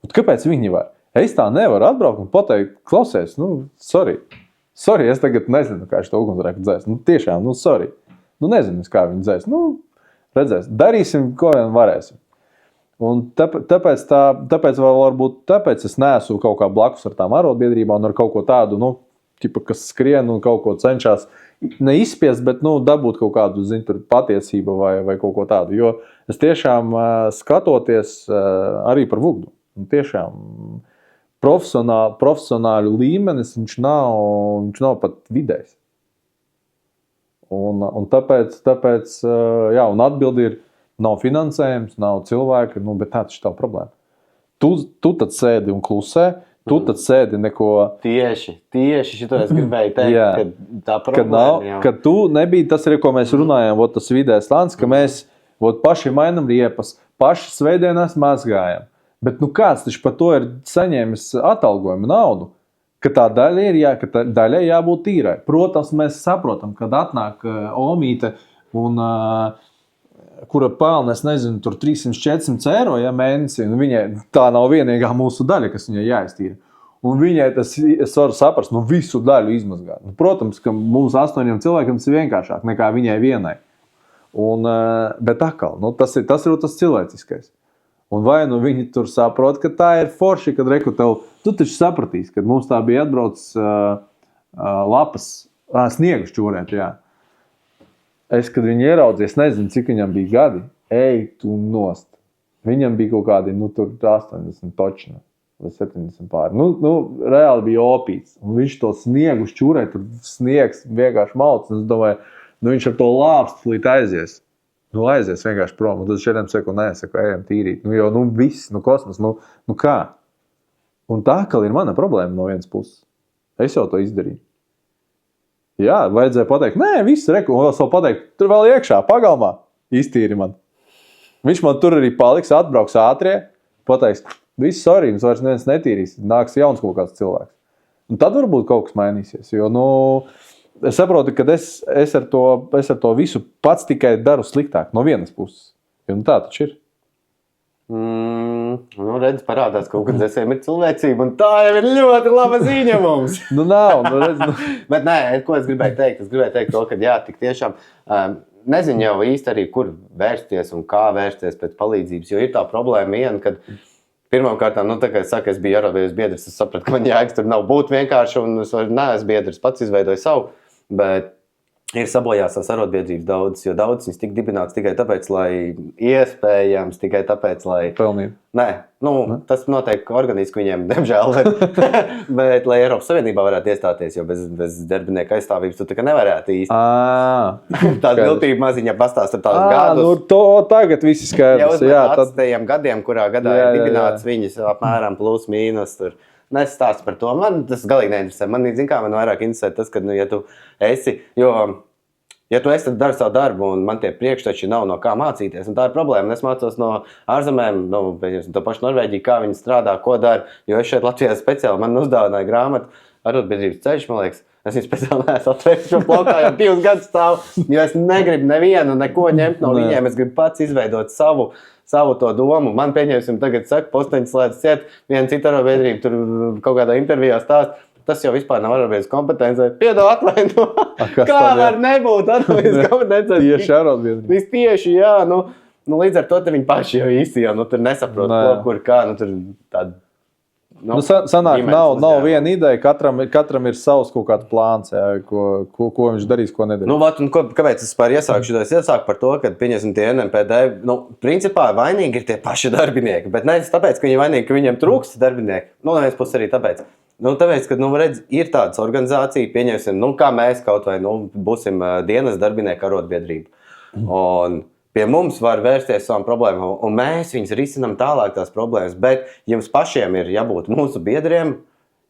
Un kāpēc viņi var? Es tā nevaru atbraukt un pateikt, klausies, sorry, es tagad nezinu, kā es to ugunsgrēku dzēs. Tiešām, sorry. Nezinu, kā viņi dzēs. Redzēs, darīsim, ko vien varēsim. Un tāpēc es neesmu kaut kā blakus ar tām arotbiedrībām un ar kaut ko tādu, kas skrien un kaut ko cenšas neizspiest, bet dabūt kaut kādu, patiesību vai kaut ko tādu. Jo es tiešām skatoties arī par Vugdu. Tiešām profesionāļu līmenis viņš nav pat vidējs. Un tāpēc un atbildi ir Nav finansējums, nav cilvēka, bet tā taču tā problēma. Tu tad sēdi un klusē, tu tad sēdi neko... Tieši šito es gribēju teikt, ka tā problēma ka tu nebija tas arī, ko mēs runājām, tas vidējais lāns, ka mēs paši mainam riepas, paši svētdienās mazgājam. Bet kāds taču par to ir saņēmis atalgojumu naudu? Ka tā daļa ka tā daļai jābūt tīrai. Protams, mēs saprotam, kad atnāk omīte un... kura pelna, es nezinu, tur 300-400 eiro mēnesī, un viņai tā nav vienīgā mūsu daļa, kas viņai jāiztīra. Un viņai tas, es varu saprast, visu daļu izmazgāt. Protams, ka mums 8 cilvēkiem tas ir vienkāršāk nekā viņai vienai. Bet atkal, tas ir tas cilvēciskais. Un vai viņi tur saprot, ka tā ir forši, kad reku tev, tu taču sapratīsi, kad mums tā bija atbrauc lapas, sniegu šķūrēt, jā. Es, kad viņu ieraudzīju, es nezinu, cik viņam bija gadi, tu nost. Viņam bija kaut kādi, tur 80 točni, vai 70 pāri. Reāli bija opīts. Un viņš to sniegu šķūrē, tur sniegs vienkārši malts. Un es domāju, viņš ar to lāpstu līdz aizies. Aizies vienkārši prom. Un tad šeit saku, ejam tīrīt. Viss, kosmos, kā? Un tā, ka ir mana problēma no vienas puses. Es jau to izdarīju. Jā, vajadzēja pateikt, viss reku, un vēl savu pateikt, tur vēl iekšā, pagalmā, iztīri man. Viņš man tur arī paliks, atbrauks ātrie, pateiks, viss sorry, jums vairs neviens netīrīs, nāks jauns kaut kāds cilvēks. Un tad varbūt kaut kas mainīsies, jo, es saprotu, ka es ar to visu pats tikai daru sliktāk no vienas puses, jo tā taču ir. Redz, parādās kaut kad esam ir cilvēcība, un tā jau ir ļoti laba ziņa mums. Redz. Bet nē, ko es gribēju teikt? Es gribēju teikt to, ka jā, tik tiešām nezinu jau īsti arī, kur vērsties un kā vērsties pēc palīdzības, jo ir tā problēma viena, kad pirmām kārtām, tā kā es saku, es biju arotbiedrības biedrs, es sapratu, ka man jēgas tur nav būt vienkārši, un es neesmu biedrs, pats izveidoju savu, bet ir sabojāsās arotbiedrības daudzas, jo daudzas viņas tik dibināts tikai tāpēc, lai iespējams, tikai tāpēc, lai... Pelnību. Nē, tas noteikti organiski viņiem, diemžēl, bet lai Eiropas Savienībā varētu iestāties, jo bez darbinieka aizstāvības tu tā kā nevarētu īsti. Tāda viltība maziņa pastāst ar tādus gadus. To tagad visi skaidrs. Ja uzmet tajiem gadiem, kurā gadā ir dibināts viņas apmēram plus, mīnus tur. Nestāstu par to. Man tas galīgi neinteresē. Man vairāk interesē tas, ka, ja tu esi, tad dari savu darbu un man tie priekšteči nav no kā mācīties. Un tā ir problēma. Es mācos no ārzemēm, to pašu Norvēģiju, kā viņi strādā, ko dara. Jo es šeit Latvijā speciāli, man uzdāvināja grāmatu arotbiedrības ceļš, man liekas. Es viņu speciāli neesmu atvērts šo plaukā, jau 2 gadus stāvu, jo es negribu nevienu neko ņemt no viņiem. Es gribu pats izveidot savu to domu. Man pieņemsim tagad saka, posteņas slēdz ciet, viena cita arotbiedrība tur kaut kādā intervijā stāst. Tas jau vispār nav arotbiedrības kompetence. Piedod atvaino. Kā var nebūt arotbiedrības kompetence? Tieši arotbiedrības. Tieši, jā. Līdz ar to viņi paši jau īsti jau tur nesaprot, kur kā. Tur tāda... Sanāk, nav viena ideja, katram ir savs kaut kāds plāns, jā, ko viņš darīs, ko nedarīs. Kāpēc es iesāku šitos? Iesāku par to, ka pieņemsim tie NMPD, principā vainīgi ir tie paši darbinieki, bet nevis tāpēc, ka viņi vainīgi, ka viņiem trūkst darbinieki. Neviens puses arī tāpēc. Tāpēc, ka, redz, ir tādas organizācija, pieņemsim, kā mēs kaut vai, būsim dienas darbinieku arotbiedrība. Un pie mums var vērsties savām problēmām, un mēs viņus risinām tālāk tās problēmas, bet jums pašiem ir jābūt mūsu biedriem,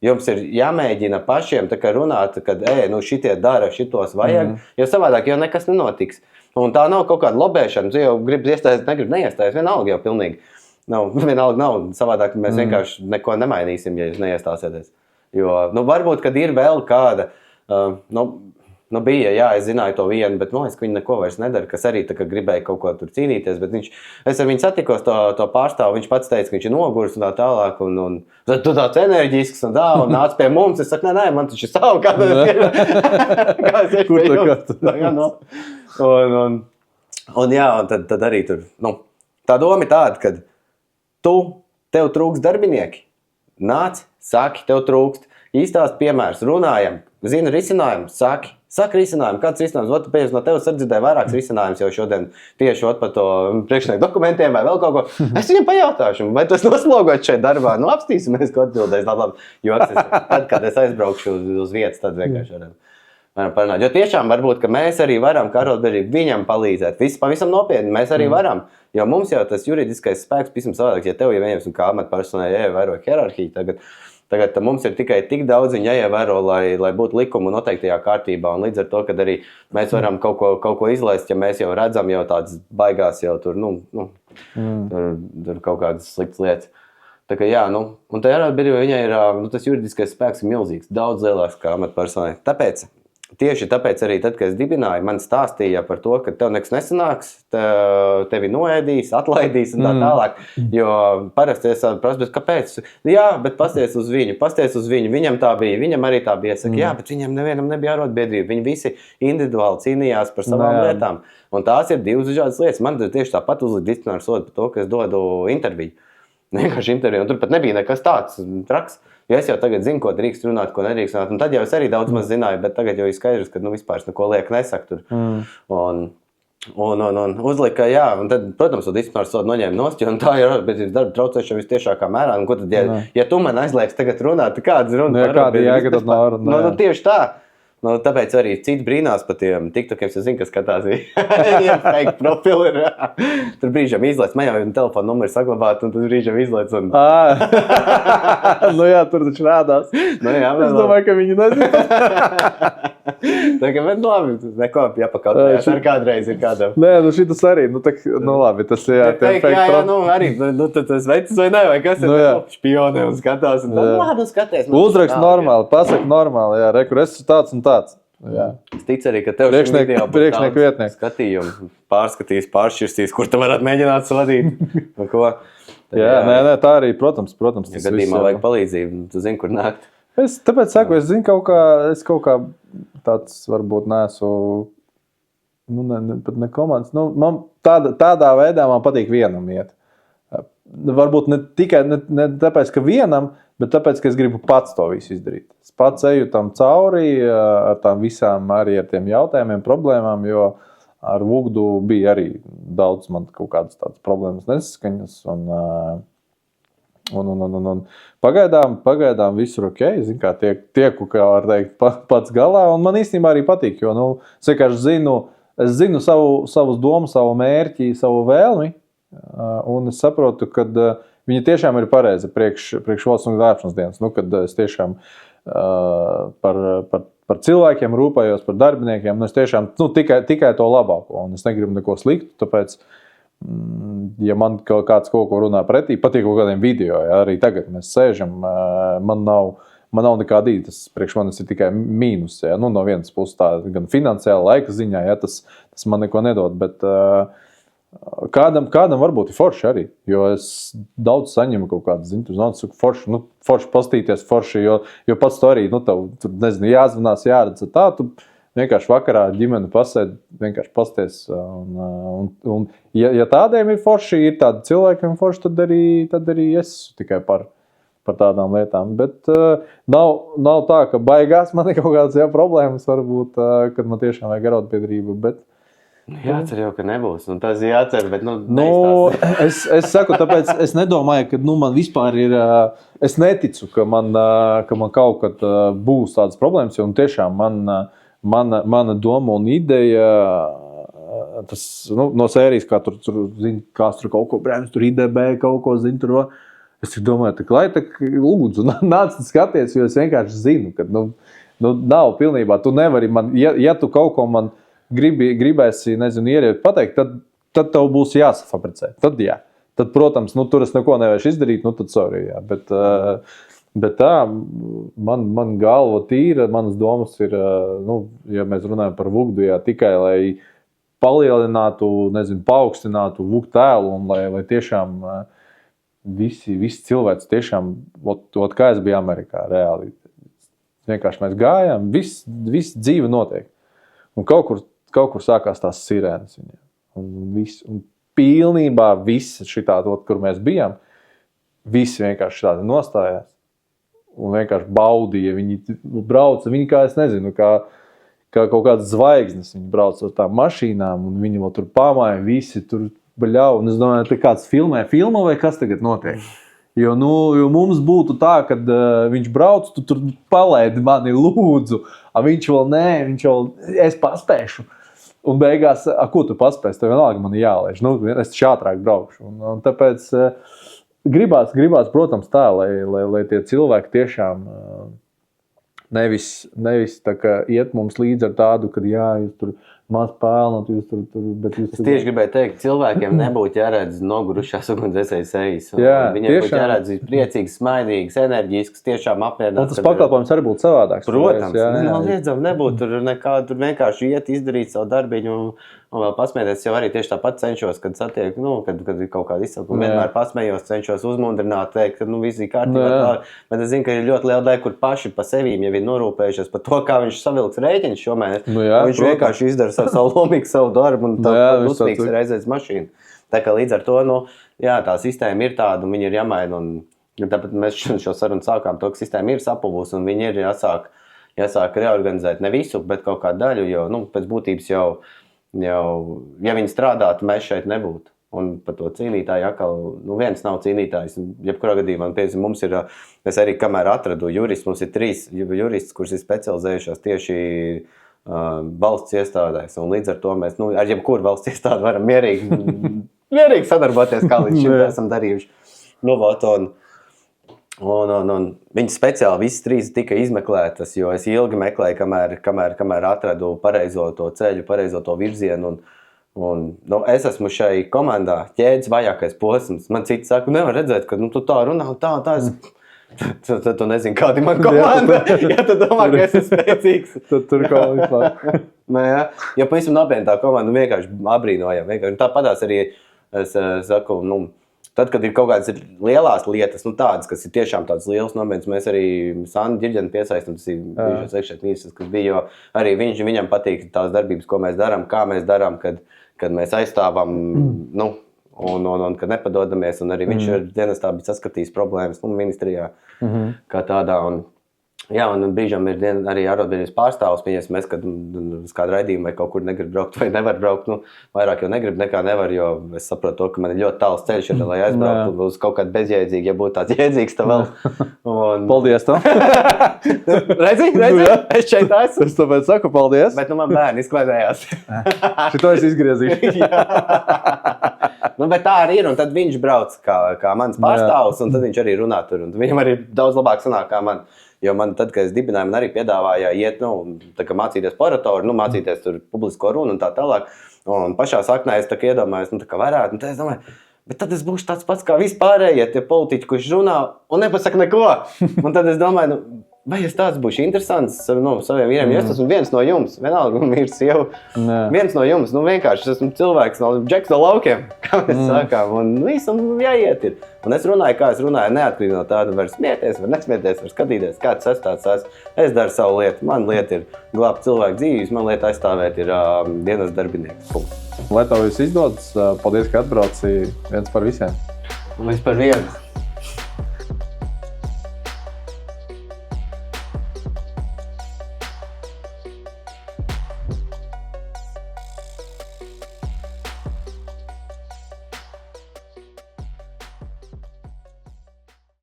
jums ir jāmēģina pašiem tā kā runāt, kad, šitie dara, šitos vajag, jo savādāk jau nekas nenotiks. Un tā nav kaut kāda lobēšana, tu jau gribi iestāties, negribi neiestāties, vienalga jau pilnīgi. Vienalga nav, savādāk mēs vienkārši neko nemainīsim, ja jūs neiestāsieties. Jo, varbūt, kad ir vēl kāda, bija, jā, es zināju to vienu, bet es, ka viņi neko vairs nedara, kas arī tā kā gribēja kaut ko tur cīnīties, bet es ar viņu satikos to pārstāvu, viņš pats teica, ka viņš ir nogurs un tā tālāk, un tu tāds enerģisks un nāc pie mums, es saku, nē, man taču ir savu, kā es kur tā un jā, un tad arī tur, tā doma ir tāda, kad tev trūkst darbinieki, nāc, saki, tev trūkst, īstās piemērs, runājam, zina risinājumu, saki risinājumu, kāds risinājums, pēc no tevis dzirdēju vairākas risinājumus jau šodien tieši par to priekšnieku dokumentiem vai vēl kaut ko. Es viņam pajautāšu, vai tas noslogot šeit darbā, apstīsimies, ko atbildēs, labi, jo tad, kad es aizbraukšu uz vietas, tad vienkārši varam. varam parunāt. Jo tiešām varbūt, ka mēs arī varam kā arotbiedrība viņam palīdzēt. Viss pavisam nopietni, mēs arī varam. Jo mums jau tas juridiskais spēks pavisam savādāks. Ja tev jau ieņems un kā amatpersonai jāievēro hierarhiju, tagad mums ir tikai tik daudz viņa jāievēro, lai būtu likuma noteiktajā kārtībā. Un līdz ar to, kad arī mēs varam kaut ko izlaist, ja mēs jau redzam jau tādas baigās jau tur, tur kaut kādas sliktas lietas. Tā kā jā, un tajā arotbiedrībā viņai ir, tas juridiskais spēks ir milzīgs, daudz lielāks kā amatpersonai. Tieši tāpēc arī tad, kad es dibināju, man stāstīja par to, ka tev nekas nesanāks, tevi noēdīs, atlaidīs un tā tālāk. Jo parasti es prasu, bet kāpēc? Jā, bet pasties uz viņu, viņam tā bija, viņam arī tā bija. Es saku, jā, bet viņam nevienam nebija arotbiedrība, viņi visi individuāli cīnījās par savām lietām. Un tās ir divas dažādas lietas. Man tieši tāpat uzlikt disciplināru sodu par to, ka es dodu interviju. Vienkārši interviju, un tur pat nebija nekas tāds traks. Jo es jau tagad zinu, ko drīkst runāt, ko nedrīkst runāt. Un tad jau es arī daudz maz zināju, bet tagad jau ir skaidrs, ka vispār neko liek nesaku tur. Un uzlika, jā, un tad, protams, to disciplināru sodu noņēma nost, jo tā ir arotbiedrības darba traucēšana vistiešākā mērā. Un ko tad, ja tu man aizliegsi tagad runāt, tad kādas runas? Kāda jēga tad nav runāt? Tieši tā. Tāpēc arī cits brīnās par tiem TikTokiem, es zinu, kas skatās, viņiem fake profili ir. Tur brīžam izlaists, man jau telefona numuri saglabāt, un tad brīžam izlaists. Jā, tur taču rādās. Jā, es domāju, ka viņi nezinu. Tā kā, bet labi, neko jāpakautējās, ar kādreiz ir kādam. Nē, šitas arī, labi, tas ir, fake profili. Arī, tas vecis vai ne, vai kas ir špioni un skatās, un tad labi, skaties. Uzrakst normāli, pasaka normāli, jā, rekur, es tāds un tāds. Jā. Es ticu arī, ka tev priekšnieku vietnieks skatījumu pārskatīs, pāršķirstīs, kur tu varētu mēģināt svadīt. Nē, tā arī, protams. Ja gadījumā vajag palīdzību, tu zini, kur nākt. Es tāpēc saku, es zinu kaut kā tāds varbūt neesmu, pat ne komandas. Man tādā veidā man patīk vienam iet. Varbūt ne tikai ne tāpēc, ka vienam, bet tāpēc, ka es gribu pats to visu izdarīt. Es pats eju tam cauri ar tām visām arī ar tiem jautājumiem, problēmām, jo ar Vugdu bija arī daudz man kaut kādas tādas problēmas nesaskaņas un pagaidām visur ok, zinu, kā tieku, kā var teikt, pats galā, un man īstenībā arī patīk, jo, es vienkārši zinu savus domas, savu mērķi, savu vēlmi, un es saprotu, ka viņa tiešām ir pareiza priekš valsts un glābšanas dienas, kad es tiešām par cilvēkiem rūpējos, par darbiniekiem, es tiešām tikai to labāko, un es negribu neko sliktu, tāpēc, ja man kāds kaut ko runā pretī, patīk kaut kādiem video, ja, arī tagad mēs sēžam, man nav nekāda īta, tas priekš manis ir tikai mīnus, ja, no vienas puses tā, gan finansiāli, laika ziņā, ja, tas man neko nedod, bet kādam varbūt ir forši arī, jo es daudz saņemu kaut kādu, zinu, forši pastīties, forši, jo pats to arī, tev, nezinu, jāzvanās, jāredz, tā, tu vienkārši vakarā ģimene pasēd, vienkārši pasties, un ja tādiem ir forši, ir tādi cilvēkiem forši, tad arī es tikai par tādām lietām, bet nav tā, ka baigās man ir kaut kādas problēmas, varbūt, kad man tiešām vajag arotbiedrību, bet jācer jau, ka nebūs, un tas jācer, bet, es saku, tāpēc es nedomāju, ka, man vispār ir, es neticu, ka man kaut kad būs tādas problēmas, jo tiešām mana doma un ideja, tas, no sērijas, kā tur zini, kāds tur kaut ko brēmas, tur IDB kaut ko, zini, tur, es domāju, lūdzu, nāc skaties, jo es vienkārši zinu, ka, nav pilnībā, tu nevari man, ja tu kaut ko man gribēsi, nezinu, ieriet pateikt, tad tev būs jāsafabricē, tad jā. Tad, protams, tur es neko nevēršu izdarīt, tad sorry, jā, bet tā, man galva tīra, manas domas ir, ja mēs runājam par Vugdu, jā, tikai lai palielinātu, nezinu, paaugstinātu Vugdu tēlu un lai tiešām visi cilvēki tiešām, kā es biju Amerikā, reāli. Vienkārši mēs gājām, viss dzīve notiek. Un kaut kur sākās tās sirēnas viņiem. Un pilnībā viss šitā, kur mēs bijām, visi vienkārši tādi nostājās. Un vienkārši baudīja, viņi brauca, viņi kā es nezinu, kā kaut kādas zvaigznes, viņi brauca ar tām mašīnām, un viņi vēl tur pamāja, visi tur baļau, un es domāju, tā kāds filmo vai kas tagad notiek? Jo mums būtu tā, kad viņš brauc, tu tur palaidi mani, lūdzu. Viņš vēl nē, es paspēšu. Un beigās, ko tu paspēsi? Tev vienalga man jālaiž. Es ātrāk braukšu. Un tāpēc gribās, protams, tā, lai tie cilvēki tiešām nevis tā kā iet mums līdz ar tādu, kad jūs tur maz pelnot, jūs tur, bet jūs tur... Es tieši gribēju teikt, cilvēkiem nebūtu jāredz nogurušās ugunsdzēsēju sejas. Viņiem būtu jāredz priecīgs, smaidīgs, enerģisks, tiešām apmierināts. Un tas pakalpojums arī būtu savādāks. Protams, nenoliedzam, nebūtu tur nekā, tur vienkārši iet, izdarīt savu darbiņu un vēl pasmēties. Jau arī tieši tāpat cenšos, kad satiek, kad ir kaut kāda izsakuma, vienmēr pasmējos, cenšos uzmundrināt, teikt, ka viss ir kārtībā. Bet es zinu, ka ir ļoti liela daļa, kur paši pa sevīm jau ir norūpējušies par to, kā viņš savilks rēķiņus šomēnes. Viņš vienkārši izdara savu lomīgu, savu darbu un uztīgs reizēs mašīnu. Tā kā līdz ar to, tā sistēma ir tāda un viņi ir jāmaina. Un tāpēc mēs šo sarunu sākām to, ka sistēma ir sapuvusi un viņi ir jāsāk reorganizēt ne visu, bet kaut kādu daļu, jo pēc būtības jau, ja viņi strādātu, mēs šeit nebūtu. Un par to cīnītāju atkal, viens nav cīnītājs. Jebkurā gadījumā, piemēram, mums ir, es arī kamēr atradu juristu, mums ir 3 juristi, kurus ir specializējušās tieši valsts iestādēs. Un līdz ar to mēs, ar jebkuru valsts iestādi varam mierīgi sadarboties, kā līdz šim esam darījuši. Un viņi speciāli visas 3 tika izmeklētas, jo es ilgi meklēju, kamēr atradu pareizo to ceļu, pareizo to virzienu. Un es esmu šai komandā ķēdes vajākais posms. Man citi saka, nevar redzēt, ka tu tā runā, tā. Tad tu nezini, kāda ir mana komanda. Ja tu domā, ka es esmu spēcīgs. Tad tur kaut vispār. Ja pavisam nopietni tā komanda vienkārši abrīnojam. Tāpatās arī es saku, tad, kad ir kaut kādas lielās lietas, tādas, kas ir tiešām tādas lielas nopietnas, mēs arī Sandu Ģirģeni piesaistam, tas ir bijušais iekšējais ministrs, kas bija, jo arī viņam patīk tās darbības, ko mēs darām, kā mēs darām, kad mēs aizstāvam, un kad nepadodamies, un arī viņš ir dienestā bija saskatījis problēmas ministrijā kā tādā. Un brīžam ir arī ārotbiedrības pārstāvs, mēs, kad uz kādu raidījumu vai kaut kur negrib braukt vai nevar braukt, vairāk jau negrib nekā nevar, jo es saprotu to, ka man ir ļoti tāls ceļš, lai aizbrauktu uz kaut kādu bezjēdzīgu, ja būtu tāds jēdzīgs, tā vēl. Paldies tev! Redzi? Es šeit esmu. Es tāpēc saku paldies. Bet man bērni izklaidējās. Šito es izgriezīšu. Bet tā arī ir, un tad viņš brauc kā mans pārstāvs, un tad viņš arī runā tur, un viņam arī daudz labāk sanāk kā man. Jo man tad, kad es dibināju, man arī piedāvāja iet, mācīties par oratoru, mācīties tur publisko runu un tā tālāk. Un pašā saknē es tā kā iedomājos, tā kā varētu, un tad es domāju, bet tad es būšu tāds pats kā vispārējie tie politiķi, kurš runā un nepasaka neko. Un tad es domāju, vai es tāds būšu interesants saviem vīriem, jo es esmu viens no jums, vienalga, vīrs, sieva, viens no jums, vienkārši es esmu cilvēks, džeks no laukiem, kā mēs sākām, un visam jāiet ir. Un es runāju, kā es runāju, neatkarīgi no tāda, var smieties, var nesmieties, var skatīties, kāds es tāds esmu. Es daru savu lietu, man lieta ir glābt cilvēku dzīvības, man lieta aizstāvēt ir dienas darbinieks. Lai tev viss izdodas, paldies, ka atbrauci viens par visiem. Viens par vienu.